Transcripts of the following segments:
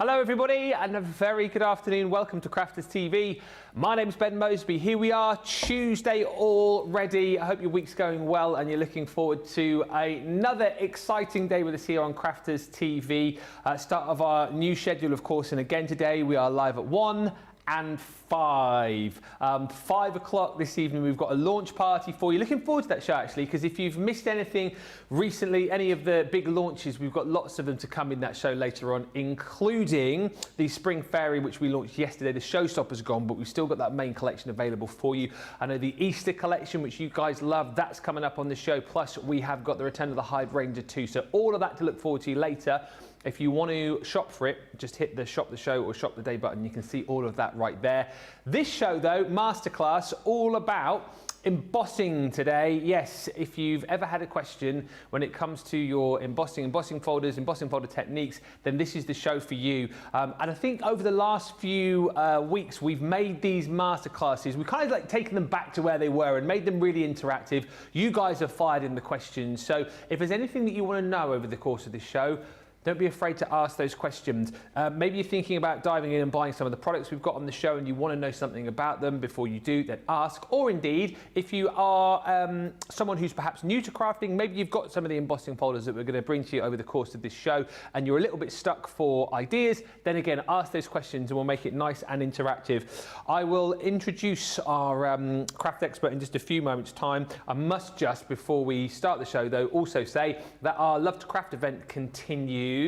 Hello everybody and a very good afternoon. Welcome to Crafters TV. My name's Ben Moseby. Here we are, Tuesday already. I hope your week's going well and you're looking forward to another exciting day with us here on Crafters TV. Start of our new schedule, of course, and again today we are live at 1 and 5. 5 o'clock this evening we've got a launch party for you. Looking forward to that show actually, because if you've missed anything recently, any of the big launches, we've got lots of them to come in that show later on, including the Spring Fairy, which we launched yesterday. The Showstopper's gone, but we've still got that main collection available for you. I know the Easter collection, which you guys love, that's coming up on the show. Plus we have got the Return of the Hydrangea too. So all of that to look forward to later. If you want to shop for it, just hit the shop the show or shop the day button. You can see all of that right there. This show though, masterclass, all about embossing today. Yes, if you've ever had a question when it comes to your embossing folders, embossing folder techniques, then this is the show for you. And I think over the last few weeks, we've made these masterclasses, we kind of like taken them back to where they were and made them really interactive. You guys have fired in the questions. So if there's anything that you want to know over the course of this show, don't be afraid to ask those questions. Maybe you're thinking about diving in and buying some of the products we've got on the show and you want to know something about them before you do, then ask. Or indeed, if you are someone who's perhaps new to crafting, maybe you've got some of the embossing folders that we're going to bring to you over the course of this show and you're a little bit stuck for ideas, then again, ask those questions and we'll make it nice and interactive. I will introduce our craft expert in just a few moments' time. I must just, before we start the show though, also say that our Love to Craft event continues.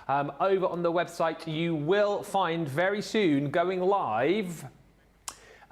Over on the website you will find very soon going live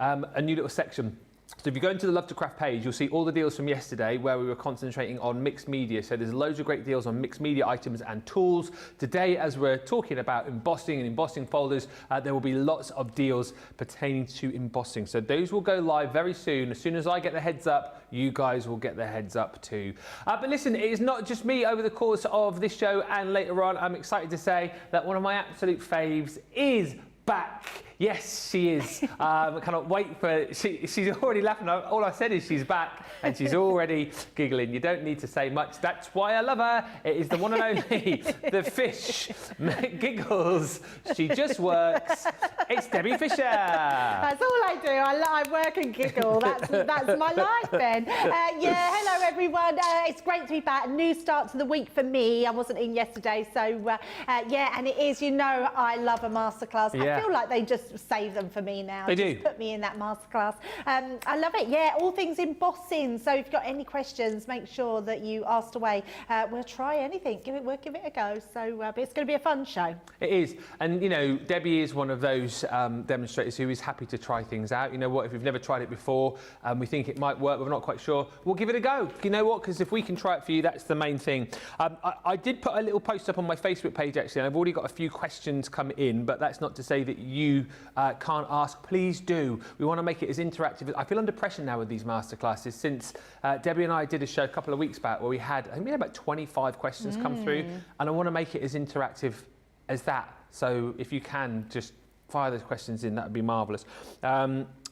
a new little section. So if you go into the Love to Craft page, you'll see all the deals from yesterday where we were concentrating on mixed media. So there's loads of great deals on mixed media items and tools. Today, as we're talking about embossing and embossing folders, there will be lots of deals pertaining to embossing. So those will go live very soon. As soon as I get the heads up, you guys will get the heads up too. But listen, it is not just me over the course of this show and later on. I'm excited to say that one of my absolute faves is back. Yes, she is. I cannot wait for she's already laughing. All I said is she's back and she's already giggling. You don't need to say much. That's why I love her. It is the one and only, the fish giggles. She just works. It's Debbie Fisher. That's all I do. I work and giggle. That's my life then. Yeah, hello everyone. It's great to be back. A new start to the week for me. I wasn't in yesterday, so yeah, and it is, you know, I love a masterclass. Yeah. I feel like they just save them for me now. They do. Put me in that masterclass. I love it. Yeah, all things embossing. So if you've got any questions, make sure that you ask away. We'll try anything. We'll give it a go. So but it's going to be a fun show. It is. And you know, Debbie is one of those demonstrators who is happy to try things out. You know what, if we've never tried it before and we think it might work, but we're not quite sure, we'll give it a go. You know what, because if we can try it for you, that's the main thing. I did put a little post up on my Facebook page actually, and I've already got a few questions come in, but that's not to say that you can't ask. Please do. We want to make it as interactive. I feel under pressure now with these masterclasses since Debbie and I did a show a couple of weeks back where I think we had about 25 questions come through, and I want to make it as interactive as that. So if you can just fire those questions in, that would be marvellous.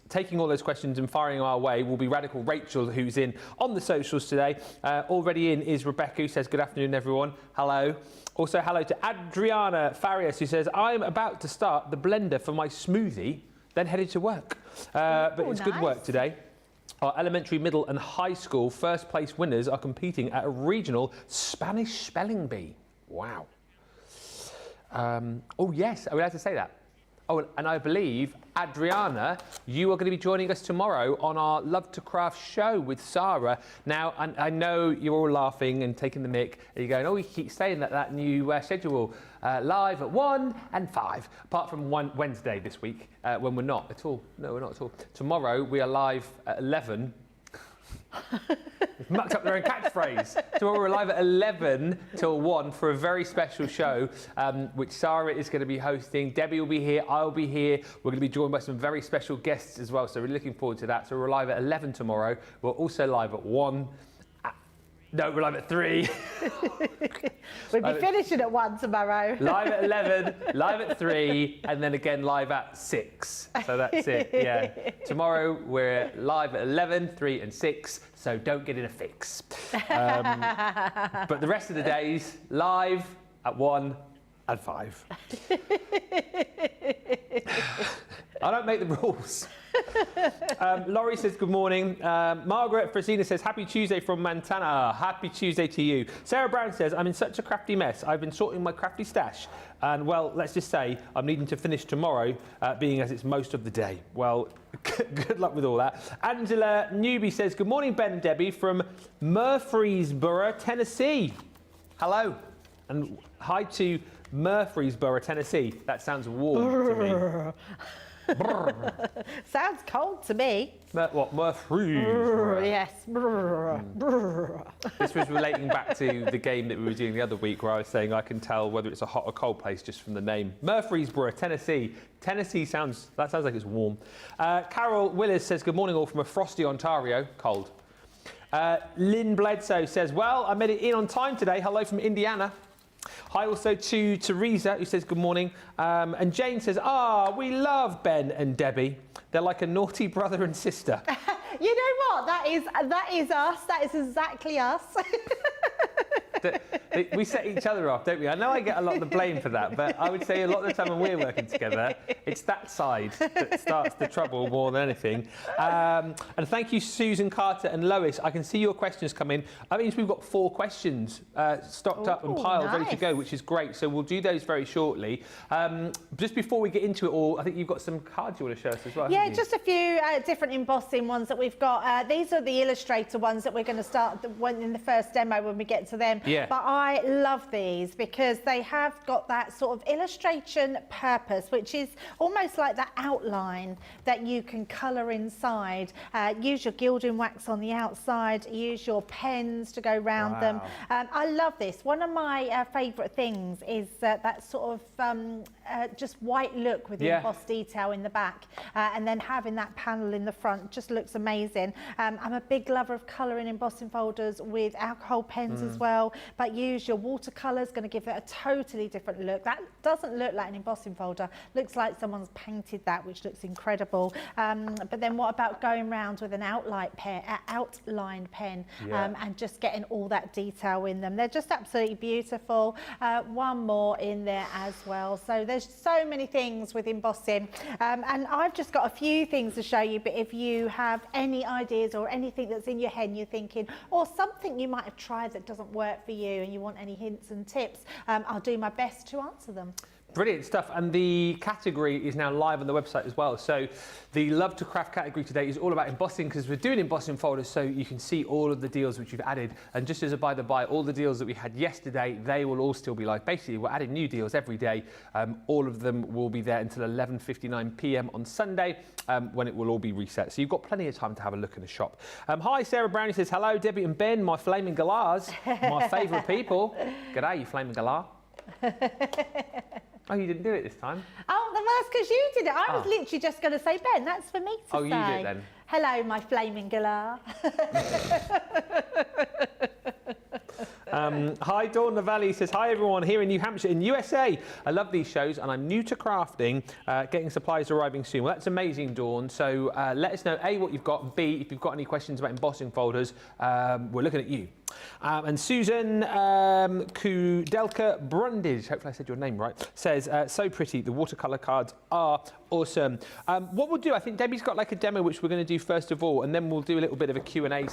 Taking all those questions and firing our way will be Radical Rachel, who's in on the socials today. Already in is Rebecca, who says, good afternoon, everyone. Hello. Also, hello to Adriana Farias, who says, I'm about to start the blender for my smoothie, then headed to work. But it's nice. Good work today. Our elementary, middle and high school first place winners are competing at a regional Spanish spelling bee. Wow. Oh, yes, are we allowed to say that? Oh, and I believe, Adriana, you are going to be joining us tomorrow on our Love to Craft show with Sarah. Now, I know you're all laughing and taking the mick. And you're going, oh, you keep saying that new schedule live at 1 and 5, apart from Wednesday this week, when we're not at all. No, we're not at all. Tomorrow, we are live at 11. Mucked up their own catchphrase. Tomorrow we're live at 11 till 1 for a very special show, which Sarah is going to be hosting. Debbie will be here, I'll be here. We're going to be joined by some very special guests as well, so we're looking forward to that. So we're live at 11 tomorrow. We're also live at 1. No, we're live at 3. We'll be finishing at 1 tomorrow. Live at 11, live at 3, and then again live at 6. So that's it, yeah. Tomorrow we're live at 11, 3 and 6, so don't get in a fix. But the rest of the days, live at 1 and 5. I don't make the rules. Laurie says good morning. Margaret Frazina says happy Tuesday from Montana. Happy Tuesday to you. Sarah Brown says I'm in such a crafty mess. I've been sorting my crafty stash and well, let's just say I'm needing to finish tomorrow, being as it's most of the day. Well, good luck with all that. Angela Newby says good morning Ben and Debbie from Murfreesboro, Tennessee. Hello and hi to Murfreesboro, Tennessee. That sounds warm to me. Sounds cold to me. What, Murfreesboro? Yes. This was relating back to the game that we were doing the other week where I was saying I can tell whether it's a hot or cold place just from the name. Murfreesboro, Tennessee. Tennessee sounds like it's warm. Carol Willis says good morning all from a frosty Ontario. Cold. Lynn Bledsoe says, well, I made it in on time today. Hello from Indiana. Hi also to Teresa, who says good morning. And Jane says, we love Ben and Debbie. They're like a naughty brother and sister. You know what? That is us. That is exactly us. We set each other off, don't we? I know I get a lot of the blame for that, but I would say a lot of the time when we're working together, it's that side that starts the trouble more than anything. And thank you, Susan Carter and Lois. I can see your questions come in. That means we've got 4 questions stocked up and piled, ready to go, which is great. So we'll do those very shortly. Just before we get into it all, I think you've got some cards you want to show us as well. Yeah, just a few different embossing ones that we've got. These are the Illustrator ones that we're going to start in the first demo when we get to them. Yeah. But I love these because they have got that sort of illustration purpose, which is almost like that outline that you can colour inside. Use your gilding wax on the outside, use your pens to go round them. I love this. One of my favourite things is that sort of just white look with the embossed detail in the back, and then having that panel in the front just looks amazing. I'm a big lover of colouring embossing folders with alcohol pens as well, but use your watercolours, going to give it a totally different look. That doesn't look like an embossing folder, looks like someone's painted that, which looks incredible. But then what about going round with an outlined pen and just getting all that detail in them? They're just absolutely beautiful. One more in there as well. So there's so many things with embossing, and I've just got a few things to show you, but if you have any ideas or anything that's in your head and you're thinking, or something you might have tried that doesn't work for you and you want any hints and tips, I'll do my best to answer them. Brilliant stuff, and the category is now live on the website as well. So the Love to Craft category today is all about embossing, because we're doing embossing folders so you can see all of the deals which we've added. And just as a by the by, all the deals that we had yesterday, they will all still be live. Basically, we're adding new deals every day. All of them will be there until 11:59 p.m. on Sunday, when it will all be reset. So you've got plenty of time to have a look in the shop. Hi, Sarah Brownie says, hello, Debbie and Ben, my flaming galahs, my favourite people. G'day, you flaming galah. Oh, you didn't do it this time? Oh, that's because you did it. I was literally just going to say, Ben, that's for me to say. Oh, you did it then. Hello, my flaming galah. Hi, Dawn Lavalley says, hi everyone, here in New Hampshire in USA. I love these shows and I'm new to crafting, getting supplies arriving soon. Well, that's amazing, Dawn. So let us know, A, what you've got, and B, if you've got any questions about embossing folders, we're looking at you. And Susan Kudelka Brundage, hopefully I said your name right, says, so pretty, the watercolour cards are awesome. What we'll do, I think Debbie's got like a demo which we're going to do first of all, and then we'll do a little bit of a Q&A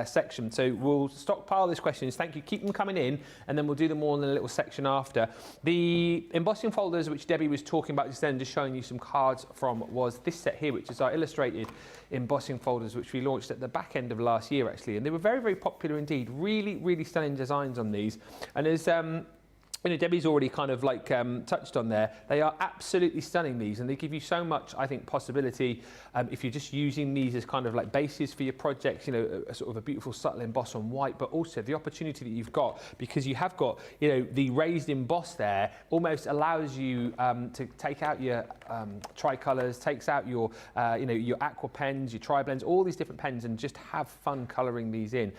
section. So we'll stockpile these questions. Thank you. Keep them coming in, and then we'll do them all in a little section after. The embossing folders which Debbie was talking about just then, just showing you some cards from, was this set here, which is our illustrated embossing folders, which we launched at the back end of last year, actually. And they were very, very popular indeed. Really, really stunning designs on these. And as you know, Debbie's already kind of like touched on there. They are absolutely stunning, these, and they give you so much, I think, possibility if you're just using these as kind of like bases for your projects, you know, a sort of a beautiful subtle emboss on white, but also the opportunity that you've got, because you have got, you know, the raised emboss there almost allows you to take out your tricolours, takes out your, you know, your aqua pens, your tri-blends, all these different pens, and just have fun colouring these in.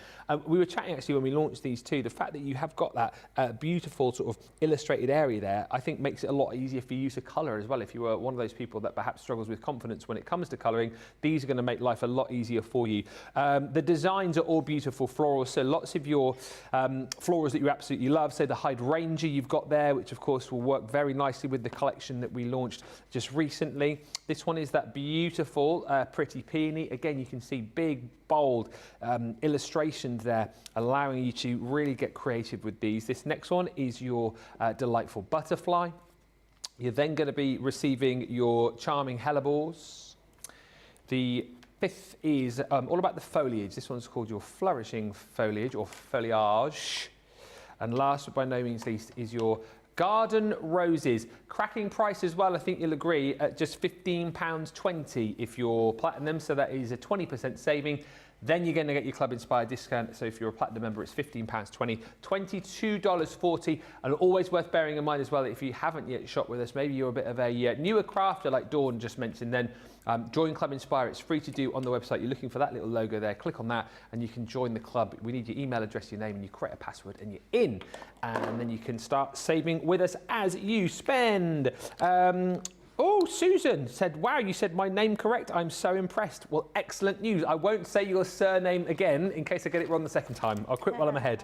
We were chatting actually when we launched these too, the fact that you have got that beautiful sort of of illustrated area there, I think makes it a lot easier for you to colour as well. If you are one of those people that perhaps struggles with confidence when it comes to colouring, these are going to make life a lot easier for you. The designs are all beautiful florals, so lots of your florals that you absolutely love. So the hydrangea you've got there, which of course will work very nicely with the collection that we launched just recently. This one is that beautiful pretty peony. Again, you can see big, bold illustrations there, allowing you to really get creative with these. This next one is your delightful butterfly. You're then going to be receiving your charming hellebores. The fifth is all about the foliage. This one's called your flourishing foliage or foliage. And last but by no means least is your garden roses. Cracking price as well, I think you'll agree, at just £15.20 if you're platinum, so that is a 20% saving. Then you're going to get your Club Inspired discount, so if you're a platinum member it's £15.20, $22.40. And always worth bearing in mind as well that if you haven't yet shopped with us, maybe you're a bit of a newer crafter like Dawn just mentioned, then join Club Inspire. It's free to do on the website. You're looking for that little logo there, click on that and you can join the club. We need your email address, your name, and you create a password and you're in, and then you can start saving with us as you spend. Oh, Susan said, wow, you said my name correct. I'm so impressed. Well, excellent news. I won't say your surname again in case I get it wrong the second time. I'll quit while I'm ahead.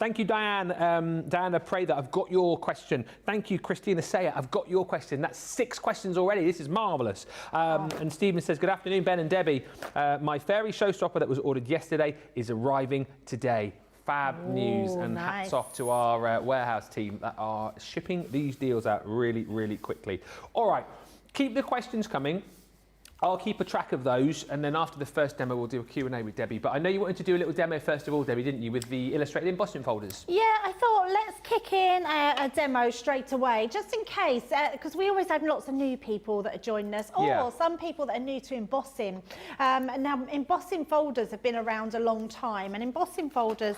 Thank you, Diane. Diana Prather, I've got your question. Thank you, Christina Sayer. I've got your question. That's 6 questions already. This is marvellous. And Stephen says, good afternoon, Ben and Debbie. My fairy showstopper that was ordered yesterday is arriving today. Fab news, and nice. hats off to our warehouse team that are shipping these deals out really, really quickly. All right, keep the questions coming. I'll keep a track of those, and then after the first demo, we'll do a Q&A with Debbie. But I know you wanted to do a little demo first of all, Debbie, didn't you, with the illustrated embossing folders? Yeah, I thought let's kick in a demo straight away, just in case, because we always have lots of new people that are joining us, or some people that are new to embossing. Now, embossing folders have been around a long time, and embossing folders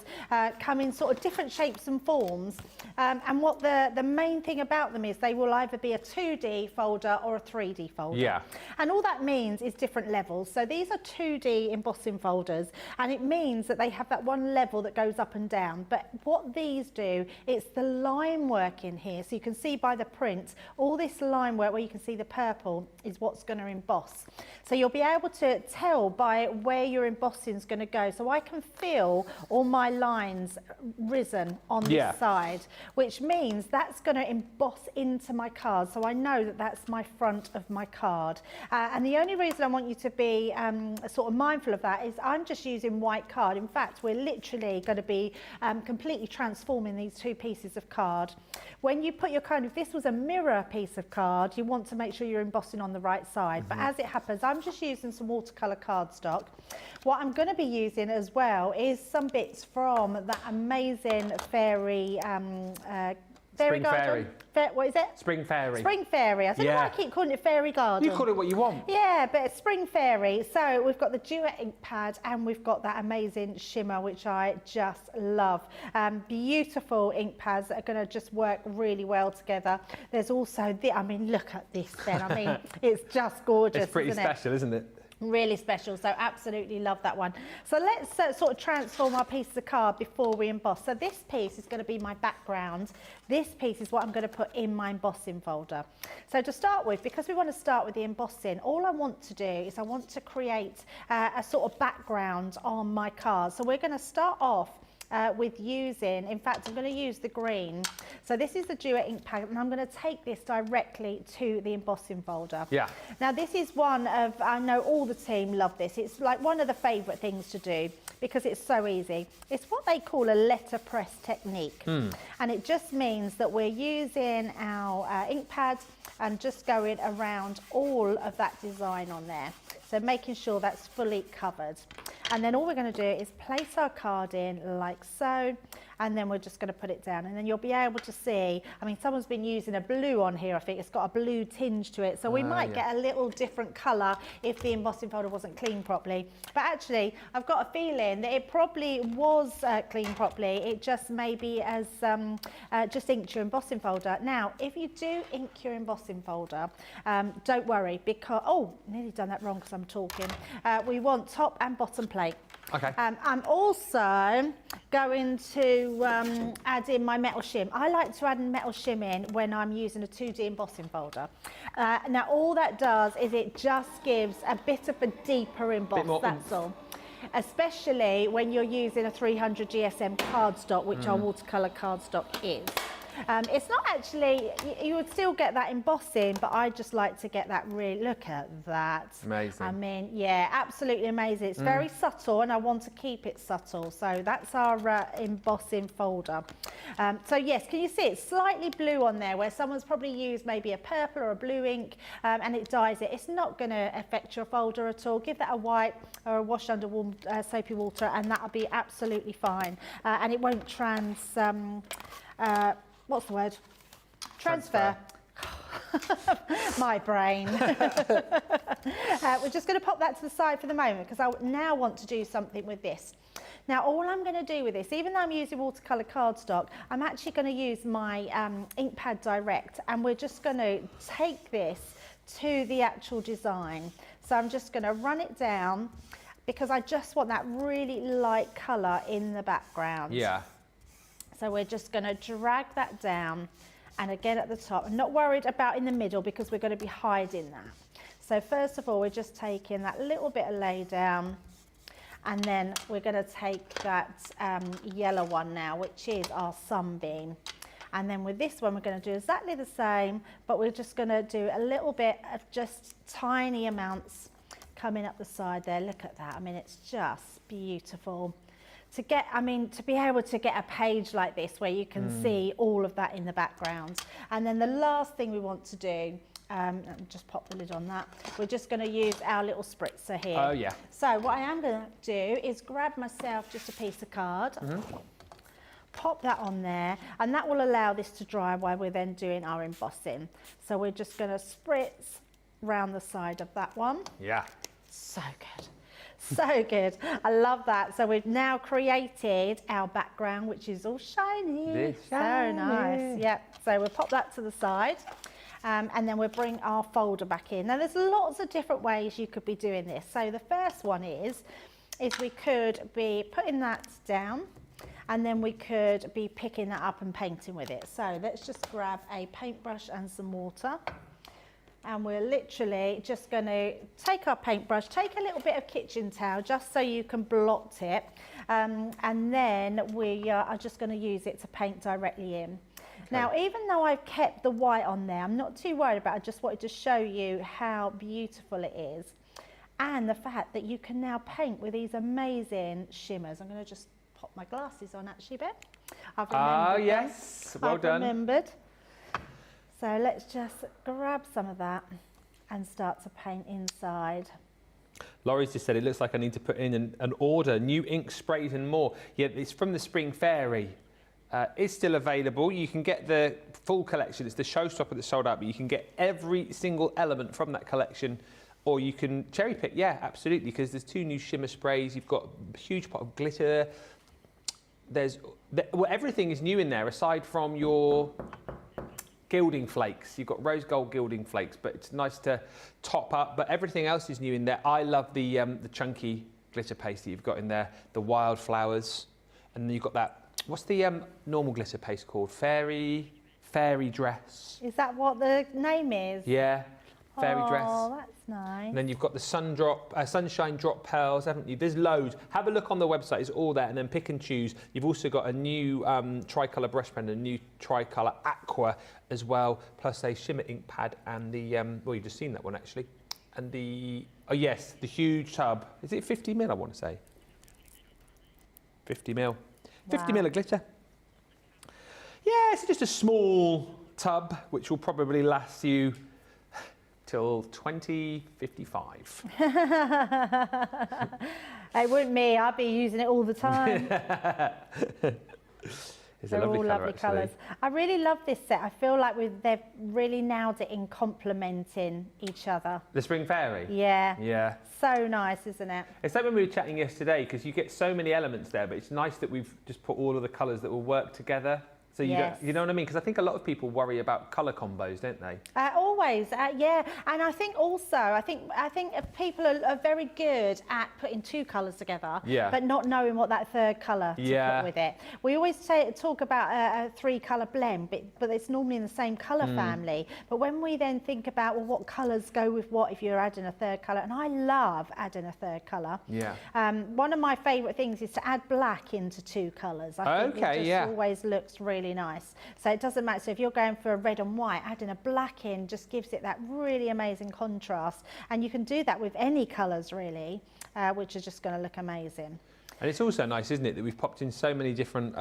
come in sort of different shapes and forms. And what the main thing about them is they will either be a 2D folder or a 3D folder. Yeah. And all that means is different levels. So these are 2D embossing folders, and it means that they have that one level that goes up and down. But what these do, it's the line work in here. So you can see by the print, all this line work where you can see the purple is what's going to emboss. So you'll be able to tell by where your embossing is going to go. So I can feel all my lines risen on this side, which means that's going to emboss into my card. So I know that that's my front of my card. And the only reason I want you to be sort of mindful of that is I'm just using white card. In fact, we're literally going to be completely transforming these two pieces of card. When you put your card, if this was a mirror piece of card, you want to make sure you're embossing on the right side. But as it happens, I'm just using some watercolor cardstock. What I'm going to be using as well is some bits from that amazing fairy Spring Fairy. What is it? Spring Fairy. Spring Fairy. I don't know why I keep calling it Fairy Garden. You call it what you want. Yeah, but it's Spring Fairy. So we've got the Duet ink pad and we've got that amazing shimmer, which I just love. Beautiful ink pads that are going to just work really well together. There's also I mean, look at this then. I mean, it's just gorgeous. It's pretty special, isn't it? Really special, so absolutely love that one. So let's sort of transform our piece of card before we emboss. So this piece is going to be my background. This piece is what I'm going to put in my embossing folder. So to start with, because we want to start with the embossing, all I want to do is I want to create a sort of background on my card. So we're going to start off with using, in fact, I'm going to use the green. So this is the Duet ink pad, and I'm going to take this directly to the embossing folder. Yeah. Now this is one of, I know all the team love this. It's like one of the favourite things to do because it's so easy. It's what they call a letterpress technique. And it just means that we're using our ink pads and just going around all of that design on there. So making sure that's fully covered. And then all we're going to do is place our card in like so, and then we're just going to put it down. And then you'll be able to see, I mean, someone's been using a blue on here. I think it's got a blue tinge to it. So we might get a little different colour if the embossing folder wasn't cleaned properly. But actually, I've got a feeling that it probably was cleaned properly. It just maybe as just inked your embossing folder. Now, if you do ink your embossing folder, don't worry because, oh, nearly done that wrong because I'm talking. We want top and bottom template. Okay. I'm also going to add in my metal shim. I like to add metal shim in when I'm using a 2D embossing folder. Now all that does is it just gives a bit of a deeper emboss, that's all. Especially when you're using a 300 GSM cardstock, which our watercolor cardstock is. It's not actually, you would still get that embossing, but I just like to get that really, look at that. Amazing. I mean, yeah, absolutely amazing. It's very subtle and I want to keep it subtle. So that's our embossing folder. So yes, can you see it's slightly blue on there where someone's probably used maybe a purple or a blue ink and it dyes it. It's not going to affect your folder at all. Give that a wipe or a wash under warm soapy water and that'll be absolutely fine. And it won't what's the word? Transfer. My brain. We're just going to pop that to the side for the moment because I now want to do something with this. Now all I'm going to do with this, even though I'm using watercolor cardstock, I'm actually going to use my ink pad direct and we're just going to take this to the actual design. So I'm just going to run it down because I just want that really light colour in the background. Yeah. So we're just going to drag that down and again at the top. I'm not worried about in the middle because we're going to be hiding that. So first of all, we're just taking that little bit of lay down and then we're going to take that yellow one now, which is our sunbeam. And then with this one, we're going to do exactly the same, but we're just going to do a little bit of just tiny amounts coming up the side there. Look at that. I mean, it's just beautiful. To be able to get a page like this where you can see all of that in the background. And then the last thing we want to do, let me just pop the lid on that. We're just going to use our little spritzer here. Oh yeah. So what I am going to do is grab myself just a piece of card, pop that on there, and that will allow this to dry while we're then doing our embossing. So we're just going to spritz round the side of that one. Yeah. So good. So good. I love that. So we've now created our background, which is all shiny. So nice. Yep. So we'll pop that to the side. And then we'll bring our folder back in. Now there's lots of different ways you could be doing this. So the first one is we could be putting that down and then we could be picking that up and painting with it. So let's just grab a paintbrush and some water. And we're literally just going to take our paintbrush, take a little bit of kitchen towel just so you can blot it. And then we are just going to use it to paint directly in. Okay. Now, even though I've kept the white on there, I'm not too worried about it. I just wanted to show you how beautiful it is. And the fact that you can now paint with these amazing shimmers. I'm going to just pop my glasses on actually, Ben. I've remembered yes. Well done. Remembered. So let's just grab some of that and start to paint inside. Laurie's just said it looks like I need to put in an order, new ink sprays and more. Yeah, it's from the Spring Fairy. It's still available. You can get the full collection. It's the Showstopper that's sold out, but you can get every single element from that collection, or you can cherry pick. Yeah, absolutely, because there's 2 new shimmer sprays. You've got a huge pot of glitter. Well, everything is new in there aside from your gilding flakes. You've got rose gold gilding flakes, but it's nice to top up. But everything else is new in there. I love the chunky glitter paste that you've got in there, the wildflowers, and then you've got that. What's the normal glitter paste called? Fairy dress. Is that what the name is? Yeah, fairy dress. Oh, that's nice. And then you've got the sunshine drop pearls, haven't you? There's loads. Have a look on the website. It's all there, and then pick and choose. You've also got a new tricolour brush pen, a new tricolour aqua as well, plus a shimmer ink pad and the well, you've just seen that one actually, and the the huge tub. Is it 50 mil? I want to say 50 mil. 50 mil of glitter. Yeah, it's just a small tub which will probably last you till 2055. It wouldn't me, I'd be using it all the time. It's They're a lovely all colour, lovely actually. colours. I really love this set. I feel like they've really nailed it in complementing each other. The Spring Fairy? Yeah. Yeah. So nice, isn't it? It's like when we were chatting yesterday, because you get so many elements there, but it's nice that we've just put all of the colours that will work together. So you don't, you know what I mean? Because I think a lot of people worry about colour combos, don't they? Always, yeah. And I think also, I think people are very good at putting two colours together, but not knowing what that third colour to put with it. We always talk about a three-colour blend, but it's normally in the same colour family. But when we then think about, well, what colours go with what if you're adding a third colour, and I love adding a third colour. One of my favourite things is to add black into two colours. I think it just always looks really nice. So it doesn't matter, so if you're going for a red and white, adding a black in just gives it that really amazing contrast, and you can do that with any colours really, which are just going to look amazing. And it's also nice, isn't it, that we've popped in so many different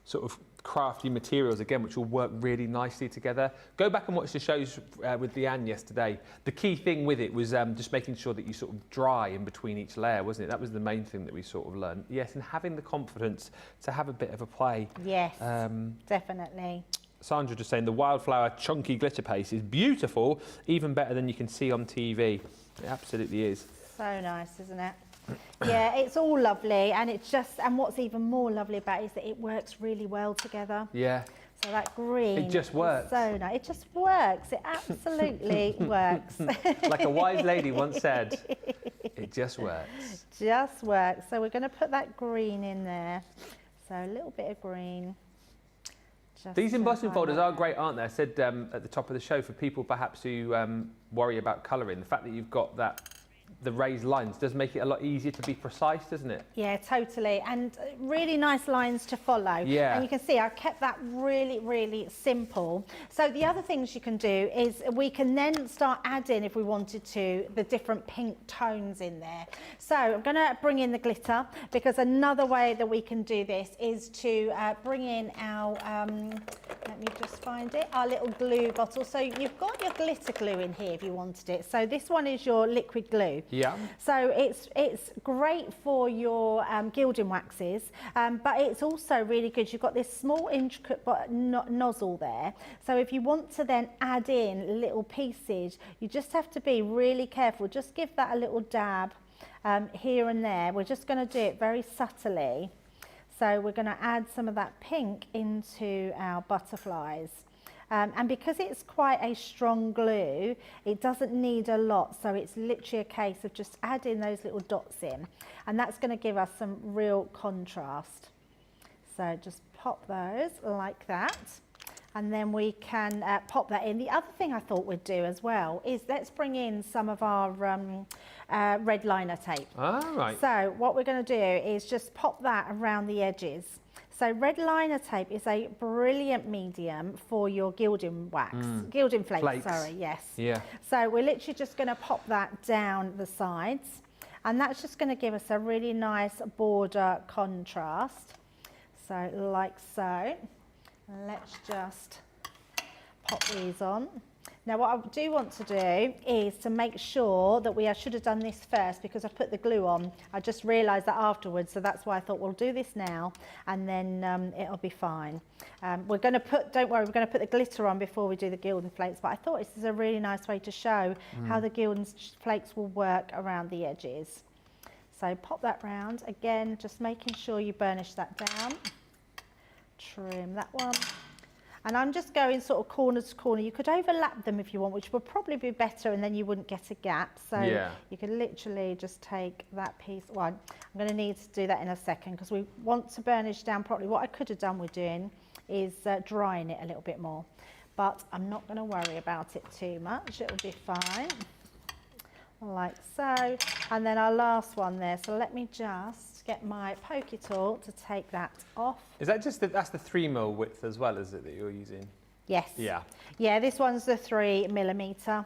sort of crafty materials again, which will work really nicely together. Go back and watch the shows with Leanne yesterday. The key thing with it was just making sure that you sort of dry in between each layer, wasn't it? That was the main thing that we sort of learned. Yes, and having the confidence to have a bit of a play. Yes, definitely. Sandra just saying the Wildflower chunky glitter paste is beautiful, even better than you can see on TV. It absolutely is. So nice, isn't it? Yeah, it's all lovely, and it's just, and what's even more lovely about it is that it works really well together. Yeah. So that green, it just works. So nice. It just works. It absolutely works. Like a wise lady once said, it just works. Just works. So we're going to put that green in there. So a little bit of green. These embossing folders are great, aren't they? I said at the top of the show, for people perhaps who worry about colouring, the fact that you've got the raised lines does make it a lot easier to be precise, doesn't it? Yeah, totally. And really nice lines to follow. Yeah. And you can see I kept that really, really simple. So the other things you can do is we can then start adding, if we wanted to, the different pink tones in there. So I'm going to bring in the glitter, because another way that we can do this is to bring in our, let me just find it, our little glue bottle. So you've got your glitter glue in here if you wanted it. So this one is your liquid glue. Yeah. So it's great for your gilding waxes, but it's also really good. You've got this small intricate nozzle there. So if you want to then add in little pieces, you just have to be really careful. Just give that a little dab here and there. We're just going to do it very subtly. So we're going to add some of that pink into our butterflies. And because it's quite a strong glue, it doesn't need a lot, so it's literally a case of just adding those little dots in, and that's going to give us some real contrast. So just pop those like that, and then we can pop that in. The other thing I thought we'd do as well is let's bring in some of our red liner tape. All right. So what we're going to do is just pop that around the edges. So red liner tape is a brilliant medium for your gilding wax, gilding flakes, sorry, yes. Yeah. So we're literally just going to pop that down the sides, and that's just going to give us a really nice border contrast. So like so. Let's just pop these on. Now what I do want to do is to make sure that I should have done this first because I put the glue on. I just realised that afterwards, so that's why I thought we'll do this now and then it'll be fine. We're going to put, don't worry, we're going to put the glitter on before we do the gilding flakes, but I thought this is a really nice way to show how the gilding flakes will work around the edges. So pop that round, again, just making sure you burnish that down. Trim that one. And I'm just going sort of corner to corner. You could overlap them if you want, which would probably be better, and then you wouldn't get a gap. So you can literally just take that piece. Well, I'm going to need to do that in a second because we want to burnish down properly. What I could have done with doing is drying it a little bit more, but I'm not going to worry about it too much. It'll be fine, like so. And then our last one there. So let me just get my pokey tool to take that off. Is that just that's the 3mm width as well, is it, that you're using? Yes. Yeah. Yeah, this one's the 3mm.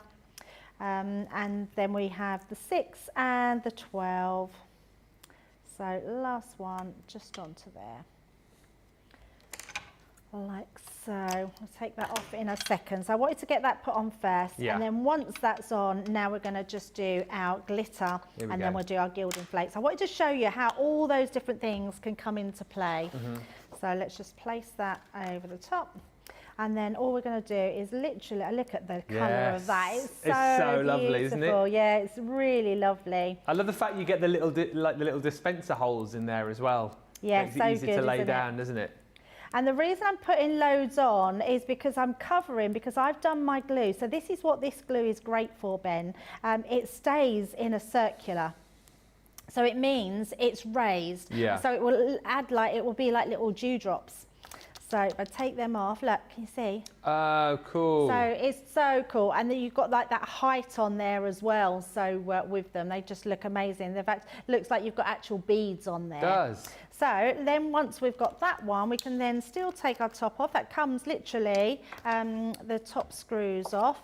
And then we have the 6 and the 12. So last one just onto there. Like so. I'll take that off in a second. So I wanted to get that put on first, and then once that's on, now we're going to just do our glitter, and then we'll do our gilding flakes. I wanted to show you how all those different things can come into play. So let's just place that over the top, and then all we're going to do is literally look at the colour of that. It's so lovely, isn't it? Yeah, it's really lovely. I love the fact you get the little the little dispenser holes in there as well. Yeah, makes it easy to lay down, doesn't it? And the reason I'm putting loads on is because I'm covering, because I've done my glue. So this is what this glue is great for, Ben. It stays in a circular. So it means it's raised. Yeah. So it will add like, it will be like little dewdrops. So if I take them off, look, can you see? Oh, cool. So it's so cool. And then you've got like that height on there as well. So with them, they just look amazing. In fact, it looks like you've got actual beads on there. It does. So then once we've got that one, we can then still take our top off. That comes literally the top screws off.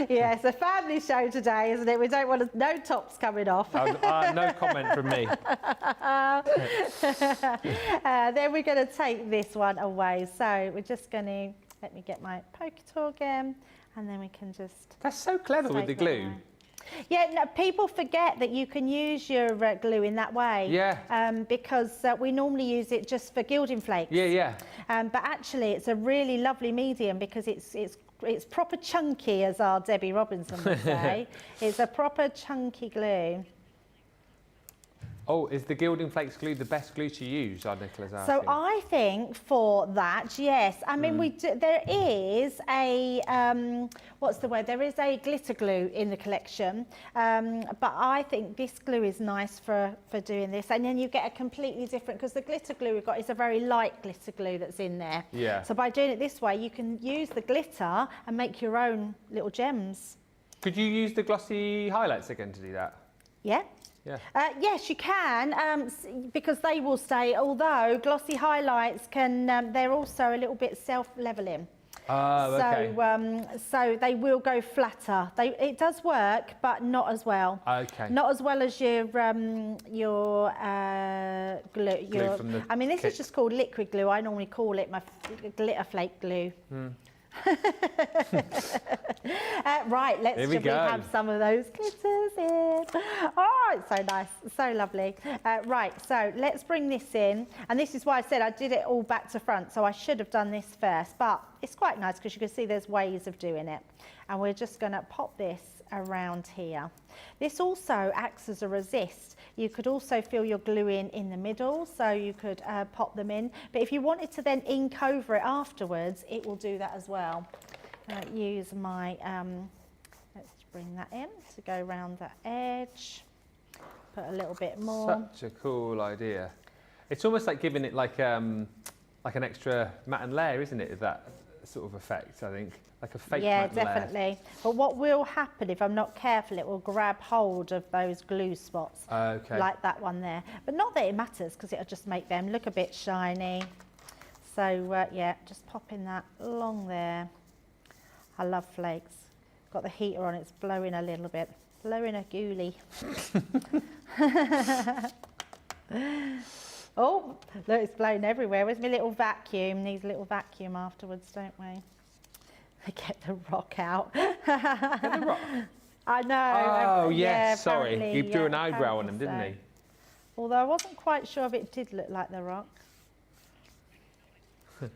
Yeah, it's a family show today, isn't it? We don't want no tops coming off. No comment from me. Then we're going to take this one away. So we're just going to, let me get my poker tool again, and then we can just... That's so clever with the glue. Away. Yeah, no, people forget that you can use your glue in that way. Yeah. Because we normally use it just for gilding flakes. Yeah, yeah. But actually, it's a really lovely medium because it's proper chunky, as our Debbie Robinson would say. It's a proper chunky glue. Oh, is the Gilding Flakes glue the best glue to use? Nicola's asking. So I think for that, yes. I mean, there is a, what's the word? There is a glitter glue in the collection. But I think this glue is nice for doing this. And then you get a completely different, because the glitter glue we've got is a very light glitter glue that's in there. Yeah. So by doing it this way, you can use the glitter and make your own little gems. Could you use the glossy highlights again to do that? Yeah. Yeah. Yes, you can, because they will stay, although glossy highlights can, they're also a little bit self-leveling. Oh, okay. So they will go flatter. It does work, but not as well. Okay. Not as well as your glue. From the I mean, this kit. is just called liquid glue. I normally call it my glitter flake glue. Right, let's Here we go. have some of those glitters in. Oh, it's so nice, so lovely. Right, so let's bring this in. And this is why I said I did it all back to front, so I should have done this first. But it's quite nice because you can see there's ways of doing it. And we're just going to pop this around here. This also acts as a resist. You could also fill your glue in the middle, so you could pop them in. But if you wanted to then ink over it afterwards, it will do that as well. Use my, let's bring that in to go around the edge. Put a little bit more. Such a cool idea. It's almost like giving it like an extra matte and layer, isn't it? That sort of effect, I think. Like a fake matte Yeah, layer. definitely. But what will happen if I'm not careful, it will grab hold of those glue spots. Okay. Like that one there. But not that it matters, because it'll just make them look a bit shiny. So yeah, just popping that along there. I love flakes. Got the heater on, it's blowing a little bit. Blowing a goolie. Oh, look, it's blowing everywhere. Where's my little vacuum? Needs a little vacuum afterwards, don't we? Get the rock out. Get the rock. I know. Oh, yeah, yes, sorry. apparently, He drew yeah, an eyebrow on him, apparently didn't so. Although I wasn't quite sure if it did look like the rock. he?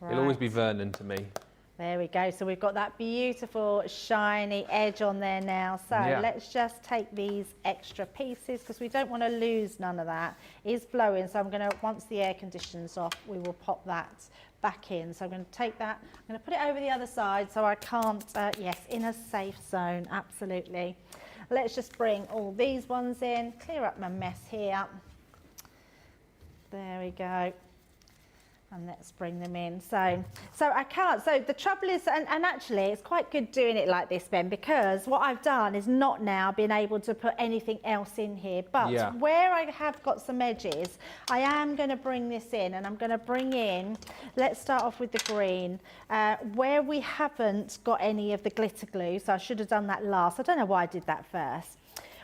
He'll always be Vernon to me. There we go. So we've got that beautiful shiny edge on there now. So Yeah. let's just take these extra pieces, because we don't want to lose none of that. It's blowing, so I'm going to, once the air conditioner's off, we will pop that back in. So I'm going to take that, I'm going to put it over the other side so I can't, yes, in a safe zone, absolutely. Let's just bring all these ones in, clear up my mess here. There we go. And let's bring them in. So I can't. So the trouble is, and actually it's quite good doing it like this, Ben, because what I've done is not now been able to put anything else in here. But Yeah. where I have got some edges, I am going to bring this in, and I'm going to bring in, let's start off with the green, where we haven't got any of the glitter glue. So I should have done that last. I don't know why I did that first.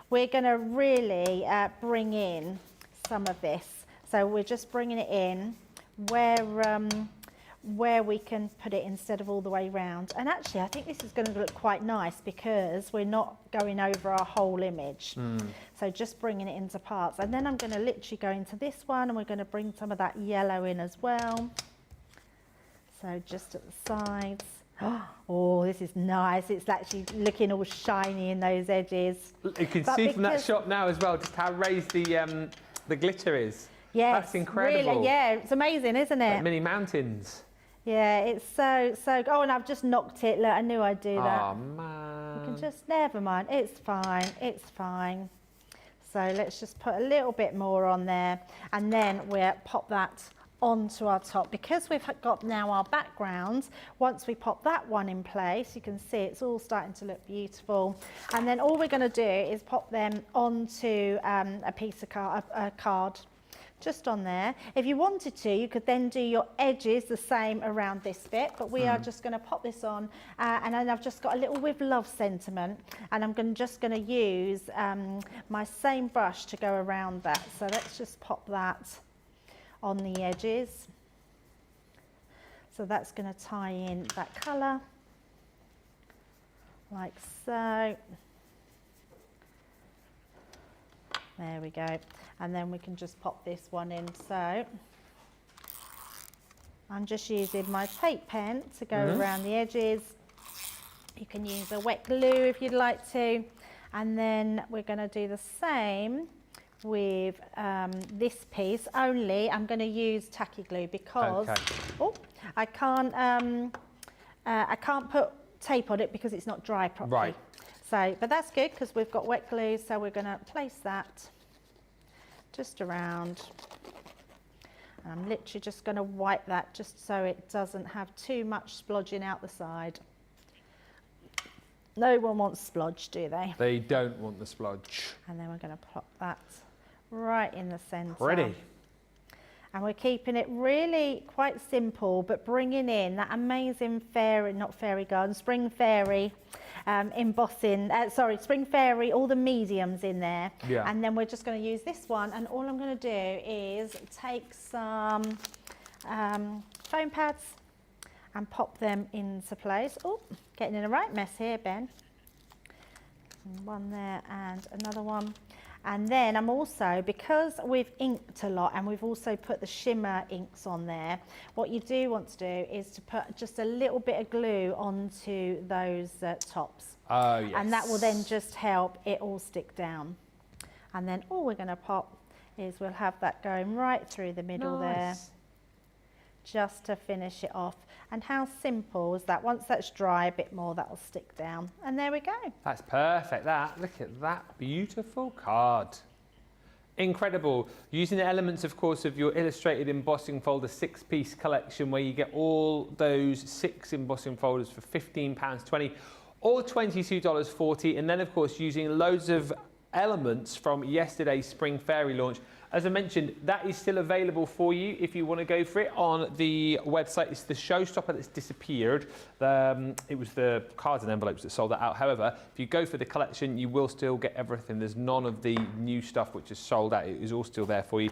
We're going to really bring in some of this. So we're just bringing it in where we can put it instead of all the way round. And actually, I think this is going to look quite nice because we're not going over our whole image. So just bringing it into parts. And then I'm going to literally go into this one, and we're going to bring some of that yellow in as well. So just at the sides. Oh, this is nice. It's actually looking all shiny in those edges. You can see from that shot now as well just how raised the glitter is. Yes, that's incredible. Really, yeah, it's amazing, isn't it? Like mini mountains. Yeah, it's so. Oh, and I've just knocked it. Look, I knew I'd do that. Oh man. You can just, never mind. It's fine. It's fine. So let's just put a little bit more on there, and then we'll pop that onto our top. Because we've got now our background, once we pop that one in place, you can see it's all starting to look beautiful. And then all we're going to do is pop them onto a piece of card. Just on there. If you wanted to, you could then do your edges the same around this bit, but we are just going to pop this on, and then I've just got a little with love sentiment, and I'm just going to use my same brush to go around that. So let's just pop that on the edges. So that's going to tie in that colour, like so. There we go. And then we can just pop this one in. So I'm just using my tape pen to go around the edges. You can use a wet glue if you'd like to. And then we're going to do the same with this piece, only I'm going to use tacky glue because I can't put tape on it because it's not dry properly. Right. So, but that's good because we've got wet glue, so we're going to place that just around. And I'm literally just going to wipe that just so it doesn't have too much splodging out the side. No one wants splodge, do they? They don't want the splodge. And then we're going to pop that right in the centre. Ready. And we're keeping it really quite simple, but bringing in that amazing fairy, not fairy garden, spring fairy embossing, spring fairy, all the mediums in there. Yeah. And then we're just going to use this one, and all I'm going to do is take some foam pads and pop them into place. Oh, getting in a right mess here, Ben. One there and another one. And then I'm also, because we've inked a lot and we've also put the shimmer inks on there, what you do want to do is to put just a little bit of glue onto those tops. Oh, yes. And that will then just help it all stick down. And then all we're going to pop is we'll have that going right through the middle there, just to finish it off. And how simple is that? Once that's dry a bit more, that will stick down. And there we go. That's perfect. Look at that beautiful card. Incredible. Using the elements, of course, of your illustrated embossing folder 6-piece collection, where you get all those 6 embossing folders for £15.20 or $22.40. And then, of course, using loads of elements from yesterday's Spring Fairy launch. As I mentioned, that is still available for you if you want to go for it on the website. It's the Showstopper that's disappeared. It was the cards and envelopes that sold that out. However, if you go for the collection, you will still get everything. There's none of the new stuff which is sold out. It is all still there for you.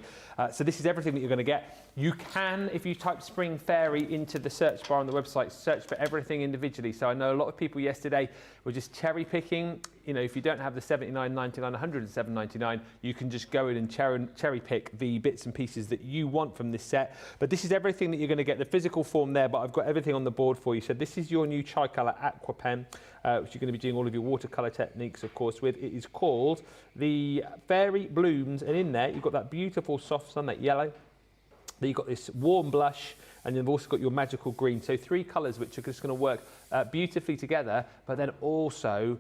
So this is everything that you're going to get. You can, if you type Spring Fairy into the search bar on the website, search for everything individually. So I know a lot of people yesterday were just cherry picking. You know, if you don't have the $79.99, $107.99, you can just go in and cherry pick the bits and pieces that you want from this set. But this is everything that you're going to get, the physical form there, but I've got everything on the board for you. So this is your new Tricolour Aqua Pen, which you're going to be doing all of your watercolour techniques, of course, with. It is called the Fairy Blooms, and in there you've got that beautiful soft sun, that yellow. Then you've got this warm blush, and you've also got your magical green. So 3 colours which are just going to work beautifully together, but then also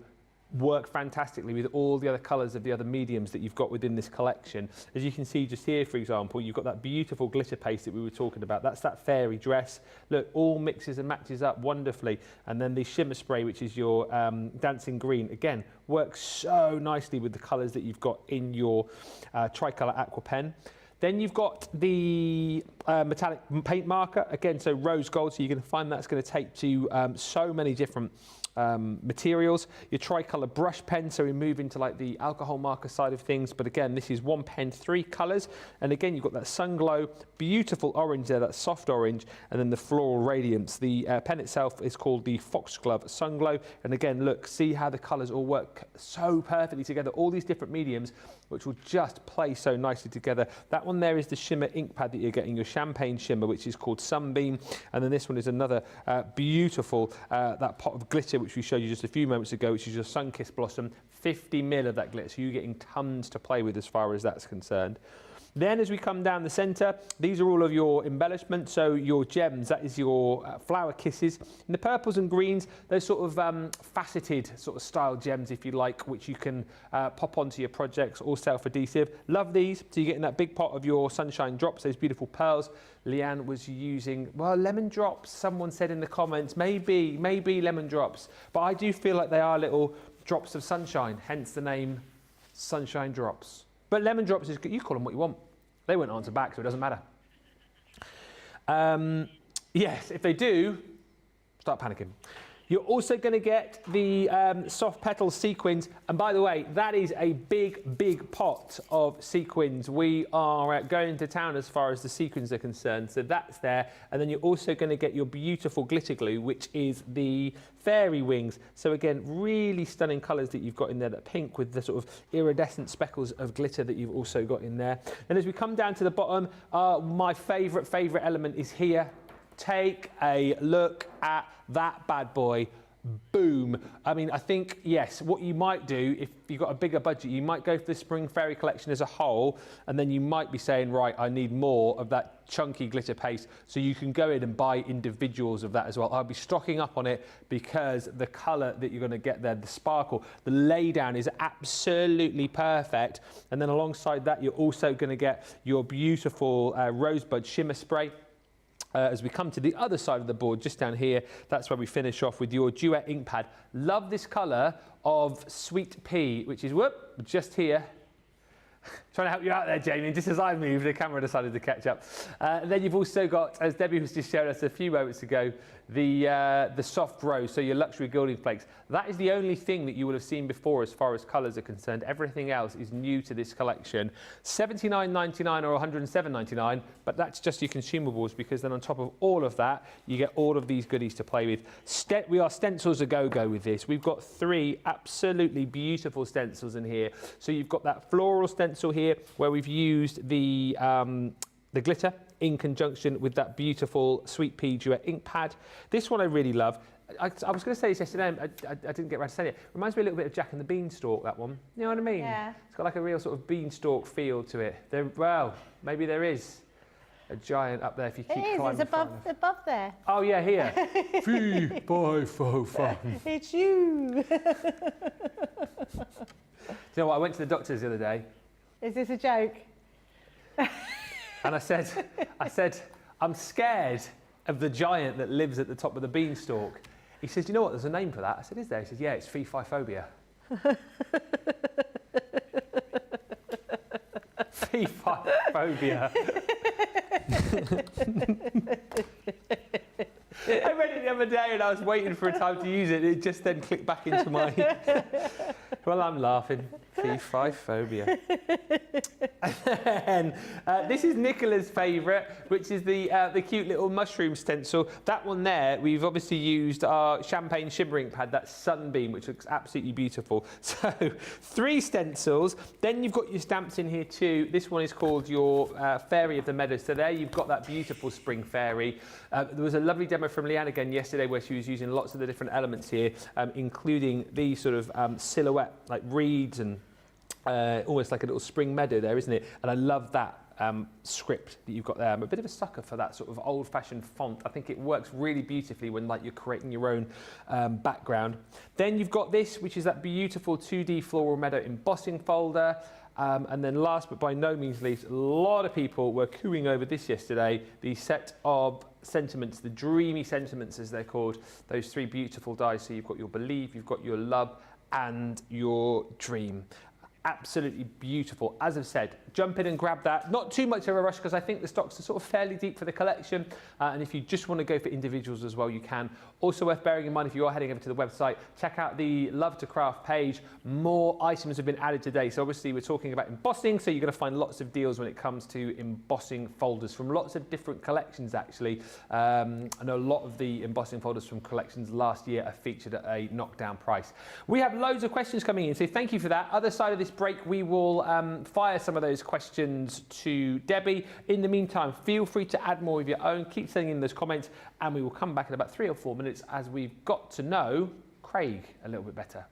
work fantastically with all the other colours of the other mediums that you've got within this collection. As you can see just here, for example, you've got that beautiful glitter paste that we were talking about. That's that fairy dress. Look, all mixes and matches up wonderfully. And then the shimmer spray, which is your dancing green, again, works so nicely with the colours that you've got in your Tricolour Aqua Pen. Then you've got the metallic paint marker, again, so rose gold, so you're going to find that's going to take to so many different materials. Your Tricolour brush pen, so we move into like the alcohol marker side of things, but again, this is 1 pen, 3 colours, and again, you've got that sun glow, beautiful orange there, that soft orange, and then the floral radiance. The pen itself is called the Foxglove Sun Glow, and again, look, see how the colours all work so perfectly together, all these different mediums, which will just play so nicely together. That one there is the shimmer ink pad that you're getting, your champagne shimmer, which is called Sunbeam. And then this one is another beautiful, that pot of glitter, which we showed you just a few moments ago, which is your Sun-Kissed Blossom, 50 ml of that glitter. So you're getting tons to play with as far as that's concerned. Then as we come down the centre, these are all of your embellishments, so your gems, that is your flower kisses. In the purples and greens, those sort of faceted sort of style gems, if you like, which you can pop onto your projects, all self-adhesive. Love these. So you're getting that big pot of your sunshine drops, those beautiful pearls. Leanne was using, well, lemon drops, someone said in the comments, maybe lemon drops. But I do feel like they are little drops of sunshine, hence the name Sunshine Drops. But lemon drops is good. You call them what you want. They won't answer back, so it doesn't matter. Yes, if they do, start panicking. You're also going to get the soft petal sequins. And by the way, that is a big, big pot of sequins. We are going to town as far as the sequins are concerned. So that's there. And then you're also going to get your beautiful glitter glue, which is the fairy wings. So again, really stunning colours that you've got in there. That pink with the sort of iridescent speckles of glitter that you've also got in there. And as we come down to the bottom, my favourite element is here. Take a look at that bad boy. Boom. I mean, I think, yes, what you might do, if you've got a bigger budget, you might go for the Spring Fairy collection as a whole, and then you might be saying, right, I need more of that chunky glitter paste, so you can go in and buy individuals of that as well. I'll be stocking up on it because the colour that you're going to get there, the sparkle, the laydown is absolutely perfect. And then alongside that, you're also going to get your beautiful Rosebud Shimmer Spray. As we come to the other side of the board, just down here, that's where we finish off with your Duet ink pad. Love this colour of Sweet Pea, which is, just here. Trying to help you out there, Jamie. Just as I moved, the camera decided to catch up. Then you've also got, as Debbie was just showing us a few moments ago, the soft rose, so your luxury gilding flakes. That is the only thing that you will have seen before as far as colours are concerned. Everything else is new to this collection. $79.99 or $107.99, but that's just your consumables, because then on top of all of that, you get all of these goodies to play with. We are stencils a go-go with this. We've got 3 absolutely beautiful stencils in here. So you've got that floral stencil here, where we've used the glitter in conjunction with that beautiful Sweet Pea Duet ink pad. This one I really love. I was going to say this yesterday, I didn't get around to saying it. Reminds me a little bit of Jack and the Beanstalk, that one. You know what I mean? Yeah. It's got like a real sort of beanstalk feel to it. Well, maybe there is a giant up there if you keep climbing. It's above there. Oh yeah, here. 3 by 4 fun. It's you. Do you know what? I went to the doctor's the other day. Is this a joke? And I said, I'm scared of the giant that lives at the top of the beanstalk. He says, you know what, there's a name for that. I said, is there? He says, yeah, it's fee-fi-phobia. Fee-fi-phobia. I read it the other day and I was waiting for a time to use it. It just then clicked back into my... Well, I'm laughing. Fee-fi-phobia. And this is Nicola's favourite, which is the cute little mushroom stencil. That one there, we've obviously used our champagne shimmer ink pad, that Sunbeam, which looks absolutely beautiful. So 3 stencils. Then you've got your stamps in here too. This one is called your Fairy of the Meadows. So there you've got that beautiful spring fairy. There was a lovely demo from Leanne again yesterday where she was using lots of the different elements here, including these sort of silhouette like reeds and almost like a little spring meadow there, isn't it? And I love that script that you've got there. I'm a bit of a sucker for that sort of old-fashioned font. I think it works really beautifully when like you're creating your own background. Then you've got this, which is that beautiful 2D floral meadow embossing folder. And then last but by no means least, a lot of people were cooing over this yesterday, the set of sentiments, the dreamy sentiments as they're called, those 3 beautiful dies. So you've got your believe, you've got your love and your dream. Absolutely beautiful. As I've said, jump in and grab that. Not too much of a rush because I think the stocks are sort of fairly deep for the collection. And if you just want to go for individuals as well, you can. Also worth bearing in mind, if you are heading over to the website, check out the Love to Craft page. More items have been added today. So obviously we're talking about embossing. So you're going to find lots of deals when it comes to embossing folders from lots of different collections, actually. I know a lot of the embossing folders from collections last year are featured at a knockdown price. We have loads of questions coming in, so thank you for that. Other side of this break, we will fire some of those questions to Debbie. In the meantime, feel free to add more of your own. Keep sending in those comments, and we will come back in about 3 or 4 minutes as we've got to know Craig a little bit better.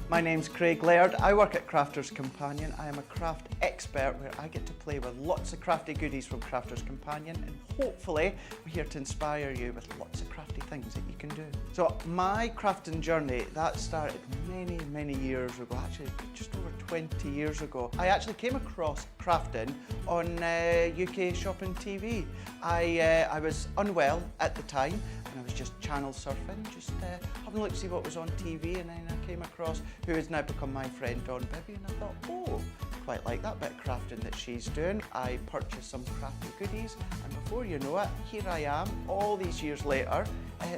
My name's Craig Laird. I work at Crafters Companion. I am a craft expert where I get to play with lots of crafty goodies from Crafters Companion, and hopefully we're here to inspire you with lots of crafty things that you can do. So my crafting journey, that started many years ago, actually just over 20 years ago. I actually came across crafting on UK Shopping TV. I was unwell at the time, and I was just channel surfing, just having a look to see what was on TV, and then I came across who has now become my friend, Dawn Bibby, and I thought, oh, quite like that bit of crafting that she's doing. I purchased some crafty goodies, and before you know it, here I am, all these years later,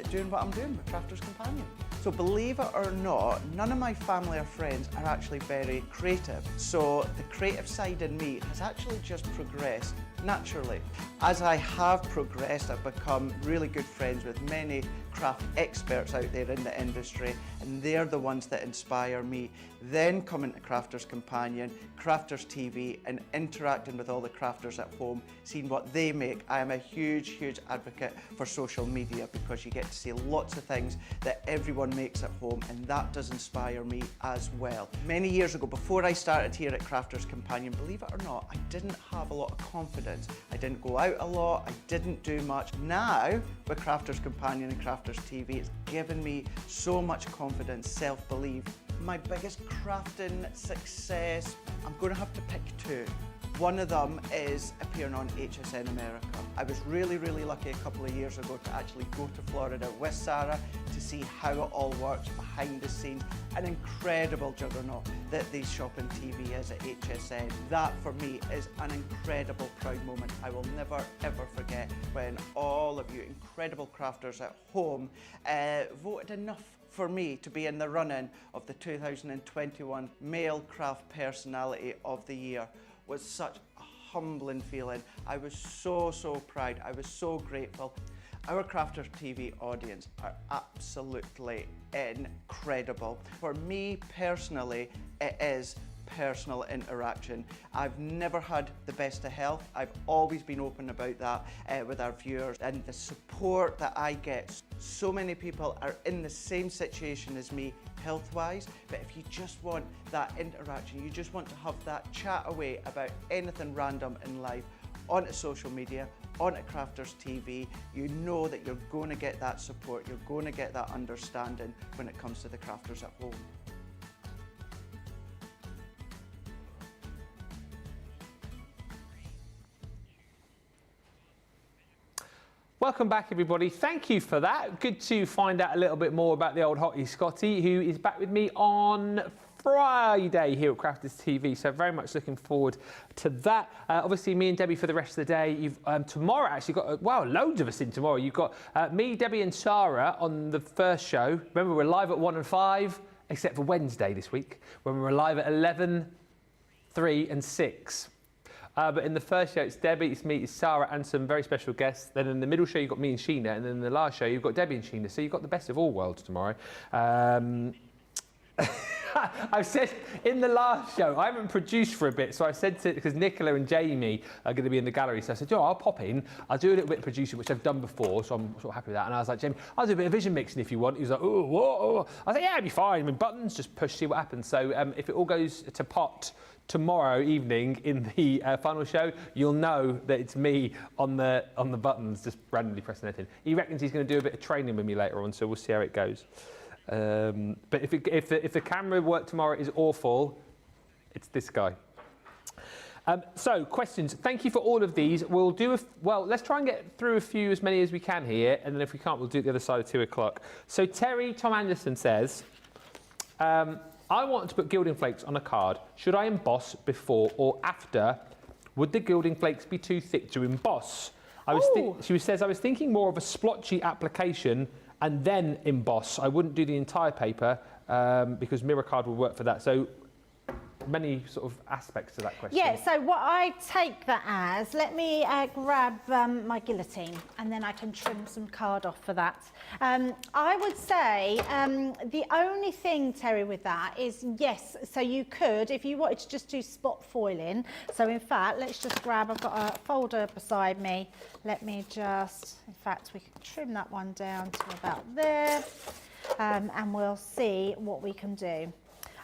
doing what I'm doing with Crafters Companion. So believe it or not, none of my family or friends are actually very creative. So the creative side in me has actually just progressed naturally. As I have progressed, I've become really good friends with many craft experts out there in the industry, and they're the ones that inspire me. Then coming to Crafters Companion, Crafters TV, and interacting with all the crafters at home, seeing what they make. I am a huge advocate for social media because you get to see lots of things that everyone makes at home, and that does inspire me as well. Many years ago, before I started here at Crafters Companion, believe it or not, I didn't have a lot of confidence. I didn't go out a lot, I didn't do much. Now, with Crafters Companion and Crafters TV, it's given me so much confidence, self-belief. My biggest crafting success, I'm going to have to pick two. One of them is appearing on HSN America. I was really lucky a couple of years ago to actually go to Florida with Sarah to see how it all works behind the scenes. An incredible juggernaut that the shopping TV is at HSN. That for me is an incredible proud moment. I will never ever forget when all of you incredible crafters at home voted enough for me to be in the running of the 2021 Male Craft Personality of the Year. Was such a humbling feeling. I was so proud. I was so grateful. Our Crafters TV audience are absolutely incredible. For me personally, it is personal interaction. I've never had the best of health. I've always been open about that with our viewers, and the support that I get. So many people are in the same situation as me health-wise, but if you just want that interaction, you just want to have that chat away about anything random in life, onto social media, onto Crafters TV, you know that you're going to get that support, you're going to get that understanding when it comes to the crafters at home. Welcome back, everybody. Thank you for that. Good to find out a little bit more about the old hottie Scotty, who is back with me on Friday here at Crafters TV. So very much looking forward to that. Obviously, me and Debbie for the rest of the day. You've tomorrow actually got loads of us in tomorrow. You've got me, Debbie, and Sarah on the first show. Remember, we're live at 1 and 5, except for Wednesday this week, when we're live at 11, 3, and 6. But in the first show, it's Debbie, it's me, it's Sarah, and some very special guests. Then in the middle show, you've got me and Sheena. And then in the last show, you've got Debbie and Sheena. So you've got the best of all worlds tomorrow. I've said in the last show, I haven't produced for a bit. So I said to, because Nicola and Jamie are going to be in the gallery. So I said, I'll pop in. I'll do a little bit of producing, which I've done before. So I'm sort of happy with that. And I was like, Jamie, I'll do a bit of vision mixing if you want. He was like, oh, what? Oh. I was like, yeah, it'd be fine. I mean, buttons, just push, see what happens. So if it all goes to pot tomorrow evening in the final show, you'll know that it's me on the buttons, just randomly pressing it in. He reckons he's going to do a bit of training with me later on, so we'll see how it goes. But if the camera work tomorrow is awful, it's this guy. So questions. Thank you for all of these. We'll do let's try and get through as many as we can here, and then if we can't, we'll do it the other side at 2 o'clock. So Terry Tom Anderson says, I want to put gilding flakes on a card. Should I emboss before or after? Would the gilding flakes be too thick to emboss? She says, I was thinking more of a splotchy application and then emboss. I wouldn't do the entire paper because mirror card would work for that. So many sort of aspects to that question. Yeah, so what I take that as, let me grab my guillotine and then I can trim some card off for that. I would say the only thing, Terry, with that is, yes, so you could, if you wanted to just do spot foiling, so in fact, let's just grab, I've got a folder beside me, let me just, in fact, we can trim that one down to about there, and we'll see what we can do.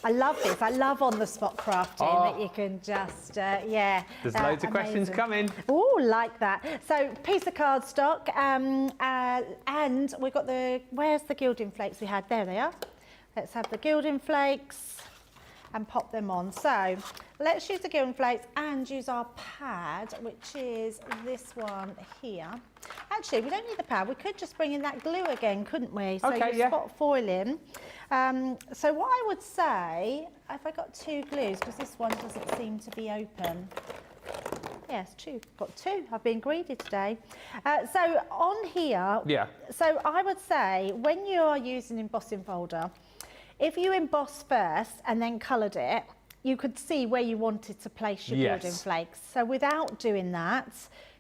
I love this. I love on-the-spot crafting that you can just, yeah. There's loads of questions coming. Oh, like that. So, piece of cardstock, and we've got where's the gilding flakes we had? There they are. Let's have the gilding flakes and pop them on. So, let's use the gilding flakes and use our pad, which is this one here. Actually, we don't need the pad. We could just bring in that glue again, couldn't we? So okay, you spot foiling. So what I would say, have I got two glues? Because this one doesn't seem to be open. Yes, two. Got two. I've been greedy today. So on here, yeah. So I would say when you are using embossing folder, if you emboss first and then coloured it, you could see where you wanted to place your gilding flakes. So without doing that,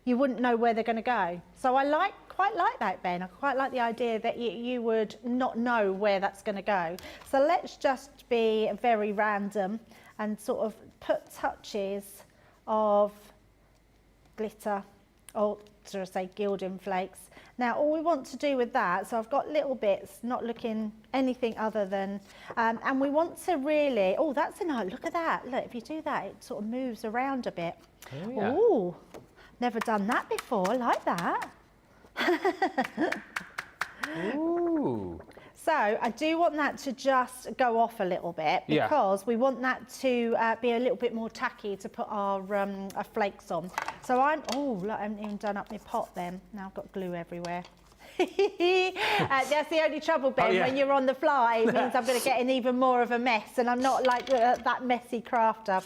you wouldn't know where they're going to go. So I quite like that, Ben. I quite like the idea that you would not know where that's going to go. So let's just be very random and sort of put touches of glitter, or should I say gilding flakes. Now all we want to do with that, so I've got little bits, not looking anything other than, and we want to really, oh, that's a nice, look at that. Look, if you do that, it sort of moves around a bit. Oh, yeah. Ooh, never done that before, I like that. Ooh. So I do want that to just go off a little bit because we want that to be a little bit more tacky to put our flakes on. So look, I haven't even done up my pot then. Now I've got glue everywhere. That's the only trouble, Ben, when you're on the fly. It means I'm going to get in even more of a mess, and I'm not like that messy crafter.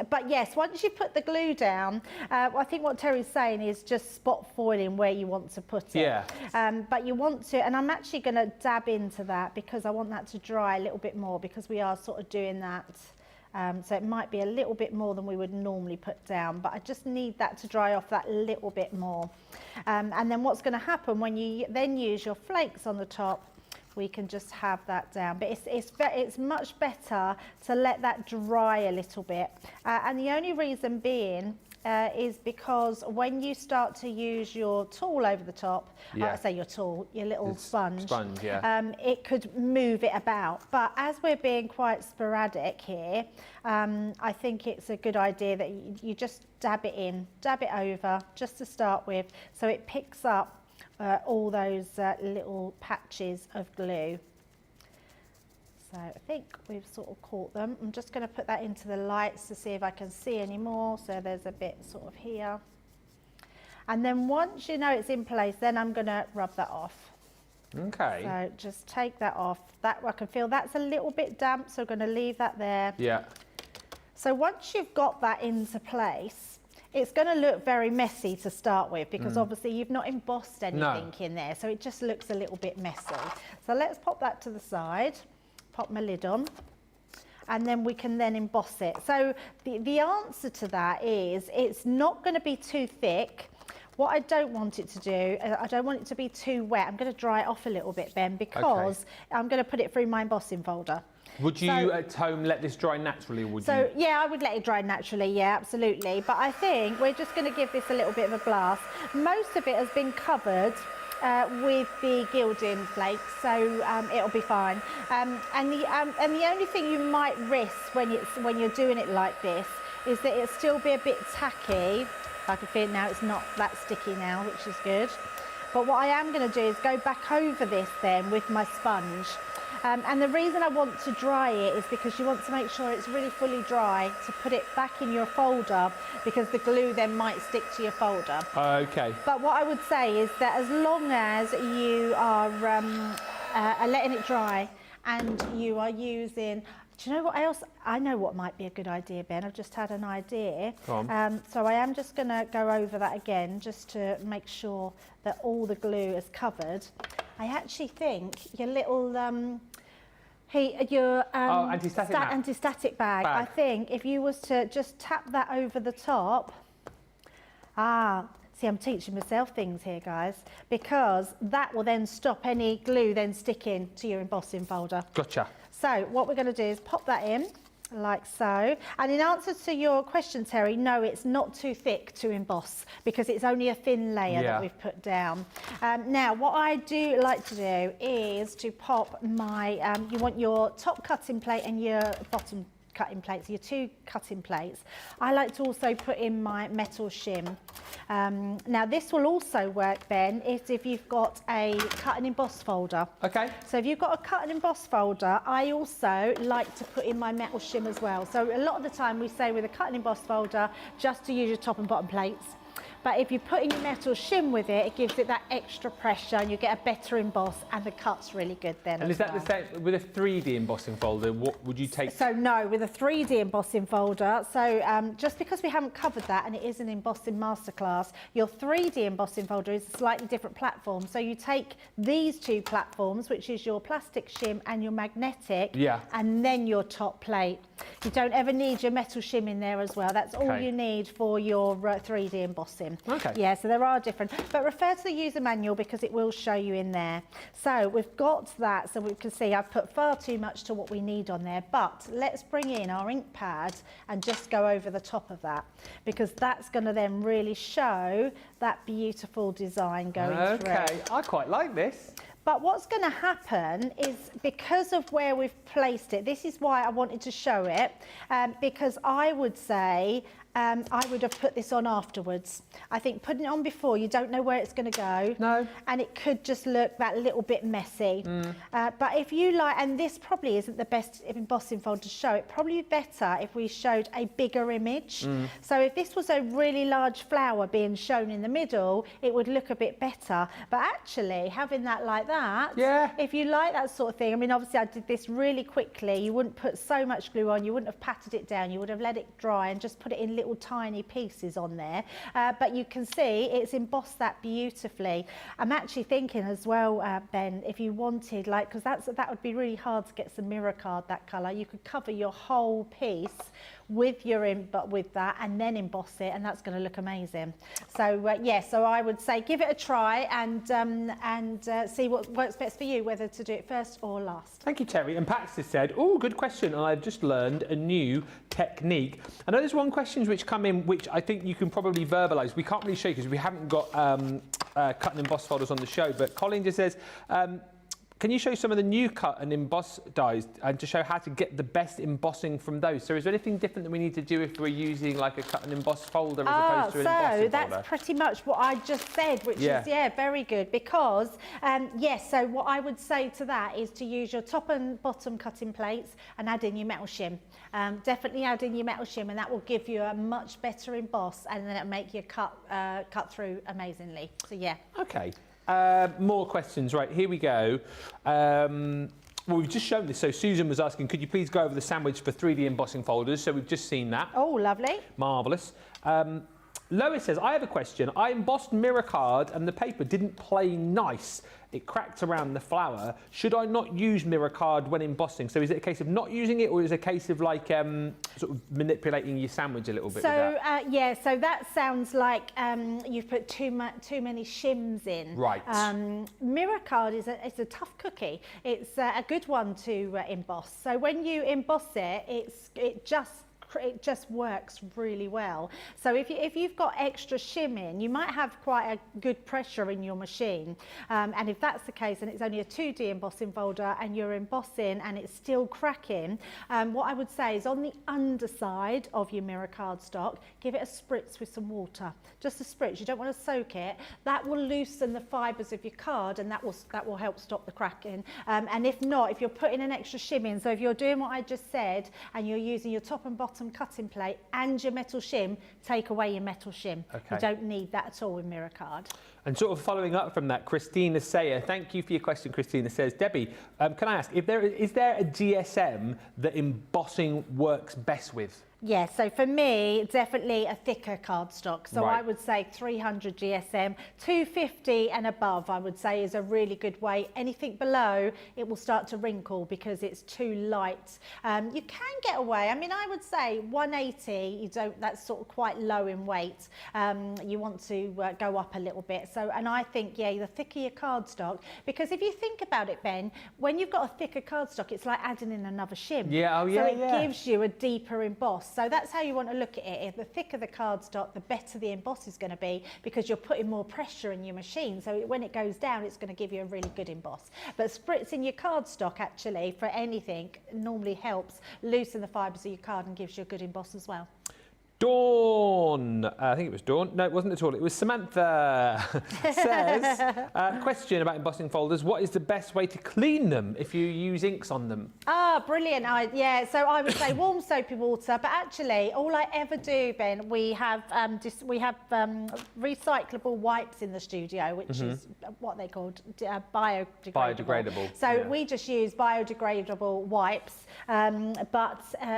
But yes, once you put the glue down, I think what Terry's saying is just spot foiling where you want to put it. Yeah. But you want to, and I'm actually going to dab into that because I want that to dry a little bit more, because we are sort of doing that. So it might be a little bit more than we would normally put down, but I just need that to dry off that little bit more. And then what's going to happen when you then use your flakes on the top, we can just have that down. But it's much better to let that dry a little bit. And the only reason being is because when you start to use your tool over the top, I say your tool, your little sponge, it could move it about. But as we're being quite sporadic here, I think it's a good idea that you just dab it in, dab it over just to start with, so it picks up all those little patches of glue. So I think we've sort of caught them. I'm just going to put that into the lights to see if I can see any more. So there's a bit sort of here. And then once you know it's in place, then I'm going to rub that off. Okay. So just take that off. That I can feel that's a little bit damp, so I'm going to leave that there. Yeah. So once you've got that into place, it's going to look very messy to start with, because obviously you've not embossed anything in there. So it just looks a little bit messy. So let's pop that to the side. Pop my lid on, and then we can then emboss it. So the answer to that is it's not going to be too thick. What I don't want it to do, I don't want it to be too wet. I'm going to dry it off a little bit, Ben, because I'm going to put it through my embossing folder. Would you at home let this dry naturally, or would you? Yeah, I would let it dry naturally, yeah, absolutely. But I think we're just going to give this a little bit of a blast. Most of it has been covered with the gilding flakes, so it'll be fine. And the only thing you might risk when you're doing it like this is that it'll still be a bit tacky. I can feel now it's not that sticky now, which is good. But what I am going to do is go back over this then with my sponge. And the reason I want to dry it is because you want to make sure it's really fully dry to put it back in your folder, because the glue then might stick to your folder. Okay. But what I would say is that as long as you are letting it dry and you are using, do you know what else? I know what might be a good idea, Ben. I've just had an idea. Go on. So I am just going to go over that again just to make sure that all the glue is covered. I actually think your little Your anti-static bag. I think if you was to just tap that over the top. See, I'm teaching myself things here, guys, because that will then stop any glue then sticking to your embossing folder. Gotcha. So what we're going to do is pop that in like so. And in answer to your question, Terry, no, it's not too thick to emboss because it's only a thin layer that we've put down. Now, what I do like to do is to pop my, you want your top cutting plate and your bottom cutting plates, your two cutting plates. I like to also put in my metal shim. Now this will also work, Ben, if you've got a cut and emboss folder. Okay. So if you've got a cut and emboss folder, I also like to put in my metal shim as well. So a lot of the time we say with a cut and emboss folder, just to use your top and bottom plates. But if you put in your metal shim with it, it gives it that extra pressure and you get a better emboss and the cut's really good then. And is that the same with a 3D embossing folder? What would you take? So no, with a 3D embossing folder, so just because we haven't covered that and it is an embossing masterclass, your 3D embossing folder is a slightly different platform. So you take these two platforms, which is your plastic shim and your magnetic, and then your top plate. You don't ever need your metal shim in there as well. That's all you need for your 3D embossing. Okay. Yeah, so there are different, but refer to the user manual because it will show you in there. So we've got that, so we can see I've put far too much to what we need on there, but let's bring in our ink pad and just go over the top of that because that's going to then really show that beautiful design going through. Okay, I quite like this. But what's going to happen is because of where we've placed it, this is why I wanted to show it, because I would say I would have put this on afterwards. I think putting it on before, you don't know where it's going to go. No. And it could just look that little bit messy. But if you like, and this probably isn't the best embossing folder to show, it probably be better if we showed a bigger image. So if this was a really large flower being shown in the middle, it would look a bit better. But actually, having that like that, if you like that sort of thing, I mean, obviously I did this really quickly. You wouldn't put so much glue on, you wouldn't have patted it down, you would have let it dry and just put it in little tiny pieces on there, but you can see it's embossed that beautifully. I'm actually thinking as well, Ben, if you wanted, like, because that would be really hard to get some mirror card that colour, you could cover your whole piece with your with that and then emboss it, and that's going to look amazing. So so I would say give it a try and see what works best for you, whether to do it first or last. Thank you, Terry. And Pax has said, oh, good question, and I've just learned a new technique. I know there's one question which come in which I think you can probably verbalise. We can't really show you because we haven't got cut and emboss folders on the show, but Colin just says, can you show some of the new cut and emboss dies and to show how to get the best embossing from those? So is there anything different that we need to do if we're using like a cut and emboss folder as opposed to an embossing folder? So that's pretty much what I just said, which is, very good. Because, so what I would say to that is to use your top and bottom cutting plates and add in your metal shim. Definitely add in your metal shim, and that will give you a much better emboss, and then it'll make your cut through amazingly. So yeah. Okay. More questions. Right, here we go. Well, we've just shown this. So Susan was asking, could you please go over the sandwich for 3D embossing folders? So we've just seen that. Oh, lovely. Marvellous. Lois says, I have a question. I embossed mirror card and the paper didn't play nice. It cracked around the flower. Should I not use mirror card when embossing? So is it a case of not using it, or is it a case of like sort of manipulating your sandwich a little bit? So with that? so that sounds like you've put too many shims in. Right. Mirror card is a tough cookie. It's a good one to emboss. So when you emboss it, it just works really well. So if you've got extra shim in, you might have quite a good pressure in your machine. And if that's the case, and it's only a 2D embossing folder and you're embossing and it's still cracking, what I would say is on the underside of your mirror card stock, give it a spritz with some water. Just a spritz. You don't want to soak it. That will loosen the fibres of your card, and that will help stop the cracking. And if not, if you're putting an extra shim in, so if you're doing what I just said and you're using your top and bottom cutting plate and your metal shim, take away your metal shim. Okay. You don't need that at all with mirror card. And sort of following up from that, Christina Sayer, thank you for your question, Christina, says, Debbie, can I ask, is there a GSM that embossing works best with? Yeah, so for me, definitely a thicker cardstock. So Right. I would say 300 GSM, 250 and above, I would say is a really good weight. Anything below, it will start to wrinkle because it's too light. You can get away. I mean, I would say 180, that's sort of quite low in weight. You want to go up a little bit. So, and I think, yeah, the thicker your cardstock, because if you think about it, Ben, when you've got a thicker cardstock, it's like adding in another shim. Yeah, oh yeah, so it gives you a deeper emboss. So that's how you want to look at it. The thicker the cardstock, the better the emboss is going to be, because you're putting more pressure in your machine. So when it goes down, it's going to give you a really good emboss. But spritzing your cardstock actually for anything normally helps loosen the fibres of your card and gives you a good emboss as well. Dawn, I think it was Dawn. No, it wasn't at all. It was Samantha. Says, question about embossing folders. What is the best way to clean them if you use inks on them? Ah, brilliant. Yeah, so I would say warm soapy water, but actually all I ever do, Ben, we have recyclable wipes in the studio, which is what they called biodegradable. Biodegradable, So yeah. we just use biodegradable wipes,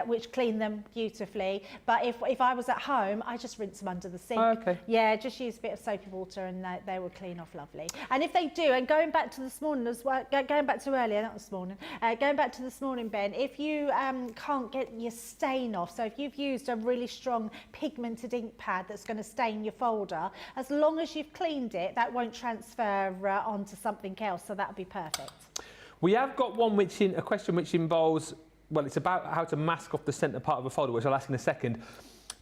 which clean them beautifully. But if I was at home, I just rinse them under the sink. Oh, okay. Yeah, just use a bit of soapy water and they will clean off lovely. And if they do, and going back to this morning as well, going back to earlier, not this morning, going back to this morning, Ben, if you can't get your stain off, so if you've used a really strong pigmented ink pad that's going to stain your folder, as long as you've cleaned it, that won't transfer onto something else, so that'll be perfect. We have got a question which involves, well, it's about how to mask off the centre part of a folder, which I'll ask in a second.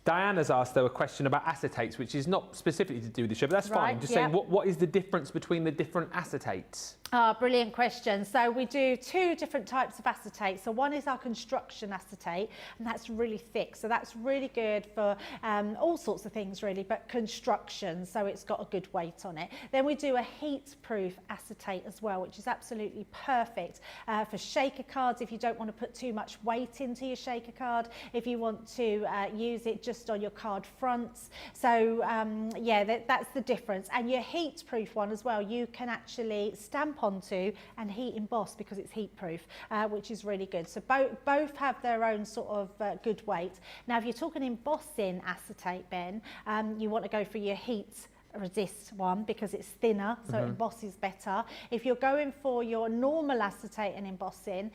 Diana's asked, though, a question about acetates, which is not specifically to do with the show, but that's fine. Just saying, what is the difference between the different acetates? Ah, brilliant question. So we do two different types of acetate. So one is our construction acetate, and that's really thick. So that's really good for all sorts of things, really, but construction. So it's got a good weight on it. Then we do a heat-proof acetate as well, which is absolutely perfect for shaker cards if you don't want to put too much weight into your shaker card, if you want to use it just on your card fronts. So yeah, that's the difference. And your heat-proof one as well, you can actually stamp onto and heat emboss because it's heat proof, which is really good. So both have their own sort of good weight. Now if you're talking embossing acetate, Ben, you want to go for your heat resist one because it's thinner, so it embosses better. If you're going for your normal acetate and embossing,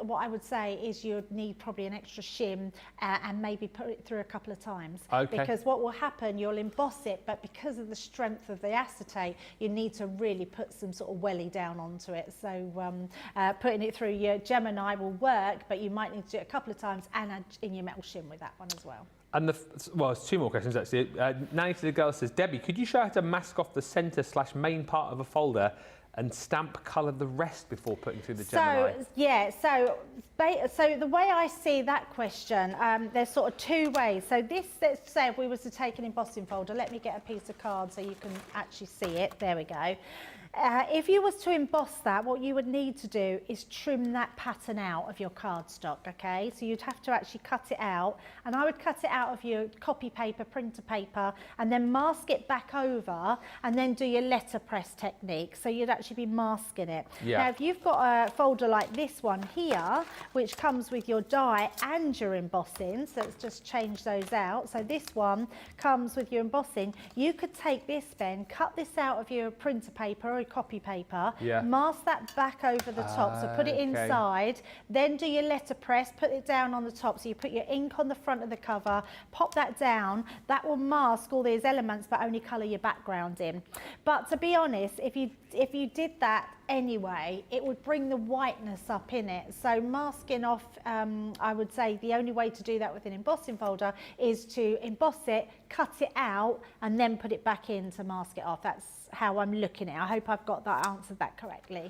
what I would say is you'd need probably an extra shim and maybe put it through a couple of times. Okay. Because what will happen, you'll emboss it, but because of the strength of the acetate, you need to really put some sort of welly down onto it. So putting it through your Gemini will work, but you might need to do it a couple of times and add in your metal shim with that one as well. And well, it's two more questions actually. Nanny to the girl says, Debbie, could you show how to mask off the centre/main part of a folder and stamp colour the rest before putting through the Gemini? So, yeah, so the way I see that question, there's sort of two ways. So this, let's say if we was to take an embossing folder, let me get a piece of card so you can actually see it. There we go. If you was to emboss that, what you would need to do is trim that pattern out of your cardstock, okay? So you'd have to actually cut it out, and I would cut it out of your copy paper, printer paper, and then mask it back over, and then do your letterpress technique. So you'd actually be masking it. Yeah. Now, if you've got a folder like this one here, which comes with your die and your embossing, so let's just change those out. So this one comes with your embossing. You could take this, Ben, cut this out of your printer paper or copy paper, mask that back over the top, so put it inside, then do your letterpress, put it down on the top, so you put your ink on the front of the cover, pop that down, that will mask all these elements but only colour your background in. But to be honest, if you did that anyway, it would bring the whiteness up in it. So masking off, I would say the only way to do that with an embossing folder is to emboss it, cut it out, and then put it back in to mask it off. That's how I'm looking at it. I hope I've got that answered that correctly.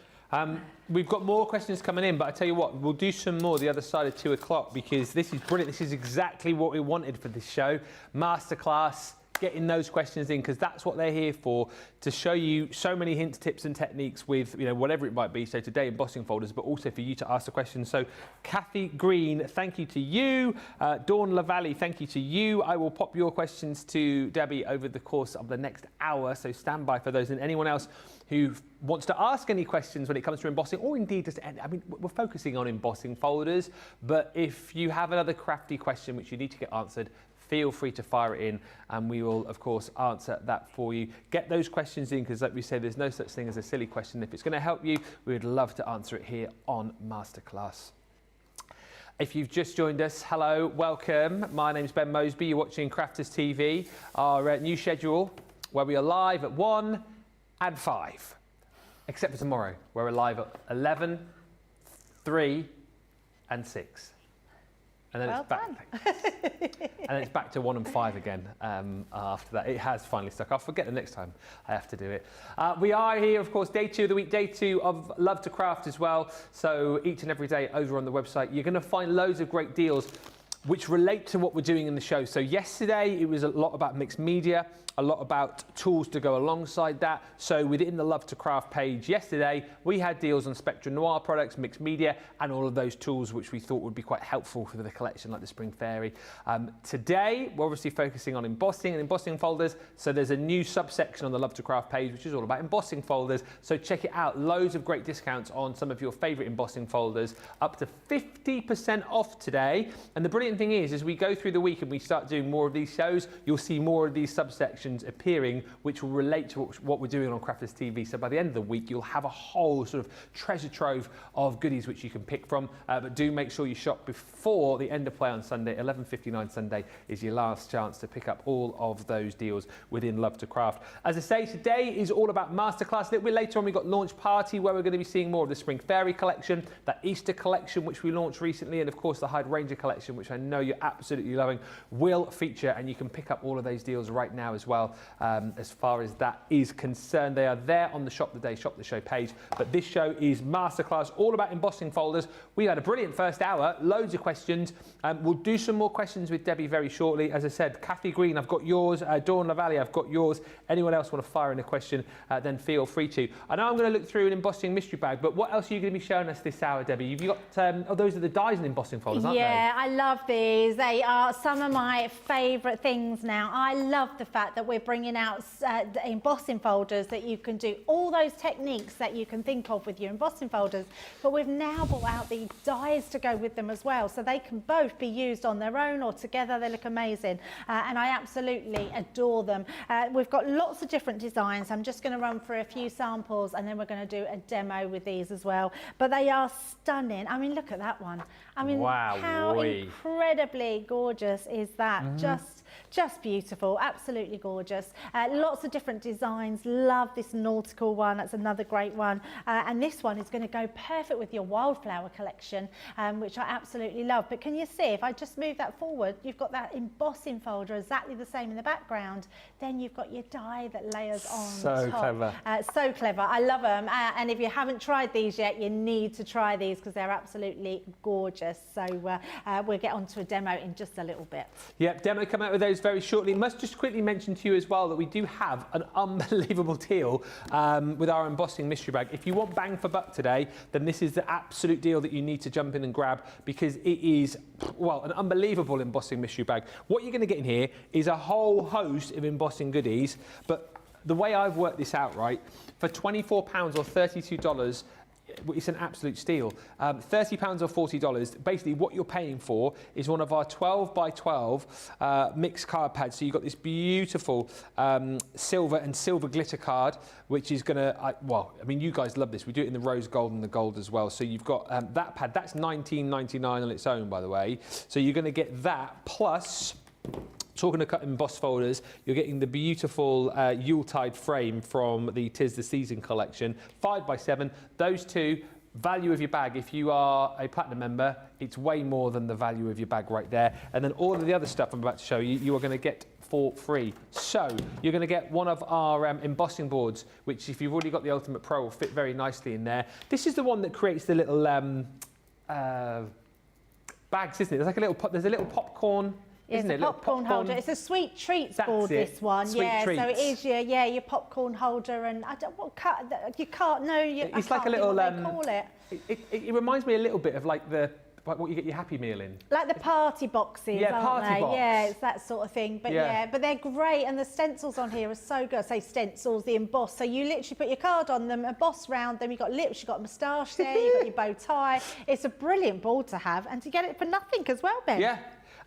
We've got more questions coming in, but I tell you what, we'll do some more the other side of 2 o'clock because this is brilliant. This is exactly what we wanted for this show. Masterclass, getting those questions in, because that's what they're here for, to show you so many hints, tips and techniques with, you know, whatever it might be. So today, embossing folders, but also for you to ask the questions. So Kathy Green, thank you to you. Dawn Lavalley, thank you to you. I will pop your questions to Debbie over the course of the next hour, so stand by for those. And anyone else who wants to ask any questions when it comes to embossing, or indeed just, I mean, we're focusing on embossing folders, but if you have another crafty question which you need to get answered, feel free to fire it in and we will, of course, answer that for you. Get those questions in, because like we say, there's no such thing as a silly question. If it's going to help you, we would love to answer it here on Masterclass. If you've just joined us, hello, welcome. My name's Ben Moseby. You're watching Crafters TV, our new schedule where we are live at 1 and 5, except for tomorrow, where we're live at 11, 3 and 6. And then it's back. And it's back to 1 and 5 again after that. It has finally stuck. I'll forget the next time I have to do it. We are here, of course, day 2 of the week, day 2 of Love to Craft as well. So each and every day over on the website, you're going to find loads of great deals which relate to what we're doing in the show. So yesterday, it was a lot about mixed media, a lot about tools to go alongside that. So within the Love to Craft page yesterday, we had deals on Spectra Noir products, mixed media, and all of those tools which we thought would be quite helpful for the collection, like the Spring Fairy. Today, we're obviously focusing on embossing and embossing folders. So there's a new subsection on the Love to Craft page, which is all about embossing folders. So check it out. Loads of great discounts on some of your favorite embossing folders, up to 50% off today. And the brilliant thing is, as we go through the week and we start doing more of these shows, you'll see more of these subsections appearing, which will relate to what we're doing on Crafters TV. So by the end of the week, you'll have a whole sort of treasure trove of goodies which you can pick from. But do make sure you shop before the end of play on Sunday. 11:59 Sunday is your last chance to pick up all of those deals within Love to Craft. As I say, today is all about Masterclass. A little bit later on, we've got Launch Party, where we're going to be seeing more of the Spring Fairy collection, that Easter collection, which we launched recently, and of course the Hydrangea collection, which I know you're absolutely loving, will feature, and you can pick up all of those deals right now as well. As far as that is concerned, they are there on the Shop the Day, Shop the Show page. But this show is Masterclass, all about embossing folders. We had a brilliant first hour, loads of questions. We'll do some more questions with Debbie very shortly. As I said, Kathy Green, I've got yours. Dawn Lavalley, I've got yours. Anyone else want to fire in a question, then feel free to. I know I'm going to look through an embossing mystery bag, but what else are you going to be showing us this hour, Debbie? You've got, oh, those are the dies and embossing folders, aren't they? Yeah, I love these. They are some of my favourite things now. I love the fact that we're bringing out embossing folders that you can do all those techniques that you can think of with your embossing folders, but we've now brought out the dies to go with them as well, so they can both be used on their own or together. They look amazing, and I absolutely adore them. We've got lots of different designs. I'm just going to run through a few samples and then we're going to do a demo with these as well, but they are stunning. I mean, look at that one. I mean, wow, how incredibly gorgeous is that? Just beautiful, absolutely gorgeous. Lots of different designs. Love this nautical one. That's another great one. And this one is going to go perfect with your wildflower collection, which I absolutely love. But can you see, if I just move that forward, you've got that embossing folder exactly the same in the background. Then you've got your die that layers on so top. Clever. So clever. I love them. And if you haven't tried these yet, you need to try these because they're absolutely gorgeous. So we'll get on to a demo in just a little bit. Yeah, demo come out with those very shortly. Must just quickly mention to you as well that we do have an unbelievable deal with our embossing mystery bag. If you want bang for buck today, then this is the absolute deal that you need to jump in and grab, because it is, well, an unbelievable embossing mystery bag. What you're going to get in here is a whole host of embossing goodies, but the way I've worked this out, right, for £24 or $32, it's an absolute steal. £30 or $40. Basically, what you're paying for is one of our 12 by 12 mixed card pads. So you've got this beautiful silver and silver glitter card, which is going to, well, I mean, you guys love this. We do it in the rose gold and the gold as well. So you've got that pad. That's $19.99 on its own, by the way. So you're going to get that plus. Talking of cut embossed folders, you're getting the beautiful Yuletide frame from the 'Tis the Season collection, 5x7. Those two, value of your bag. If you are a platinum member, it's way more than the value of your bag right there. And then all of the other stuff I'm about to show you, you are going to get for free. So you're going to get one of our embossing boards, which if you've already got the Ultimate Pro, will fit very nicely in there. This is the one that creates the little bags, isn't it? There's like a little, there's a little popcorn isn't It's it? a popcorn holder. It's a sweet treats board, this one. Sweet treats. So it is your popcorn holder, and I don't you can't know. It's like a little. What they call it. It reminds me a little bit of like what you get your Happy Meal in. Like the party boxes, yeah, aren't party they? box. Yeah, it's that sort of thing. But but they're great, and the stencils on here are so good. I say stencils, the emboss. So you literally put your card on them, emboss round them. You've got lips, you've got a moustache there, you've got your bow tie. It's a brilliant board to have, and to get it for nothing as well, Ben. Yeah.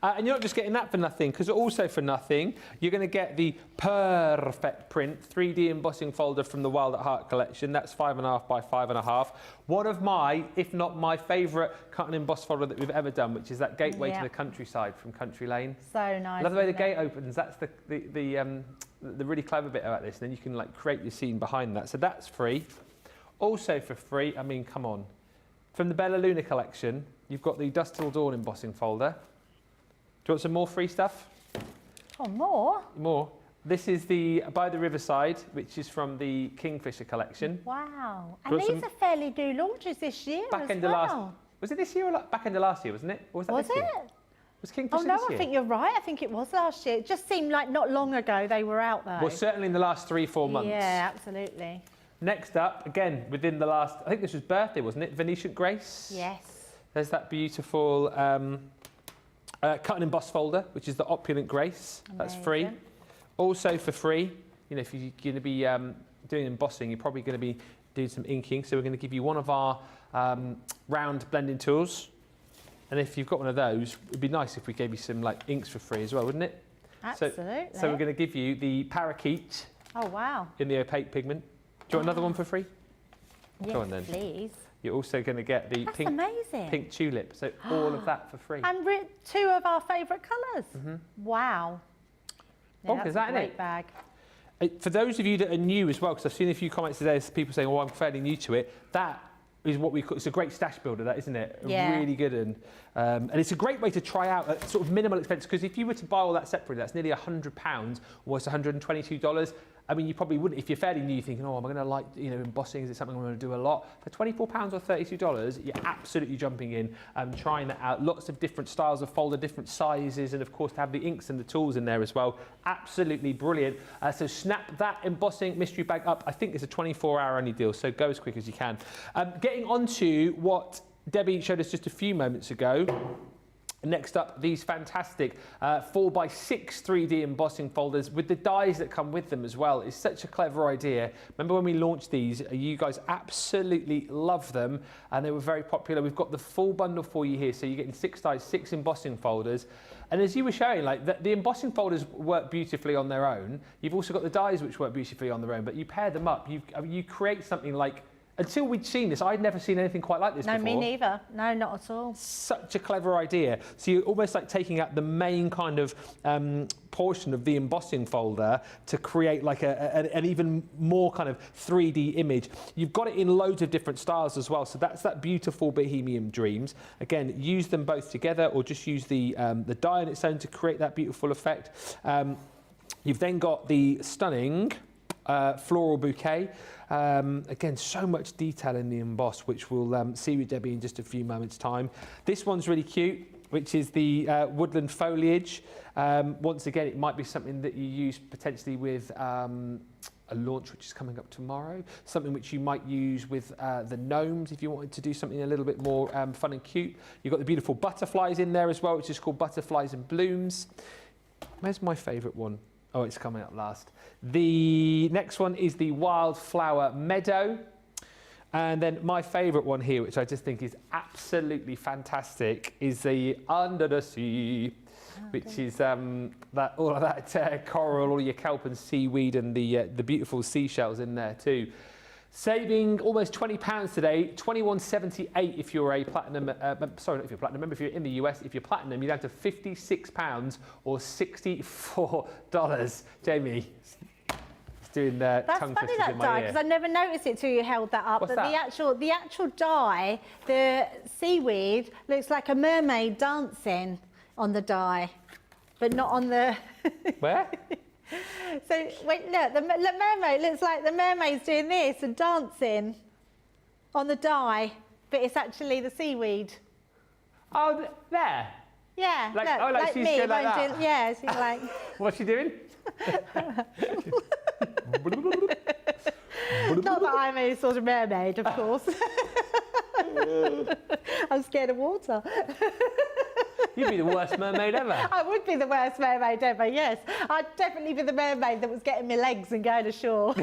And you're not just getting that for nothing, because also for nothing, you're going to get the Perfect Print 3D embossing folder from the Wild at Heart collection. That's 5.5 by 5.5. One of my, if not my favourite cut and emboss folder that we've ever done, which is that Gateway to the Countryside from Country Lane. So nice. I love the way the gate opens. That's the really clever bit about this. And then you can like create your scene behind that. So that's free. Also for free, I mean, come on. From the Bella Luna collection, you've got the Dusk Till Dawn embossing folder. Do you want some more free stuff? Oh, more? More. This is the By the Riverside, which is from the Kingfisher collection. Wow. And these are fairly new launches this year as well. Was it this year or back end of last year, wasn't it? Or was that this year? Was Kingfisher this year? I think you're right. I think it was last year. It just seemed like not long ago they were out though. Well, certainly in the last 3-4 months. Yeah, absolutely. Next up, again, within the last, I think this was birthday, wasn't it? Venetian Grace. Yes. There's that beautiful cut and emboss folder, which is the Opulent Grace. Amazing. That's free. Also for free, you know, if you're going to be doing embossing, you're probably going to be doing some inking. So we're going to give you one of our round blending tools. And if you've got one of those, it'd be nice if we gave you some like inks for free as well, wouldn't it? Absolutely. So we're going to give you the Parakeet. Oh, wow. In the opaque pigment. Do you want another one for free? Yes, go on then. Please. You're also going to get the pink tulip. So all of that for free. And two of our favourite colours. Wow. Yeah, Is that a great bag. For those of you that are new as well, because I've seen a few comments today, people saying, "Oh, I'm fairly new to it." That is what we call. It's a great stash builder, that isn't it? Yeah. Really good, and it's a great way to try out at sort of minimal expense. Because if you were to buy all that separately, that's nearly £100, or it's $122. I mean, you probably wouldn't, if you're fairly new, thinking, oh, am I going to like, you know, embossing? Is it something I'm going to do a lot? For £24 or $32, you're absolutely jumping in and trying that out. Lots of different styles of folder, different sizes, and of course to have the inks and the tools in there as well. Absolutely brilliant. So snap that embossing mystery bag up. I think it's a 24-hour only deal, so go as quick as you can. Getting on to what Debbie showed us just a few moments ago. Next up, these fantastic 4x6 3D embossing folders with the dies that come with them as well. It's such a clever idea. Remember when we launched these, you guys absolutely loved them and they were very popular. We've got the full bundle for you here. So you're getting 6 dies, 6 embossing folders. And as you were showing, like the embossing folders work beautifully on their own. You've also got the dies which work beautifully on their own, but you pair them up. You create something like, until we'd seen this, I'd never seen anything quite like this before. No, me neither. No, not at all. Such a clever idea. So you're almost like taking out the main kind of portion of the embossing folder to create like an even more kind of 3D image. You've got it in loads of different styles as well. So that's that beautiful Bohemian Dreams. Again, use them both together or just use the die on its own to create that beautiful effect. You've then got the stunning floral bouquet. Again, so much detail in the emboss, which we'll see with Debbie in just a few moments' time. This one's really cute, which is the woodland foliage. Once again, it might be something that you use potentially with a launch which is coming up tomorrow, something which you might use with the gnomes if you wanted to do something a little bit more fun and cute. You've got the beautiful butterflies in there as well, which is called Butterflies and Blooms. Where's my favourite one? Oh, it's coming up last. The next one is the Wildflower Meadow. And then my favourite one here, which I just think is absolutely fantastic, is the Under the Sea, which is that all of that coral, all your kelp and seaweed and the beautiful seashells in there too. Saving almost £20 today, $21.78 if you're a platinum, sorry, not if you're platinum member, if you're in the US, if you're platinum, you're down to £56 or $64. Jamie, it's doing tongue twisters in my ear. Because I never noticed it till you held that up. What's that? The actual die, the seaweed, looks like a mermaid dancing on the die, but not on the... Where? So, wait, look, the mermaid looks like the mermaid's doing this and dancing on the die, but it's actually the seaweed. Oh, there. Yeah, Like, look, oh, like she's me. good like won't that. do- yeah, she's like. What's she doing? Not that I'm any sort of mermaid, of course. I'm scared of water. You'd be the worst mermaid ever. I would be the worst mermaid ever, yes. I'd definitely be the mermaid that was getting my legs and going ashore.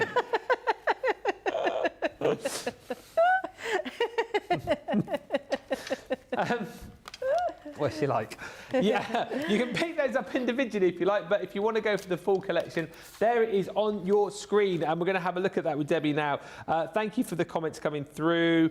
What's she like? Yeah, you can pick those up individually if you like, but if you want to go for the full collection, there it is on your screen, and we're going to have a look at that with Debbie now. Thank you for the comments coming through.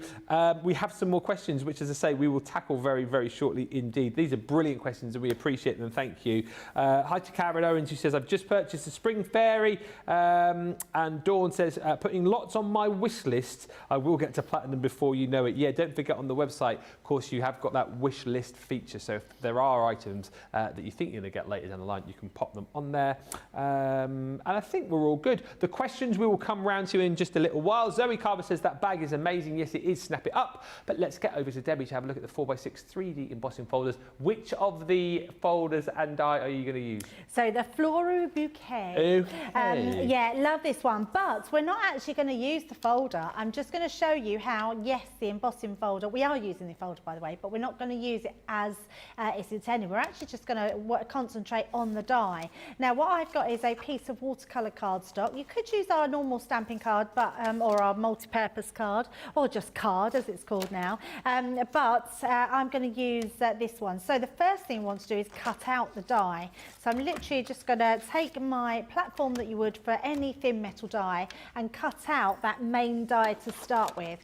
We have some more questions, which, as I say, we will tackle very, very shortly indeed. These are brilliant questions, and we appreciate them. Thank you. Hi to Karen Owens, who says, I've just purchased a Spring Fairy, and Dawn says, putting lots on my wish list. I will get to platinum before you know it. Yeah, don't forget on the website, of course, you have got that wish list feature. So if there are items that you think you're going to get later down the line, you can pop them on there. And I think we're all good. The questions we will come round to in just a little while. Zoe Carver says that bag is amazing. Yes, it is. Snap it up. But let's get over to Debbie to have a look at the 4x6 3D embossing folders. Which of the folders and die are you going to use? So the floral bouquet. Okay. Yeah, love this one. But we're not actually going to use the folder. I'm just going to show you how, yes, the embossing folder, we are using the folder, by the way, but we're not going to use it as it's intended. We're actually just going to concentrate on the die. Now, what I've got is a piece of watercolor cardstock. You could use our normal stamping card, but or our multi-purpose card, or just card as it's called now. But I'm going to use this one. So the first thing I want to do is cut out the die. So I'm literally just going to take my platform that you would for any thin metal die and cut out that main die to start with.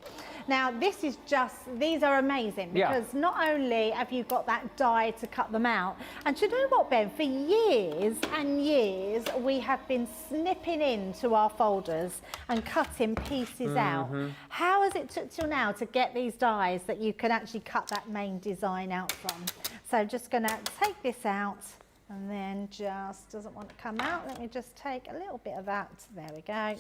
Now, this is just, these are amazing because not only have you got that die to cut them out, and do you know what, Ben, for years and years we have been snipping into our folders and cutting pieces out. How has it took till now to get these dies that you can actually cut that main design out from? So I'm just going to take this out, and then just doesn't want to come out. Let me just take a little bit of that. There we go.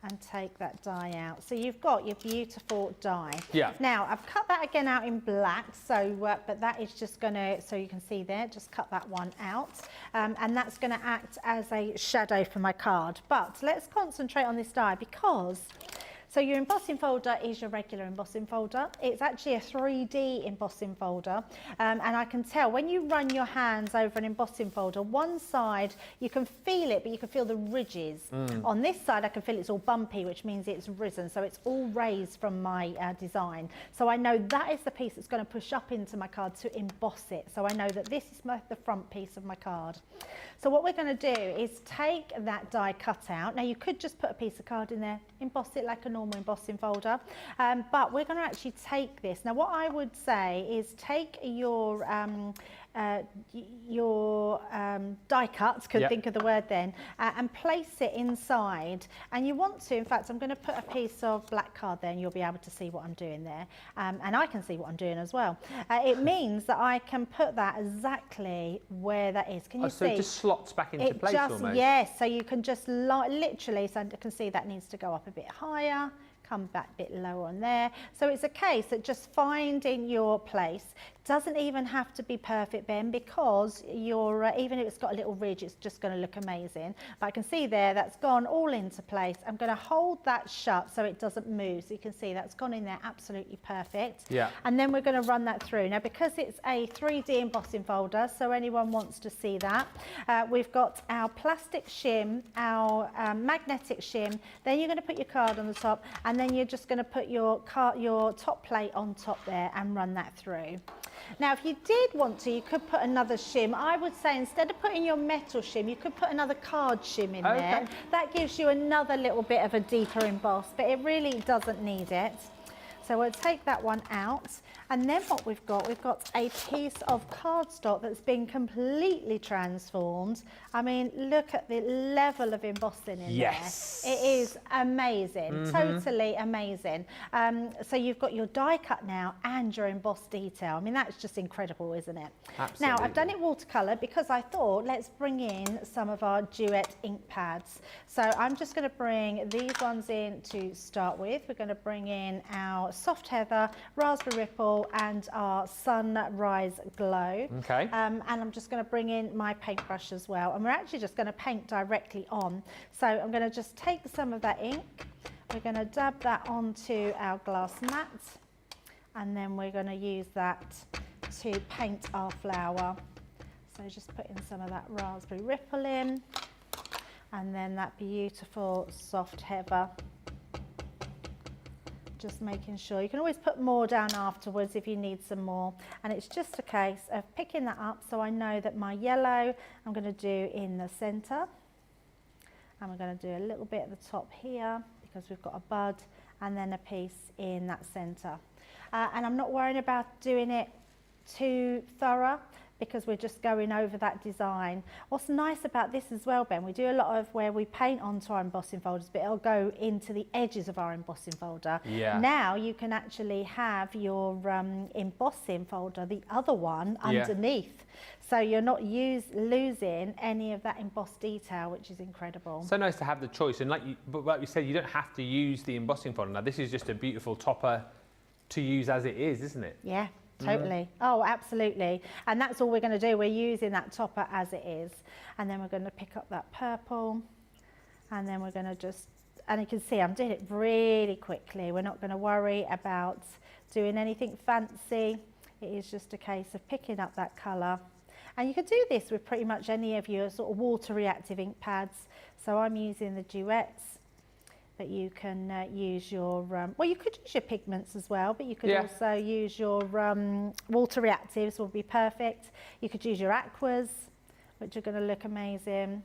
And take that die out. So you've got your beautiful die. Yeah. Now, I've cut that again out in black, so but that is just going to, so you can see there, just cut that one out. And that's going to act as a shadow for my card. But let's concentrate on this die because, so your embossing folder is your regular embossing folder. It's actually a 3D embossing folder. And I can tell when you run your hands over an embossing folder, one side you can feel it, but you can feel the ridges. On this side, I can feel it's all bumpy, which means it's risen. So it's all raised from my design. So I know that is the piece that's going to push up into my card to emboss it. So I know that this is the front piece of my card. So what we're going to do is take that die cut out. Now you could just put a piece of card in there, emboss it like a normal embossing folder, but we're going to actually take this. Now what I would say is take your die cut, could think of the word then, and place it inside. And you want to, in fact, I'm going to put a piece of black card there and you'll be able to see what I'm doing there. And I can see what I'm doing as well. It means that I can put that exactly where that is. Can you see? So it just slots back into place almost? Yes, so you can just literally, so I can see that needs to go up a bit higher, come back a bit lower on there. So it's a case that just finding your place. Doesn't even have to be perfect, Ben, because you're even if it's got a little ridge, it's just going to look amazing. But I can see there that's gone all into place. I'm going to hold that shut so it doesn't move. So you can see that's gone in there absolutely perfect. Yeah. And then we're going to run that through. Now, because it's a 3D embossing folder, so anyone wants to see that, we've got our plastic shim, our magnetic shim. Then you're going to put your card on the top, and then you're just going to put your top plate on top there and run that through. Now, if you did want to, you could put another shim. I would say instead of putting your metal shim, you could put another card shim in there. That gives you another little bit of a deeper emboss, but it really doesn't need it. So we'll take that one out. And then what we've got a piece of cardstock that's been completely transformed. I mean, look at the level of embossing in there. It is amazing, totally amazing. So you've got your die cut now and your embossed detail. I mean, that's just incredible, isn't it? Absolutely. Now, I've done it watercolor because I thought, let's bring in some of our Duet ink pads. So I'm just going to bring these ones in to start with. We're going to bring in our soft heather, raspberry ripple, and our sunrise glow. Okay. And I'm just going to bring in my paintbrush as well. And we're actually just going to paint directly on. So I'm going to just take some of that ink. We're going to dab that onto our glass mat. And then we're going to use that to paint our flower. So just putting some of that raspberry ripple in, and then that beautiful soft heather. Just making sure, you can always put more down afterwards if you need some more. And it's just a case of picking that up, so I know that my yellow I'm going to do in the centre. And we're going to do a little bit at the top here, because we've got a bud, and then a piece in that centre. And I'm not worrying about doing it too thorough, because we're just going over that design. What's nice about this as well, Ben, we do a lot of where we paint onto our embossing folders, but it'll go into the edges of our embossing folder. Yeah. Now you can actually have your embossing folder, the other one, underneath. So you're not losing any of that embossed detail, which is incredible. So nice to have the choice. And like you said, you don't have to use the embossing folder. Now this is just a beautiful topper to use as it is, isn't it? Yeah. Totally. Oh, absolutely. And that's all we're going to do. We're using that topper as it is. And then we're going to pick up that purple. And then we're going to just, and you can see I'm doing it really quickly. We're not going to worry about doing anything fancy. It is just a case of picking up that colour. And you can do this with pretty much any of your sort of water reactive ink pads. So I'm using the Duets. But you can use your, well, you could use your pigments as well, but you could also use your water reactives, will be perfect. You could use your aquas, which are going to look amazing.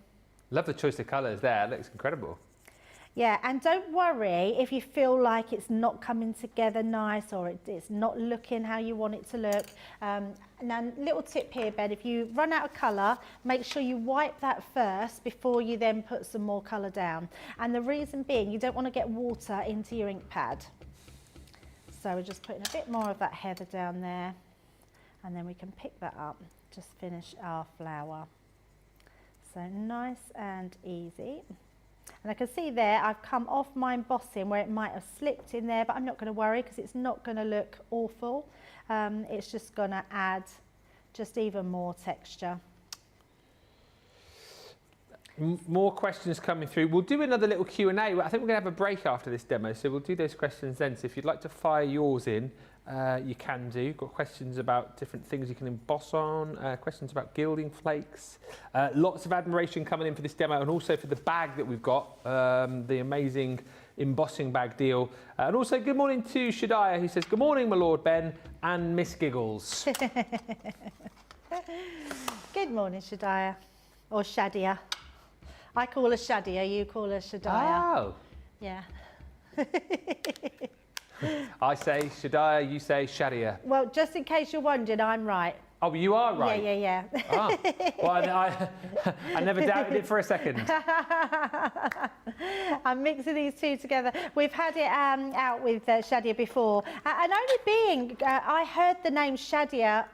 Love the choice of colours there, it looks incredible. Yeah, and don't worry if you feel like it's not coming together nice, or it's not looking how you want it to look. Now, little tip here, Ben, if you run out of colour, make sure you wipe that first before you then put some more colour down. And the reason being, you don't want to get water into your ink pad. So we're just putting a bit more of that heather down there, and then we can pick that up, just finish our flower. So nice and easy. And I can see there I've come off my embossing where it might have slipped in there, but I'm not going to worry because it's not going to look awful. It's just going to add just even more texture. More questions coming through. We'll do another little Q&A. I think we're going to have a break after this demo, so we'll do those questions then. So if you'd like to fire yours in, you can do. Got questions about different things you can emboss on, questions about gilding flakes. Lots of admiration coming in for this demo, and also for the bag that we've got, the amazing embossing bag deal. And also good morning to Shadiah, who says, good morning, my Lord Ben and Miss Giggles. Good morning, Shadiah, or Shadia. I call her Shadia, you call her Shadiah. Oh. Yeah. I say Shadiah, you say Shadia. Well, just in case you're wondering, I'm right. Oh, you are right. Yeah. Ah. Well, I never doubted it for a second. I'm mixing these two together. We've had it out with Shadia before. And only being, I heard the name Shadia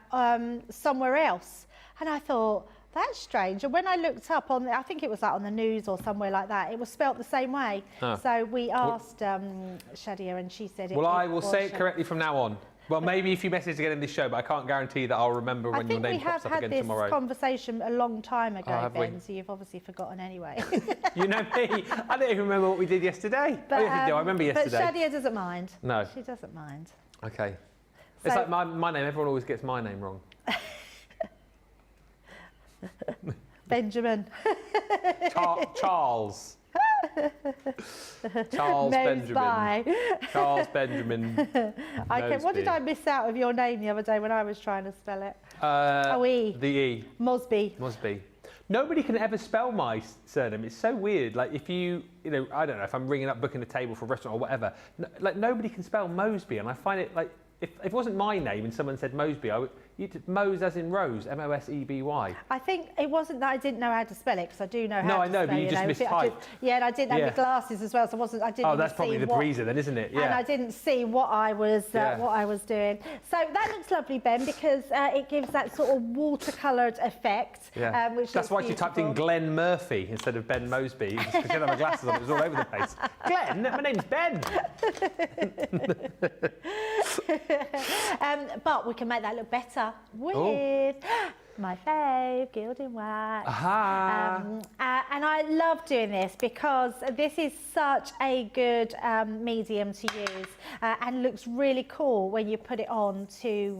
somewhere else. And I thought, that's strange. And when I looked up on, I think it was like on the news or somewhere like that, it was spelt the same way. Oh. So we asked Shadia, and she said it. Well, I will say it correctly from now on. Well, maybe if you message again in this show, but I can't guarantee that I'll remember when your name pops up again tomorrow. I think we have had this conversation a long time ago, Ben, we? so you've obviously forgotten anyway. You know me, I don't even remember what we did yesterday. But, I remember yesterday. But Shadia doesn't mind. No. She doesn't mind. Okay. It's like my name, everyone always gets my name wrong. Benjamin. Charles. Charles Benjamin. Charles Benjamin. Okay, what did I miss out of your name the other day when I was trying to spell it? E. The E. Moseby. Moseby. Nobody can ever spell my surname. It's so weird. Like if you know, I don't know, if I'm ringing up booking a table for a restaurant or whatever, like nobody can spell Moseby, and I find it like if it wasn't my name and someone said Moseby, you'd Mose as in Rose, M-O-S-E-B-Y. I think it wasn't that I didn't know how to spell it, because I do know how to spell it. No, I know, but you just mistyped. Yeah, and I didn't have the glasses as well, so I didn't. Oh, that's probably the reason then, isn't it? Yeah. And I didn't see what I was doing. So that looks lovely, Ben, because it gives that sort of watercoloured effect. Yeah. Which that's why she typed in Glenn Murphy instead of Ben Moseby, because she didn't have her glasses on. It was all over the place. Glenn, my name's Ben. But we can make that look better with my fave, gilding wax. And I love doing this because this is such a good medium to use and looks really cool when you put it on to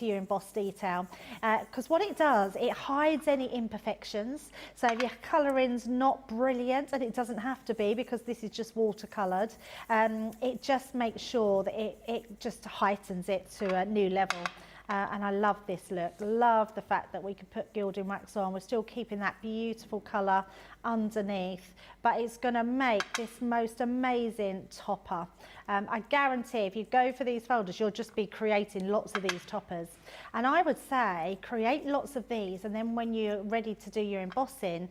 your embossed detail. Because what it does, it hides any imperfections. So if your colouring's not brilliant, and it doesn't have to be because this is just watercoloured, it just makes sure that it just heightens it to a new level. And I love this look, love the fact that we can put gilding wax on. We're still keeping that beautiful colour underneath, but it's going to make this most amazing topper. I guarantee if you go for these folders, you'll just be creating lots of these toppers. And I would say create lots of these, and then when you're ready to do your embossing,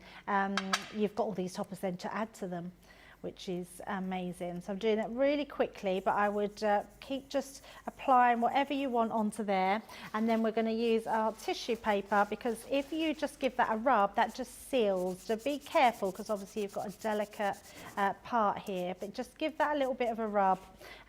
you've got all these toppers then to add to them, which is amazing. So I'm doing it really quickly, but I would keep just applying whatever you want onto there. And then we're going to use our tissue paper, because if you just give that a rub, that just seals. So be careful, because obviously you've got a delicate part here, but just give that a little bit of a rub.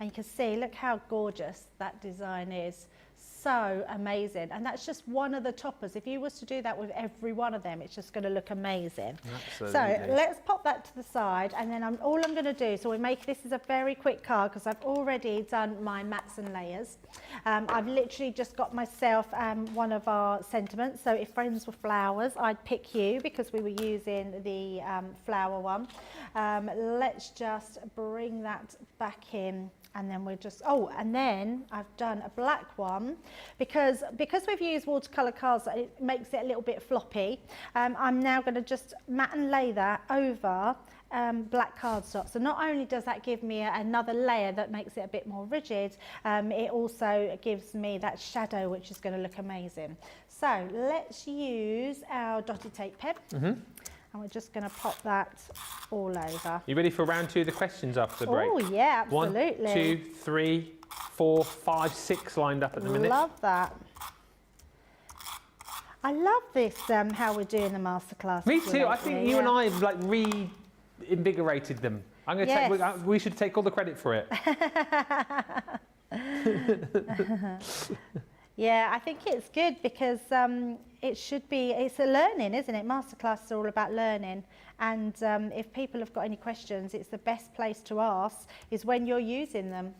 And you can see, look how gorgeous that design is. So amazing. And that's just one of the toppers. If you was to do that with every one of them, it's just going to look amazing. Absolutely. So let's pop that to the side, and then all I'm going to do, so we make this is a very quick card because I've already done my mats and layers. I've literally just got myself one of our sentiments. So if friends were flowers, I'd pick you because we were using the flower one. Let's just bring that back in. And then we're just, and then I've done a black one because we've used watercolour cards, it makes it a little bit floppy. I'm now going to just matte and lay that over black cardstock. So not only does that give me another layer that makes it a bit more rigid, it also gives me that shadow, which is going to look amazing. So let's use our dotted tape pen. And we're just going to pop that all over. You ready for round 2 of the questions after the break? Oh, yeah, absolutely. 1, 2, 3, 4, 5, 6 lined up at the minute. Love that. I love this, how we're doing the masterclass. Me too. I think you and I have like reinvigorated them. I'm going to take, we should take all the credit for it. Yeah, I think it's good because it's a learning, isn't it? Masterclass are all about learning. And if people have got any questions, it's the best place to ask is when you're using them.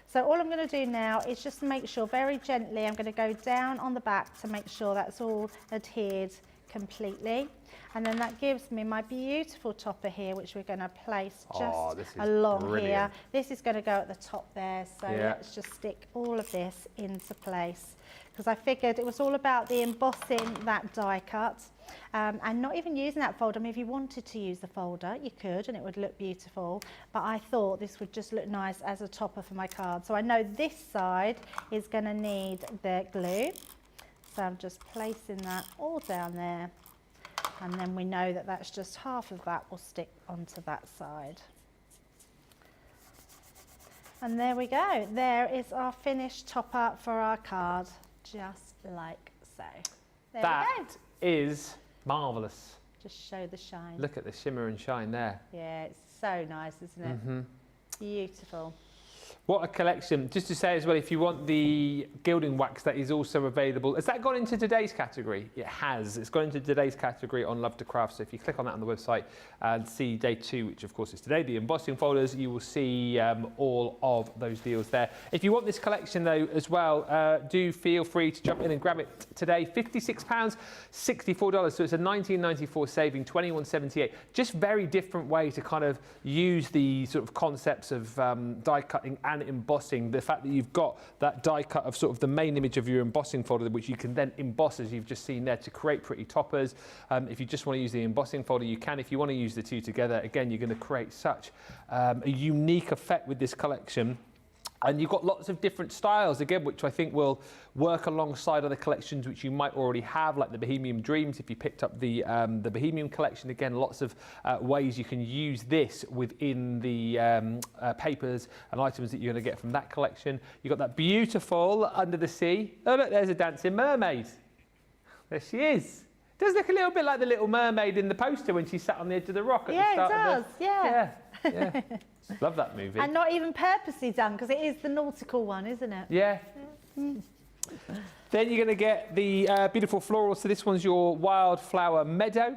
So all I'm going to do now is just make sure very gently, I'm going to go down on the back to make sure that's all adhered completely. And then that gives me my beautiful topper here, which we're going to place just along here. This is going to go at the top there. So let's just stick all of this into place. Because I figured it was all about the embossing that die cut and not even using that folder. I mean, if you wanted to use the folder, you could, and it would look beautiful. But I thought this would just look nice as a topper for my card. So I know this side is going to need the glue. So I'm just placing that all down there. And then we know that that's just half of that will stick onto that side. And there we go. There is our finished topper for our card, just like so. There we go. That is marvellous. Just show the shine. Look at the shimmer and shine there. Yeah, it's so nice, isn't it? Beautiful. What a collection. Just to say as well, if you want the gilding wax, that is also available. Has that gone into today's category? It has. It's gone into today's category on Love to Craft. So if you click on that on the website and see day 2, which of course is today, the embossing folders, you will see all of those deals there. If you want this collection though as well, do feel free to jump in and grab it today. £56, $64. So it's a $19.94 saving, $21.78. Just very different way to kind of use the sort of concepts of die cutting and embossing. The fact that you've got that die cut of sort of the main image of your embossing folder, which you can then emboss as you've just seen there to create pretty toppers. If you just want to use the embossing folder, you can. If you want to use the two together, again, you're going to create such a unique effect with this collection. And you've got lots of different styles, again, which I think will work alongside other collections which you might already have, like the Bohemian Dreams. If you picked up the Bohemian collection, again, lots of ways you can use this within the papers and items that you're going to get from that collection. You've got that beautiful Under the Sea. Oh, look, there's a dancing mermaid. There she is. Does look a little bit like the Little Mermaid in the poster when she sat on the edge of the rock at the start. Yeah, it does, yeah. Yeah. Love that movie. And not even purposely done, because it is the nautical one, isn't it? Yeah. Then you're going to get the beautiful florals. So this one's your Wildflower Meadow.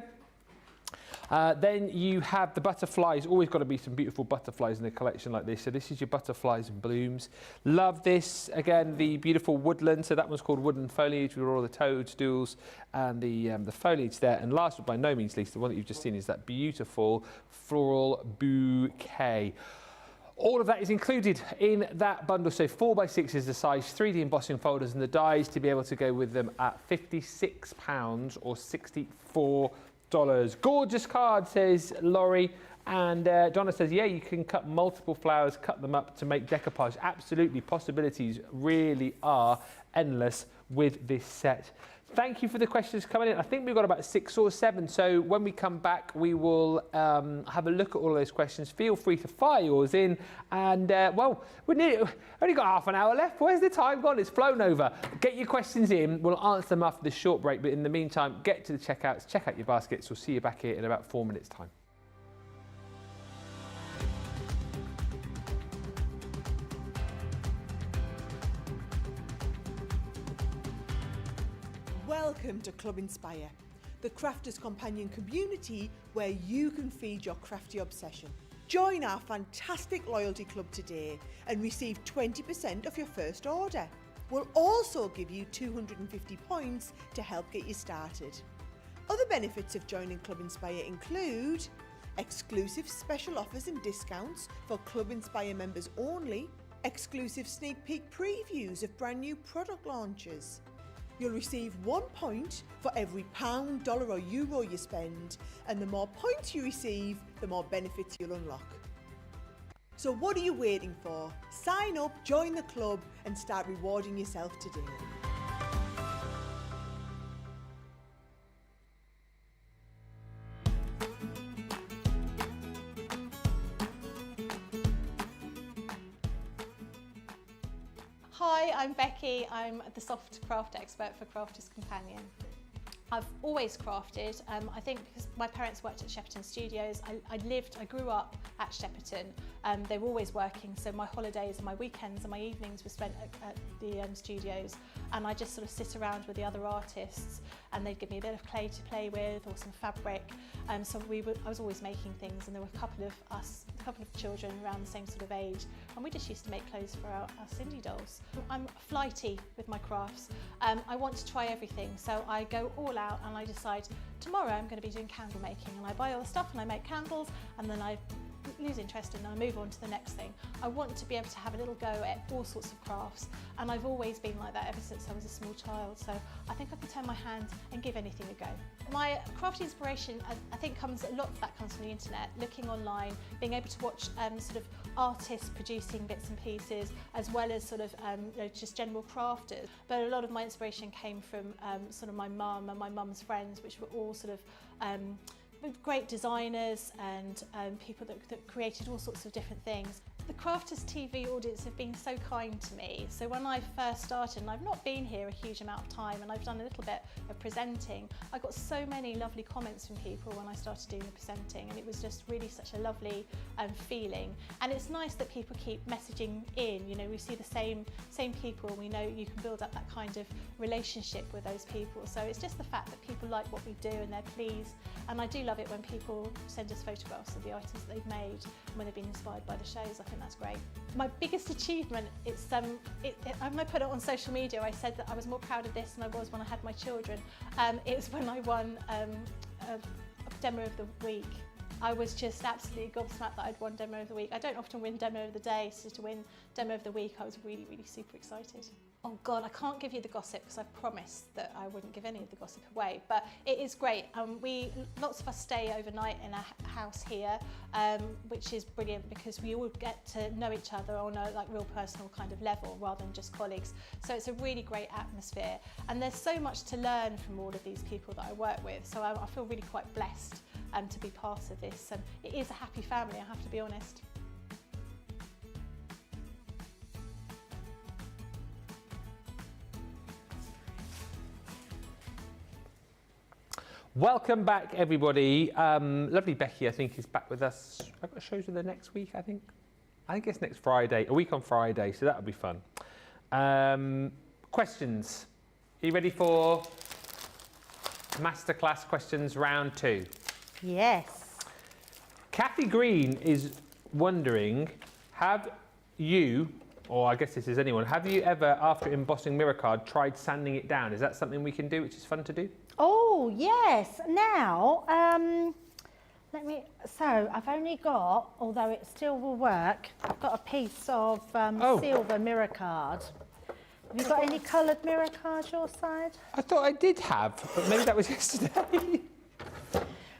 Then you have the butterflies. Always got to be some beautiful butterflies in a collection like this. So this is your butterflies and blooms. Love this. Again, the beautiful woodland. So that one's called Woodland Foliage with all the toadstools and the foliage there. And last but by no means least, the one that you've just seen is that beautiful floral bouquet. All of that is included in that bundle. So 4x6 is the size, 3D embossing folders and the dies to be able to go with them at £56 or $64. Gorgeous card, says Laurie. And Donna says, yeah, you can cut multiple flowers, cut them up to make decoupage. Absolutely, possibilities really are endless with this set. Thank you for the questions coming in. I think we've got about 6 or 7. So when we come back, we will have a look at all of those questions. Feel free to fire yours in. And, well, we've only got half an hour left. Where's the time gone? It's flown over. Get your questions in. We'll answer them after this short break. But in the meantime, get to the checkouts, check out your baskets. We'll see you back here in about 4 minutes' time. Welcome to Club Inspire, the Crafters Companion community where you can feed your crafty obsession. Join our fantastic loyalty club today and receive 20% off your first order. We'll also give you 250 points to help get you started. Other benefits of joining Club Inspire include exclusive special offers and discounts for Club Inspire members only, exclusive sneak peek previews of brand new product launches. You'll receive 1 point for every pound, dollar or euro you spend, and the more points you receive, the more benefits you'll unlock. So what are you waiting for? Sign up, join the club and start rewarding yourself today. Hi, I'm Becky. I'm the soft craft expert for Crafters Companion. I've always crafted. I think because my parents worked at Shepperton Studios, I grew up at Shepperton. They were always working, so my holidays and my weekends and my evenings were spent at the studios, and I just sort of sit around with the other artists, and they'd give me a bit of clay to play with or some fabric. So I was always making things, and there were a couple of children around the same sort of age, and we just used to make clothes for our Cindy dolls. I'm flighty with my crafts. I want to try everything, so I go all out and I decide tomorrow I'm going to be doing candle making, and I buy all the stuff and I make candles, and then I lose interest and I move on to the next thing. I want to be able to have a little go at all sorts of crafts, and I've always been like that ever since I was a small child, so I think I can turn my hand and give anything a go. My craft inspiration, I think a lot of that comes from the internet, looking online, being able to watch sort of artists producing bits and pieces, as well as sort of just general crafters. But a lot of my inspiration came from sort of my mum and my mum's friends, which were all sort of great designers and people that created all sorts of different things. The Crafters TV audience have been so kind to me. So when I first started, and I've not been here a huge amount of time, and I've done a little bit of presenting, I got so many lovely comments from people when I started doing the presenting, and it was just really such a lovely feeling. And it's nice that people keep messaging in. You know, we see the same people, and we know you can build up that kind of relationship with those people. So it's just the fact that people like what we do and they're pleased. And I do love it when people send us photographs of the items that they've made and when they've been inspired by the shows. I think that's great. My biggest achievement, I'm going to put it on social media. I said that I was more proud of this than I was when I had my children. It was when I won a Demo of the Week. I was just absolutely gobsmacked that I'd won Demo of the Week. I don't often win Demo of the Day, so to win Demo of the Week, I was really, really super excited. Oh God, I can't give you the gossip because I promised that I wouldn't give any of the gossip away, but it is great. Lots of us stay overnight in a house here, which is brilliant because we all get to know each other on a like real personal kind of level rather than just colleagues. So it's a really great atmosphere, and there's so much to learn from all of these people that I work with. So I feel really quite blessed to be part of this, and it is a happy family, I have to be honest. Welcome back, everybody. Lovely Becky, I think, is back with us. I've got shows with her next week, I think. I think it's next Friday, a week on Friday, so that'll be fun. Questions. Are you ready for masterclass questions round 2? Yes. Kathy Green is wondering, have you, or I guess this is anyone, have you ever, after embossing mirror card, tried sanding it down? Is that something we can do, which is fun to do? Oh, yes. Now, so I've only got, although it still will work, I've got a piece of silver mirror card. Have you got any coloured mirror cards your side? I thought I did have, but maybe that was yesterday.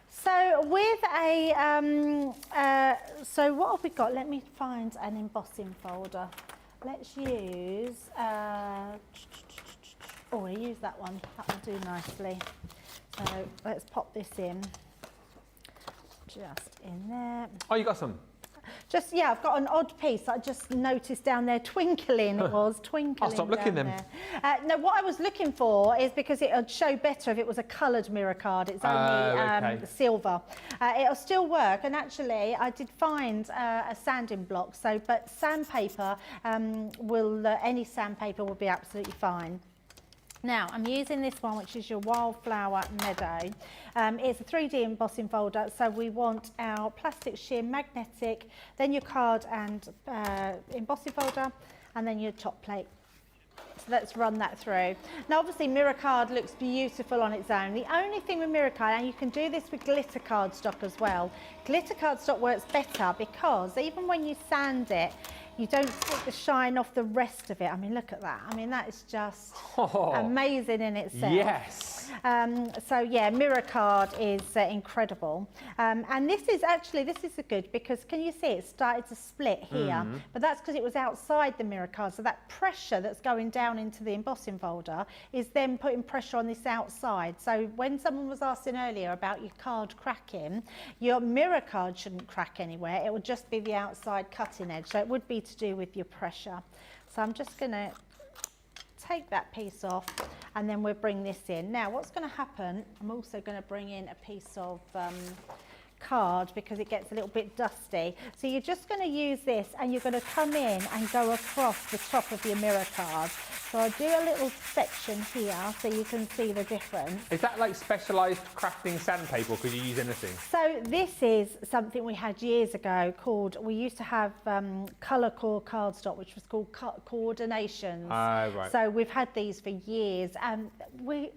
So with so what have we got? Let me find an embossing folder. Let's use, we'll use that one. That will do nicely. So let's pop this in, just in there. Oh, you got some? Just, yeah, I've got an odd piece that I just noticed down there, twinkling, it was, twinkling. I'll stop looking then. No, what I was looking for is because it would show better if it was a coloured mirror card. It's only silver. It'll still work, and actually I did find a sanding block, but sandpaper any sandpaper will be absolutely fine. Now, I'm using this one, which is your Wildflower Meadow. It's a 3D embossing folder, so we want our plastic sheer magnetic, then your card and embossing folder, and then your top plate. So let's run that through. Now, obviously, mirror card looks beautiful on its own. The only thing with mirror card, and you can do this with glitter cardstock as well, glitter cardstock works better because even when you sand it, you don't take the shine off the rest of it. I mean, look at that. I mean, that is just amazing in itself. Yes. So yeah, mirror card is incredible. And this is a good, because can you see it started to split here? But that's because it was outside the mirror card. So that pressure that's going down into the embossing folder is then putting pressure on this outside. So when someone was asking earlier about your card cracking, your mirror card shouldn't crack anywhere. It would just be the outside cutting edge. So it would be to do with your pressure. So I'm just going to take that piece off, and then we'll bring this in. Now what's going to happen, I'm also going to bring in a piece of card because it gets a little bit dusty. So you're just going to use this, and you're going to come in and go across the top of your mirror card. So I'll do a little section here so you can see the difference. Is that like specialised crafting sandpaper, or could you use anything? So this is something we had years ago called, we used to have colour core cardstock, which was called coordinations. Right. So we've had these for years, and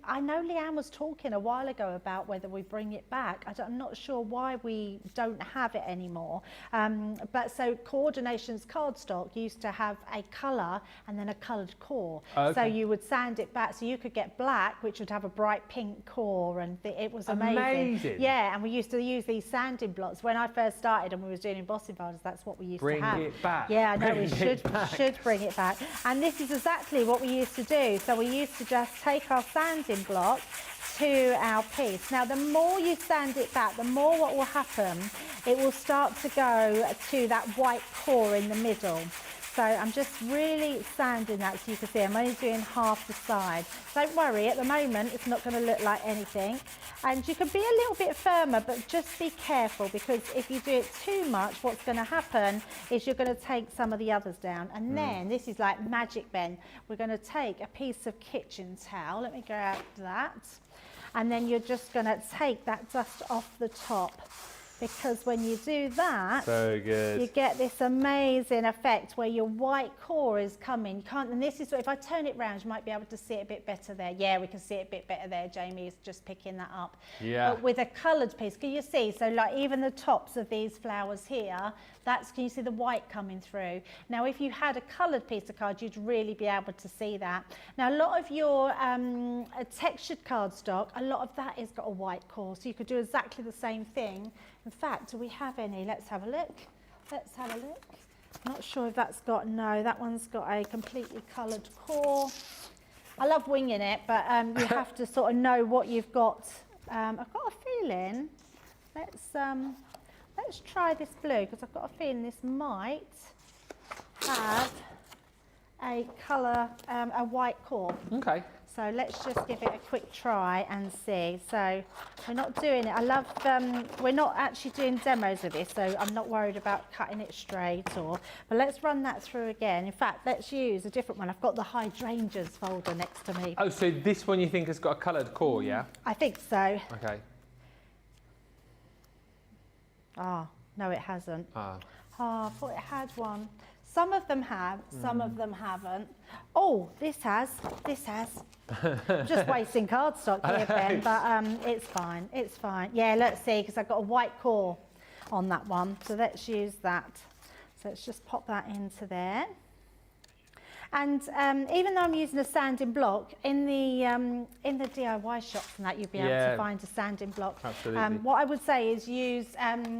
I know Leanne was talking a while ago about whether we bring it back. I'm not sure why we don't have it anymore. But so coordinations cardstock used to have a colour and then a coloured core. Okay. So you would sand it back, so you could get black, which would have a bright pink core, and it was amazing. Yeah, and we used to use these sanding blocks. When I first started and we was doing embossing folders, that's what we used to have. Bring it back. Yeah, I know, we should bring it back. And this is exactly what we used to do. So we used to just take our sanding block to our piece. Now, the more you sand it back, the more what will happen, it will start to go to that white core in the middle. So I'm just really sanding that so you can see I'm only doing half the side. Don't worry, at the moment it's not going to look like anything. And you can be a little bit firmer, but just be careful, because if you do it too much, what's going to happen is you're going to take some of the others down. And then, this is like magic, Ben, we're going to take a piece of kitchen towel. Let me grab that. And then you're just going to take that dust off the top, because when you do that, So good. you get this amazing effect where your white core is coming. You can't, and this is, if I turn it round, you might be able to see it a bit better there. Yeah, we can see it a bit better there. Jamie is just picking that up. Yeah. But with a coloured piece, can you see? So like even the tops of these flowers here, can you see the white coming through? Now, if you had a coloured piece of card, you'd really be able to see that. Now, a lot of your textured cardstock, a lot of that has got a white core, so you could do exactly the same thing. In fact, do we have any? Let's have a look. Let's have a look. I'm not sure if that's got, no, that one's got a completely coloured core. I love winging it, but you have to sort of know what you've got. I've got a feeling, let's try this blue, because I've got a feeling this might have a colour, a white core. Okay. So let's just give it a quick try and see. So we're not doing it. I love, we're not actually doing demos of this, so I'm not worried about cutting it straight but let's run that through again. In fact, let's use a different one. I've got the hydrangeas folder next to me. Oh, so this one you think has got a coloured core, yeah? I think so. Okay. Ah, no, it hasn't. Ah. Oh, I thought it had one. Some of them have, some of them haven't. Oh, this has. I'm just wasting cardstock here, Ben, but it's fine, it's fine. Yeah, let's see, because I've got a white core on that one, so let's use that. So let's just pop that into there. And even though I'm using a sanding block, in the DIY shops and that, you'll be able to find a sanding block. Absolutely. What I would say is use,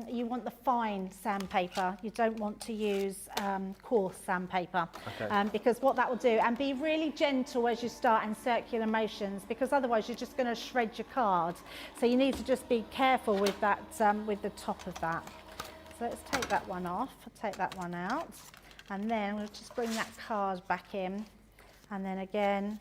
you want the fine sandpaper. You don't want to use coarse sandpaper. Okay. Because what that will do, and be really gentle as you start in circular motions, because otherwise you're just going to shred your card. So you need to just be careful with that, with the top of that. So let's take that one off. I'll take that one out. And then we'll just bring that card back in. And then again,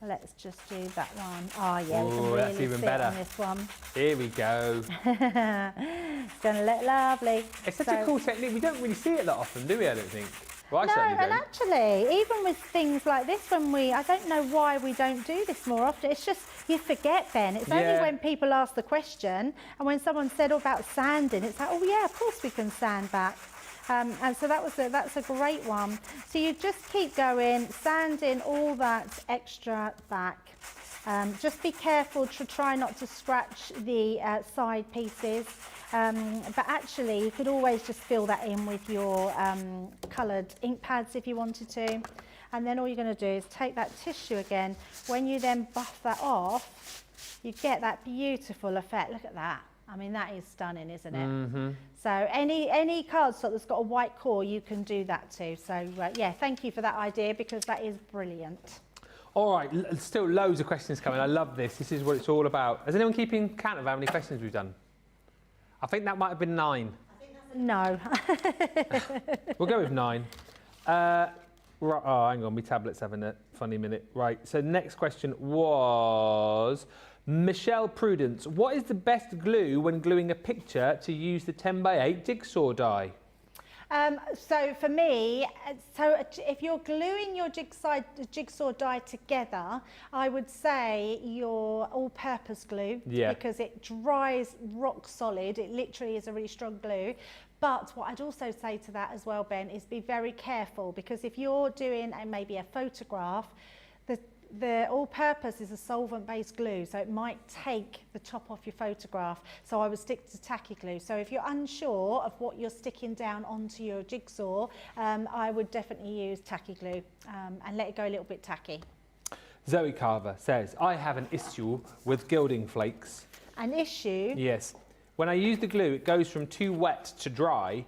let's just do that one. Oh yeah, we can Ooh, that's really even sit better. on this one. Here we go. It's going to look lovely. It's such a cool technique. We don't really see it that often, do we? I don't think. Well, I No, certainly and don't. actually, even with things like this, I don't know why we don't do this more often. It's just, you forget, Ben. It's only when people ask the question, and when someone said about sanding, it's like, oh yeah, of course we can sand back. And so that's a great one. So you just keep going, sanding all that extra back. Just be careful to try not to scratch the side pieces. But actually, you could always just fill that in with your coloured ink pads if you wanted to. And then all you're going to do is take that tissue again. When you then buff that off, you get that beautiful effect. Look at that. I mean, that is stunning, isn't it? Mm-hmm. So any cardstock that's got a white core, you can do that too. So yeah, thank you for that idea, because that is brilliant. All right, still loads of questions coming. I love this. This is what it's all about. Is anyone keeping count of how many questions we've done? I think that might have been 9. No. We'll go with 9. Right, oh, hang on, my tablet's having a funny minute. Right, so next question was Michelle Prudence. What is the best glue when gluing a picture to use the 10x8 jigsaw die? So for me, if you're gluing your jigsaw die together, I would say your all-purpose glue, because it dries rock solid. It literally is a really strong glue. But what I'd also say to that as well, Ben, is be very careful, because if you're doing maybe a photograph, the all-purpose is a solvent-based glue, so it might take the top off your photograph. So I would stick to tacky glue. So if you're unsure of what you're sticking down onto your jigsaw, I would definitely use tacky glue and let it go a little bit tacky. Zoe Carver says, I have an issue with gilding flakes. An issue? Yes. When I use the glue, it goes from too wet to dry,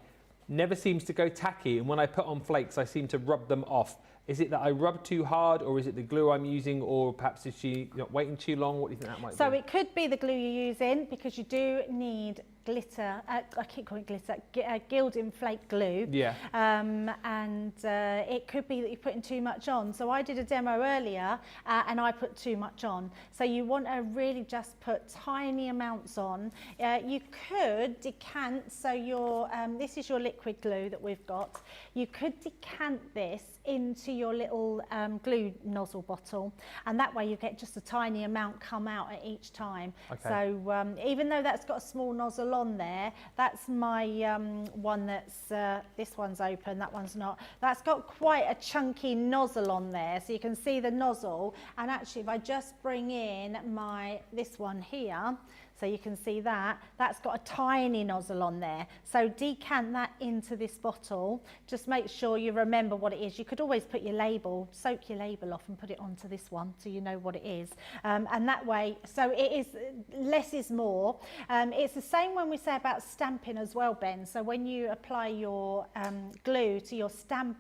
never seems to go tacky, and when I put on flakes, I seem to rub them off. Is it that I rub too hard, or is it the glue I'm using, or perhaps is she not waiting too long? What do you think that might be? So it could be the glue you're using, because you do need glitter, I keep calling it glitter, gilding flake glue. Yeah. And it could be that you're putting too much on. So I did a demo earlier and I put too much on. So you want to really just put tiny amounts on. You could decant, so your this is your liquid glue that we've got. You could decant this into your little glue nozzle bottle, and that way you get just a tiny amount come out at each time. Okay. So even though that's got a small nozzle on there, that's my one that's, this one's open, that one's not. That's got quite a chunky nozzle on there, so you can see the nozzle. And actually, if I just bring in this one here, so you can see that, that's got a tiny nozzle on there. So decant that into this bottle. Just make sure you remember what it is. You could always put your label, soak your label off and put it onto this one so you know what it is. And that way, so it is, less is more. It's the same when we say about stamping as well, Ben. So when you apply your glue to your stamp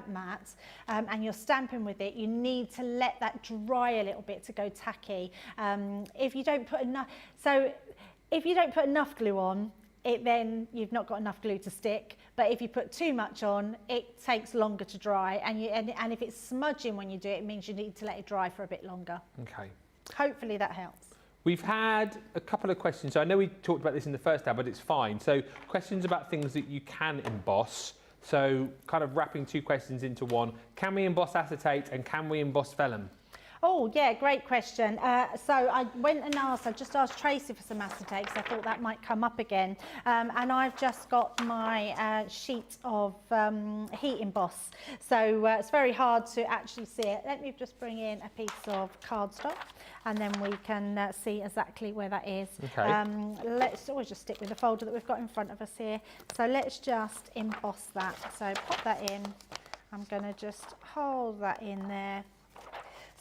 mat and you're stamping with it, you need to let that dry a little bit to go tacky. If you don't put enough, if you don't put enough glue on, then you've not got enough glue to stick. But if you put too much on, it takes longer to dry. And if it's smudging when you do it, it means you need to let it dry for a bit longer. Okay. Hopefully that helps. We've had a couple of questions. So I know we talked about this in the first hour, but it's fine. So questions about things that you can emboss. So kind of wrapping two questions into one. Can we emboss acetate and can we emboss vellum? Oh, yeah, great question. So I went and I just asked Tracy for some acetate because I thought that might come up again. And I've just got my sheet of heat emboss. So it's very hard to actually see it. Let me just bring in a piece of cardstock and then we can see exactly where that is. Okay. Let's always just stick with the folder that we've got in front of us here. So let's just emboss that. So pop that in. I'm going to just hold that in there.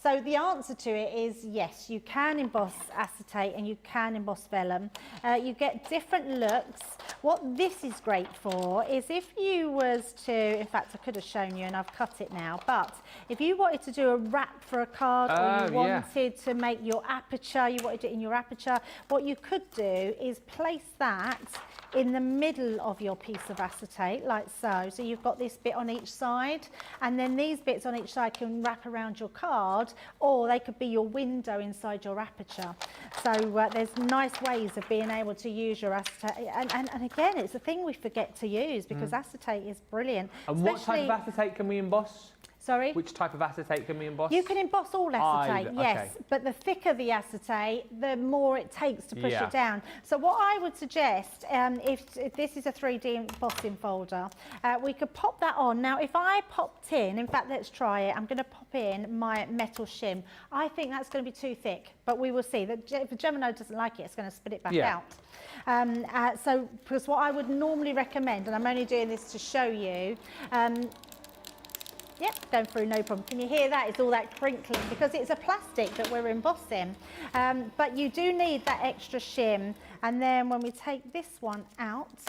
So the answer to it is yes, you can emboss acetate and you can emboss vellum. You get different looks. What this is great for is if you was to, in fact I could have shown you and I've cut it now, but if you wanted to do a wrap for a card or you wanted to make your aperture, you wanted it in your aperture, what you could do is place that in the middle of your piece of acetate, like so. So you've got this bit on each side, and then these bits on each side can wrap around your card, or they could be your window inside your aperture. So there's nice ways of being able to use your acetate. And again, it's a thing we forget to use because acetate is brilliant. And what type of acetate can we emboss? Sorry? Which type of acetate can we emboss? You can emboss all acetate, Either, yes, okay. but the thicker the acetate, the more it takes to push it down. So what I would suggest, if this is a 3D embossing folder, we could pop that on. Now, if I popped in fact, let's try it. I'm going to pop in my metal shim. I think that's going to be too thick, but we will see. If the Gemini doesn't like it, it's going to spit it back out. So, because what I would normally recommend, and I'm only doing this to show you, yep, going through no problem. Can you hear that? It's all that crinkling because it's a plastic that we're embossing. But you do need that extra shim. And then when we take this one out,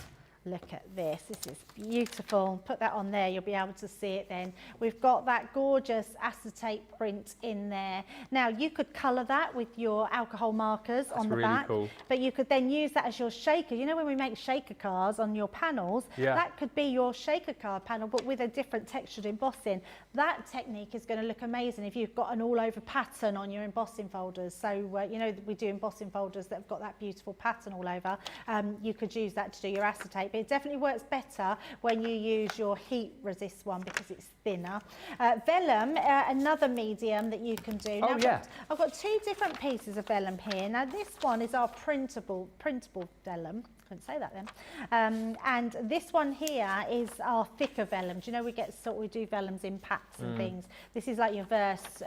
look at this. This is beautiful. Put that on there. You'll be able to see it then. We've got that gorgeous acetate print in there. Now, you could colour that with your alcohol markers on the back. Cool. But you could then use that as your shaker. You know when we make shaker cards on your panels? Yeah. That could be your shaker card panel, but with a different textured embossing. That technique is going to look amazing if you've got an all-over pattern on your embossing folders. So, you know, we do embossing folders that have got that beautiful pattern all over. You could use that to do your acetate. But it definitely works better when you use your heat resist one because it's thinner. Vellum, another medium that you can do. Now, I've got two different pieces of vellum here. Now this one is our printable vellum. Couldn't say that then. And this one here is our thicker vellum. Do you know we do vellums in packs and things. This is like your verse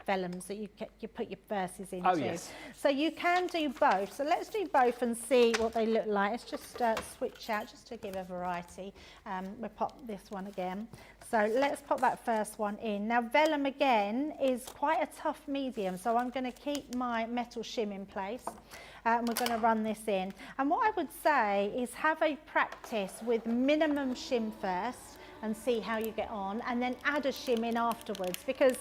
vellums that you put your verses into. Oh, yes. So you can do both. So let's do both and see what they look like. Let's just switch out just to give a variety. We'll pop this one again. So let's pop that first one in. Now vellum again is quite a tough medium, so I'm going to keep my metal shim in place. And we're going to run this in. And what I would say is have a practice with minimum shim first and see how you get on, and then add a shim in afterwards, because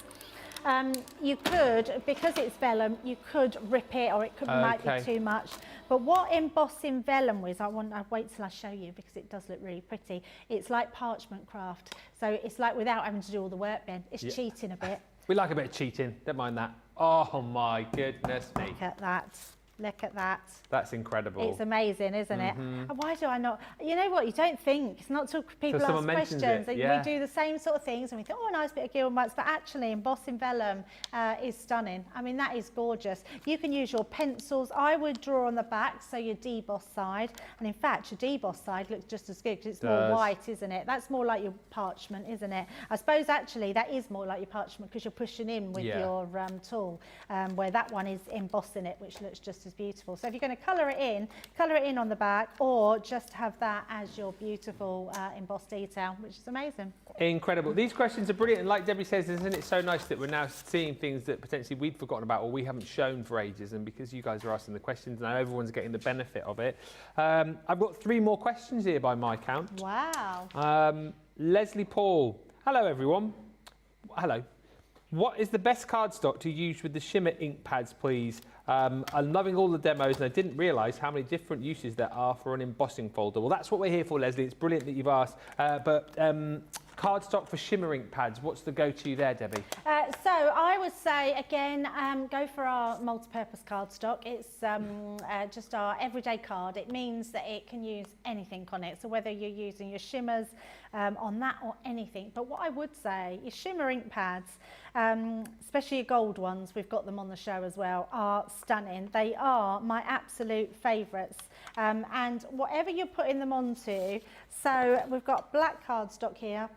you could, because it's vellum, you could rip it, or it might be too much. But what embossing vellum is, I'll wait till I show you because it does look really pretty. It's like parchment craft. So it's like without having to do all the work, Ben. It's cheating a bit. We like a bit of cheating, don't mind that. Oh my goodness me. Look at that. Look at that. That's incredible. It's amazing, isn't it? And why do I not? You know what? You don't think. It's not till people ask questions. We do the same sort of things and we think, oh, a nice bit of gill marks. But actually, embossing vellum is stunning. I mean, that is gorgeous. You can use your pencils. I would draw on the back, so your deboss side. And in fact, your deboss side looks just as good because it's more white, isn't it? That's more like your parchment, isn't it? I suppose actually that is more like your parchment because you're pushing in with your tool, where that one is embossing it, which looks just as beautiful. So if you're going to colour it in on the back, or just have that as your beautiful embossed detail, which is amazing. Incredible. These questions are brilliant, and like Debbie says, isn't it so nice that we're now seeing things that potentially we'd forgotten about or we haven't shown for ages, and because you guys are asking the questions now, everyone's getting the benefit of it. I've got 3 more questions here by my count. Wow. Leslie Paul. Hello everyone. Hello. What is the best cardstock to use with the shimmer ink pads, please? I'm loving all the demos and I didn't realise how many different uses there are for an embossing folder. Well, that's what we're here for, Leslie. It's brilliant that you've asked. But cardstock for shimmer ink pads, what's the go-to there, Debbie? So I would say, again, go for our multi-purpose cardstock. It's just our everyday card. It means that it can use anything on it. So whether you're using your shimmers on that or anything. But what I would say, your shimmer ink pads, especially your gold ones, we've got them on the show as well, are stunning. They are my absolute favourites. And whatever you're putting them onto, so we've got black cardstock here,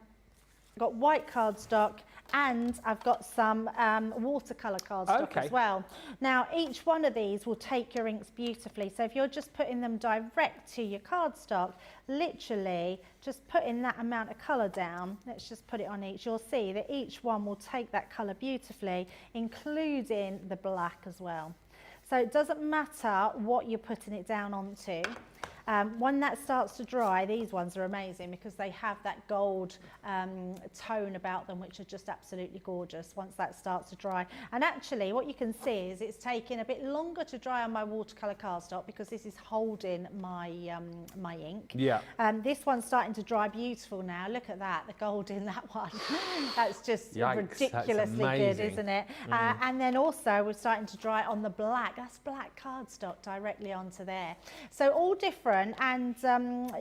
got white cardstock, and I've got some watercolor cardstock as well. Now, each one of these will take your inks beautifully. So if you're just putting them direct to your cardstock, literally just putting that amount of colour down, let's just put it on each, you'll see that each one will take that colour beautifully, including the black as well. So it doesn't matter what you're putting it down onto. When that starts to dry, these ones are amazing because they have that gold tone about them, which are just absolutely gorgeous once that starts to dry. And actually, what you can see is it's taking a bit longer to dry on my watercolour cardstock because this is holding my my ink. Yeah. This one's starting to dry beautiful now. Look at that, the gold in that one. That's just ridiculously good, isn't it? And then also we're starting to dry on the black. That's black cardstock directly onto there. So all different. And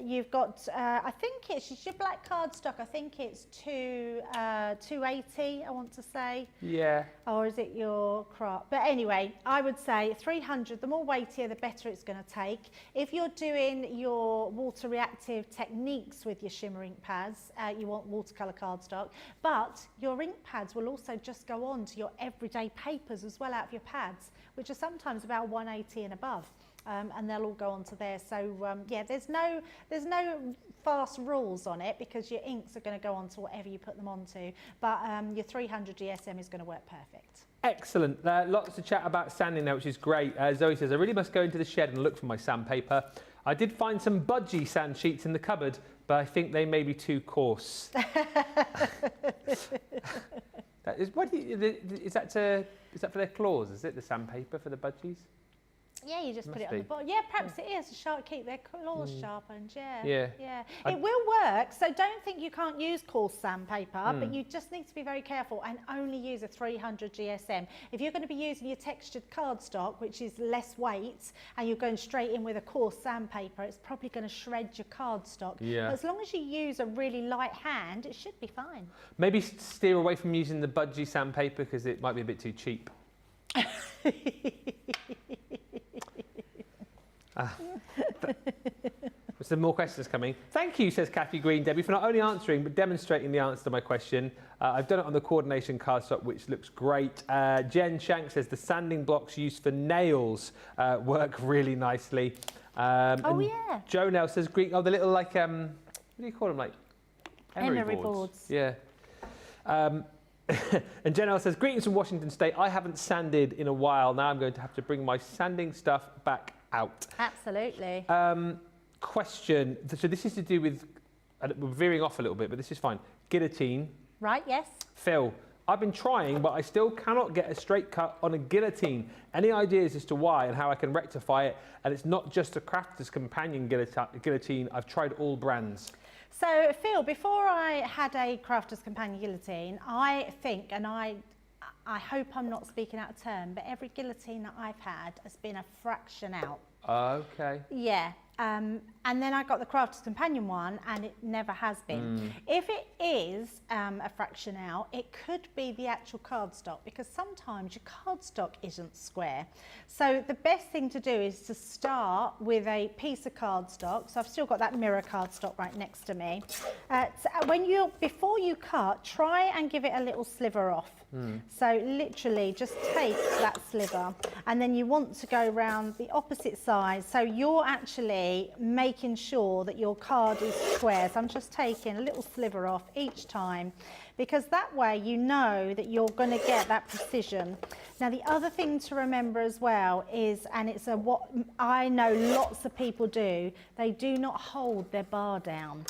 you've got, I think it's your black cardstock. I think it's 280, I want to say. Yeah. Or is it your craft? But anyway, I would say 300. The more weightier, the better it's going to take. If you're doing your water reactive techniques with your shimmer ink pads, you want watercolor cardstock. But your ink pads will also just go on to your everyday papers as well out of your pads, which are sometimes about 180 and above. And they'll all go onto there. So yeah, there's no fast rules on it because your inks are going to go onto whatever you put them onto. But your 300 GSM is going to work perfect. Excellent. Lots to chat about sanding now, which is great. Zoe says, I really must go into the shed and look for my sandpaper. I did find some budgie sand sheets in the cupboard, but I think they may be too coarse. Is that for their claws? Is it the sandpaper for the budgies? Yeah, you just put it on the bottom. Yeah, perhaps it is to keep their claws sharpened. Yeah. It will work. So don't think you can't use coarse sandpaper, but you just need to be very careful and only use a 300 GSM. If you're going to be using your textured cardstock, which is less weight, and you're going straight in with a coarse sandpaper, it's probably going to shred your cardstock. Yeah. But as long as you use a really light hand, it should be fine. Maybe steer away from using the budgie sandpaper because it might be a bit too cheap. Some more questions coming. Thank you, says Kathy Green, Debbie, for not only answering but demonstrating the answer to my question. I've done it on the coordination cardstock, which looks great. Jen Shank says the sanding blocks used for nails work really nicely. Yeah. Joe Nell says the little what do you call them, like emery boards? Yeah. And Janelle says, greetings from Washington State. I haven't sanded in a while. Now I'm going to have to bring my sanding stuff back out. Absolutely. Question. So this is to do with, we're veering off a little bit, but this is fine. Guillotine. Right, yes. Phil, I've been trying, but I still cannot get a straight cut on a guillotine. Any ideas as to why and how I can rectify it? And it's not just a Crafter's Companion guillotine. I've tried all brands. So, Phil, before I had a Crafter's Companion guillotine, I think, and I I hope I'm not speaking out of turn, but every guillotine that I've had has been a fraction out. Okay. Yeah. And then I got the Crafter's Companion one, and it never has been. If it is a fraction out, it could be the actual cardstock, because sometimes your cardstock isn't square. So the best thing to do is to start with a piece of cardstock. So I've still got that mirror cardstock right next to me. Before you cut, try and give it a little sliver off. So literally just take that sliver, and then you want to go around the opposite side. So you're actually making sure that your card is square. So I'm just taking a little sliver off each time, because that way you know that you're going to get that precision. Now the other thing to remember as well is, and it's what I know lots of people do, they do not hold their bar down.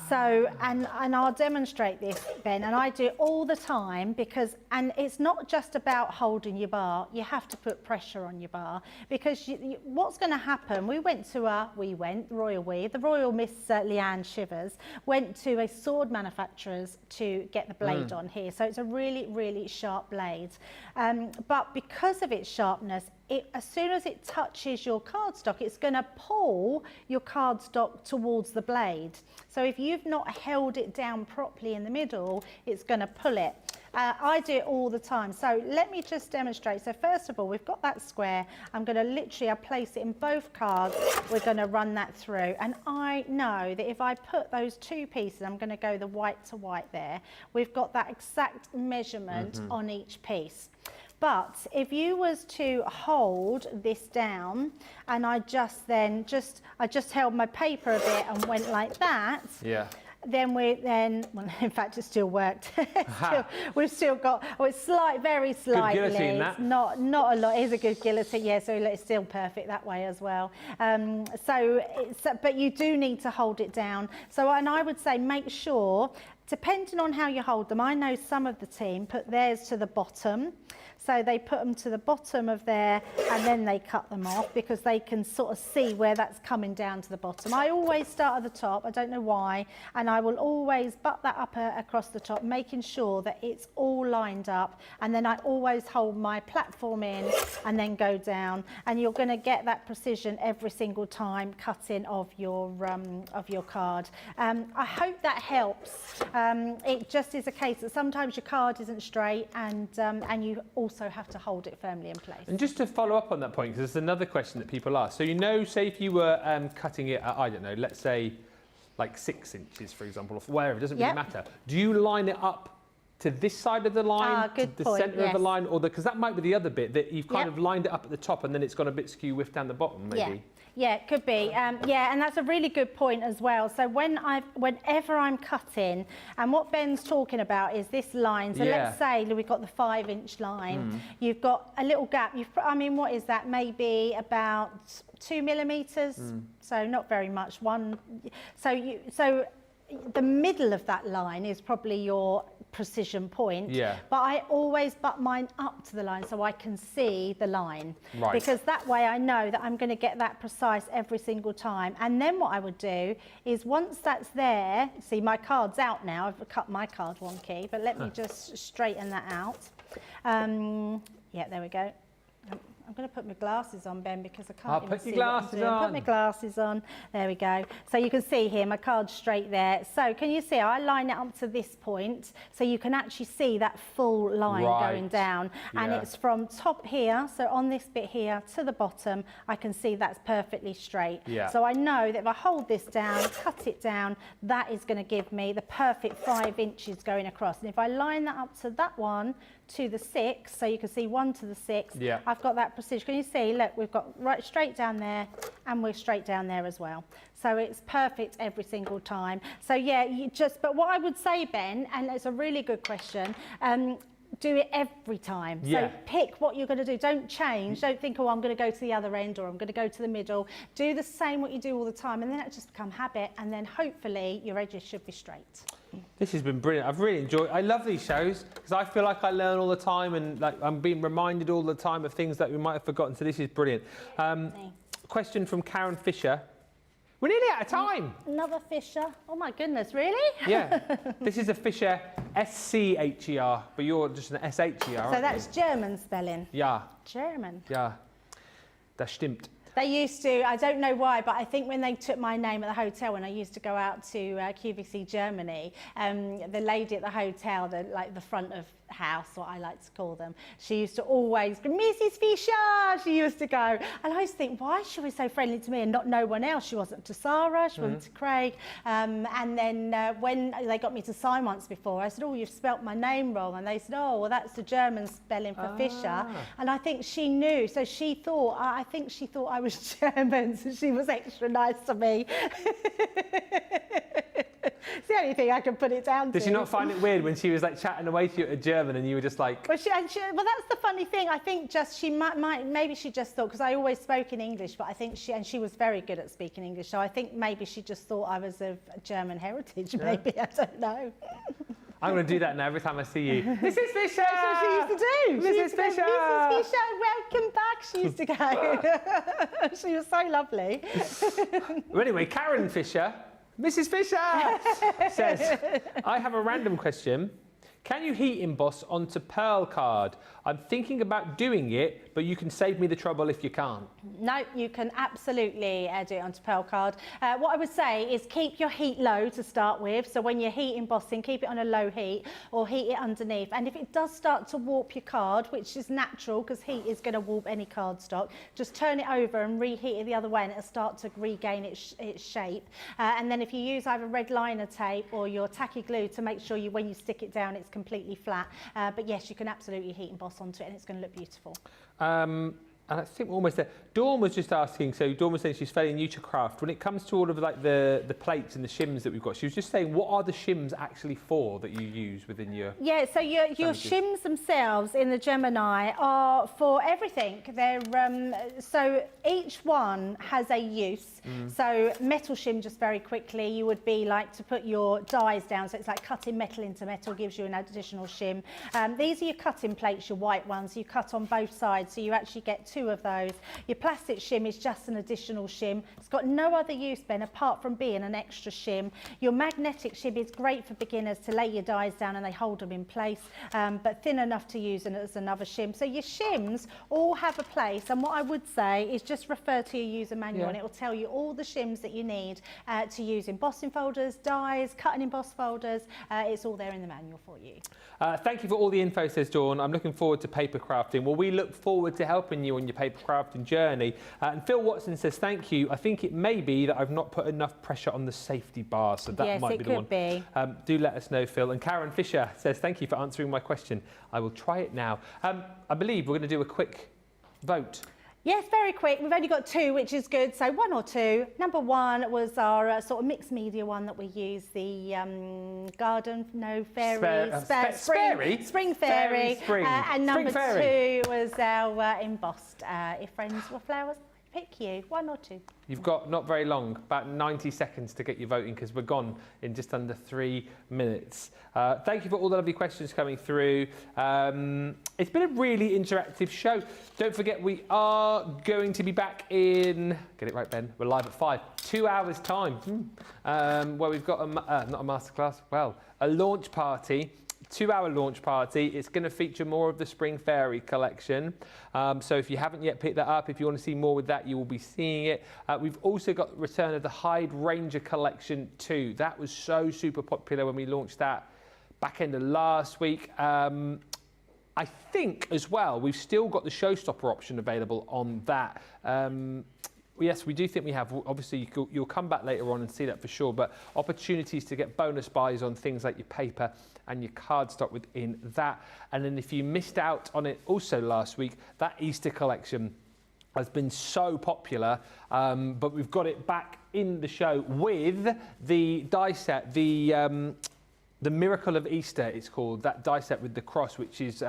So, and I'll demonstrate this, Ben, and I do it all the time, because, and it's not just about holding your bar, you have to put pressure on your bar, because what's going to happen, the Royal Miss Leanne Shivers went to a sword manufacturer's to get the blade on here, so it's a really, really sharp blade, but because of its sharpness, as soon as it touches your cardstock, it's going to pull your cardstock towards the blade. So if you've not held it down properly in the middle, it's going to pull it. I do it all the time. So let me just demonstrate. So first of all, we've got that square. I'm going to literally, I'll place it in both cards. We're going to run that through. And I know that if I put those two pieces, I'm going to go the white to white there. We've got that exact measurement on each piece. But if you was to hold this down, and I just held my paper a bit and went like that. Yeah. Well, in fact, it still worked. We've still got, it's very slightly. Good guillotine, that. Not a lot. It is a good guillotine, yeah. So it's still perfect that way as well. But you do need to hold it down. So, and I would say make sure, depending on how you hold them, I know some of the team put theirs to the bottom. So they put them to the bottom of there, and then they cut them off, because they can sort of see where that's coming down to the bottom. I always start at the top, I don't know why, and I will always butt that up across the top, making sure that it's all lined up, and then I always hold my platform in and then go down, and you're going to get that precision every single time cutting of your card. I hope that helps. It just is a case that sometimes your card isn't straight, and you also have to hold it firmly in place. And just to follow up on that point, because there's another question that people ask. So, you know, say if you were cutting it at, I don't know, let's say like 6 inches, for example, or wherever, it doesn't really matter. Do you line it up to this side of the line, to the centre of the line, or because that might be the other bit, that you've kind of lined it up at the top and then it's gone a bit skew whiff down the bottom, maybe? Yeah, it could be. Yeah, and that's a really good point as well. So whenever I'm cutting, and what Ben's talking about is this line. So let's say we've got the 5-inch line. You've got a little gap. I mean, what is that? Maybe about 2 millimeters. So not very much. So the middle of that line is probably your precision point, but I always butt mine up to the line so I can see the line, because that way I know that I'm going to get that precise every single time. And then what I would do is, once that's there, see, my card's out now, I've cut my card wonky, but let me just straighten that out. Yeah, there we go. I'm going to put my glasses on, Ben, because I can't even see what I'm doing. Put my glasses on. There we go. So you can see here, my card's straight there. So can you see, I line it up to this point, so you can actually see that full line going down. And it's from top here, so on this bit here, to the bottom, I can see that's perfectly straight. So I know that if I hold this down, cut it down, that is going to give me the perfect 5 inches going across. And if I line that up to that one, to the 6, so you can see 1 to the 6, I've got that precision. Can you see, look, we've got right straight down there, and we're straight down there as well. So it's perfect every single time. So yeah, but what I would say, Ben, and it's a really good question, do it every time. So pick what you're going to do. Don't change. Don't think, oh, I'm going to go to the other end, or I'm going to go to the middle. Do the same what you do all the time, and then it just become habit, and then hopefully your edges should be straight. This has been brilliant. I've really enjoyed it. I love these shows because I feel like I learn all the time, and like I'm being reminded all the time of things that we might have forgotten. So this is brilliant. Question from Karen Fisher. We're nearly out of time. Another Fisher. Oh my goodness, really? Yeah. This is a Fisher S-C-H-E-R, but you're just an S-H-E-R, So that's German spelling. Ja. German. Ja. Das stimmt. They used to, I don't know why, but I think when they took my name at the hotel, when I used to go out to QVC Germany, the lady at the hotel, the front of house, what I like to call them, she used to always go, Mrs. Fisher, she used to go. And I used to think, why is she always so friendly to me and not no one else? She wasn't to Sarah, she wasn't to Craig. And then when they got me to sign once before, I said, oh, you've spelt my name wrong. And they said, oh, well, that's the German spelling for Fisher. And I think she knew. So she thought, I think she thought I was German, so she was extra nice to me. It's the only thing I can put it down to. Did she not find it weird when she was like chatting away to you at German and you were just like... Well, well, that's the funny thing. I think just she maybe she just thought, because I always spoke in English, but I think she was very good at speaking English. So I think maybe she just thought I was of German heritage, maybe. I don't know. I'm going to do that now every time I see you. Mrs. Fisher! That's what she used to do. Mrs. Fisher! Mrs. Fisher, welcome back, she used to go. She was so lovely. Well, anyway, Karen Fisher, Mrs. Fisher, says, I have a random question. Can you heat emboss onto pearl card? I'm thinking about doing it, but you can save me the trouble if you can't. No, you can absolutely do it onto pearl card. What I would say is keep your heat low to start with. So when you're heat embossing, keep it on a low heat or heat it underneath. And if it does start to warp your card, which is natural because heat is going to warp any cardstock, just turn it over and reheat it the other way and it'll start to regain its shape. And then if you use either red liner tape or your tacky glue to make sure when you stick it down, it's completely flat. But yes, you can absolutely heat emboss onto it and it's going to look beautiful. And I think we're almost there. Dawn was just asking, so Dawn was saying she's fairly new to craft. When it comes to all of like the plates and the shims that we've got, she was just saying, what are the shims actually for that you use within your... Yeah, so your shims themselves in the Gemini are for everything. They're so each one has a use. So metal shim, just very quickly, you would be like to put your dies down. So it's like cutting metal into metal, gives you an additional shim. These are your cutting plates, your white ones. You cut on both sides, so you actually get 2 of those. Your plastic shim is just an additional shim. It's got no other use, Ben, apart from being an extra shim. Your magnetic shim is great for beginners to lay your dies down and they hold them in place, but thin enough to use as another shim. So your shims all have a place, and what I would say is just refer to your user manual and it will tell you all the shims that you need to use embossing folders, dies, cut and emboss folders. It's all there in the manual for you. Thank you for all the info, says Dawn. I'm looking forward to paper crafting. Well, we look forward to helping you on your paper crafting journey. And Phil Watson says, thank you. I think it may be that I've not put enough pressure on the safety bar, so that might be the one. Yes, it could be. Do let us know, Phil. And Karen Fisher says, thank you for answering my question. I will try it now. I believe we're going to do a quick vote. Yes, very quick. We've only got 2, which is good. So 1 or 2. Number 1 was our sort of mixed media one that we use, the garden, no fairy, spring fairy. And number 2 was our embossed. If friends were flowers, pick you. 1 or 2. You've got not very long, about 90 seconds to get your voting because we're gone in just under 3 minutes. Thank you for all the lovely questions coming through. It's been a really interactive show. Don't forget, we are going to be back in, get it right, Ben, we're live at 5, 2 hours time, where we've got not a masterclass, well, a launch party. 2-hour launch party. It's going to feature more of the Spring Fairy collection. So if you haven't yet picked that up, if you want to see more with that, you will be seeing it. We've also got the return of the Hyde Ranger collection too. That was so super popular when we launched that back end of last week. I think as well, we've still got the Showstopper option available on that. Yes, we do think we have. Obviously, you'll come back later on and see that for sure, but opportunities to get bonus buys on things like your paper and your cardstock within that. And then if you missed out on it also last week, that Easter collection has been so popular, but we've got it back in the show with the die set, the Miracle of Easter, it's called, that die set with the cross, which is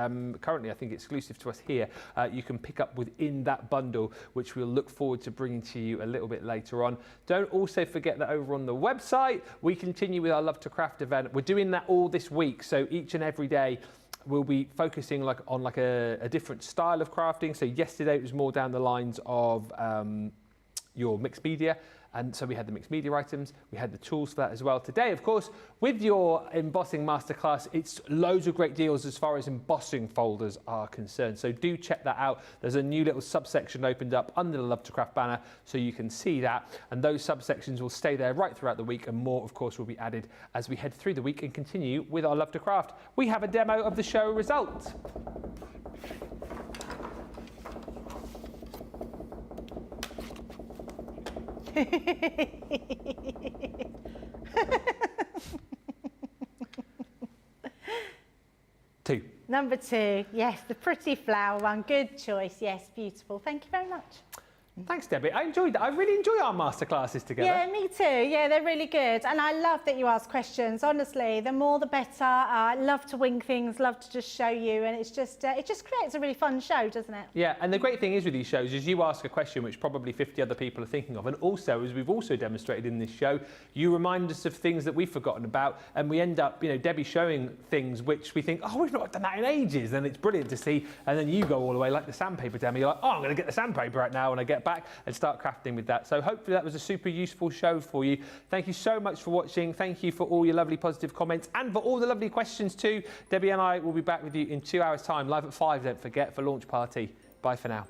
currently, I think, exclusive to us here. You can pick up within that bundle, which we'll look forward to bringing to you a little bit later on. Don't also forget that over on the website, we continue with our Love to Craft event. We're doing that all this week, so each and every day, we'll be focusing on a different style of crafting. So yesterday, it was more down the lines of your mixed media. And so we had the mixed media items, we had the tools for that as well. Today, of course, with your embossing masterclass, it's loads of great deals as far as embossing folders are concerned. So do check that out. There's a new little subsection opened up under the Love to Craft banner, so you can see that. And those subsections will stay there right throughout the week, and more, of course, will be added as we head through the week and continue with our Love to Craft. We have a demo of the show result. Two. Number 2, yes, the pretty flower one. Good choice. Yes, beautiful. Thank you very much. Thanks, Debbie. I enjoyed that. I really enjoy our masterclasses together. Yeah, me too. Yeah, they're really good. And I love that you ask questions. Honestly, the more the better. I love to wing things, love to just show you. And it's just, it just creates a really fun show, doesn't it? Yeah, and the great thing is with these shows is you ask a question which probably 50 other people are thinking of. And also, as we've also demonstrated in this show, you remind us of things that we've forgotten about. And we end up, you know, Debbie showing things which we think, oh, we've not done that in ages. And it's brilliant to see. And then you go all the way like the sandpaper demo. You're like, oh, I'm going to get the sandpaper out now when I get back and start crafting with that. So hopefully that was a super useful show for you. Thank you so much for watching. Thank you for all your lovely positive comments and for all the lovely questions too. Debbie and I will be back with you in 2 hours time, live at 5, don't forget, for launch party. Bye for now.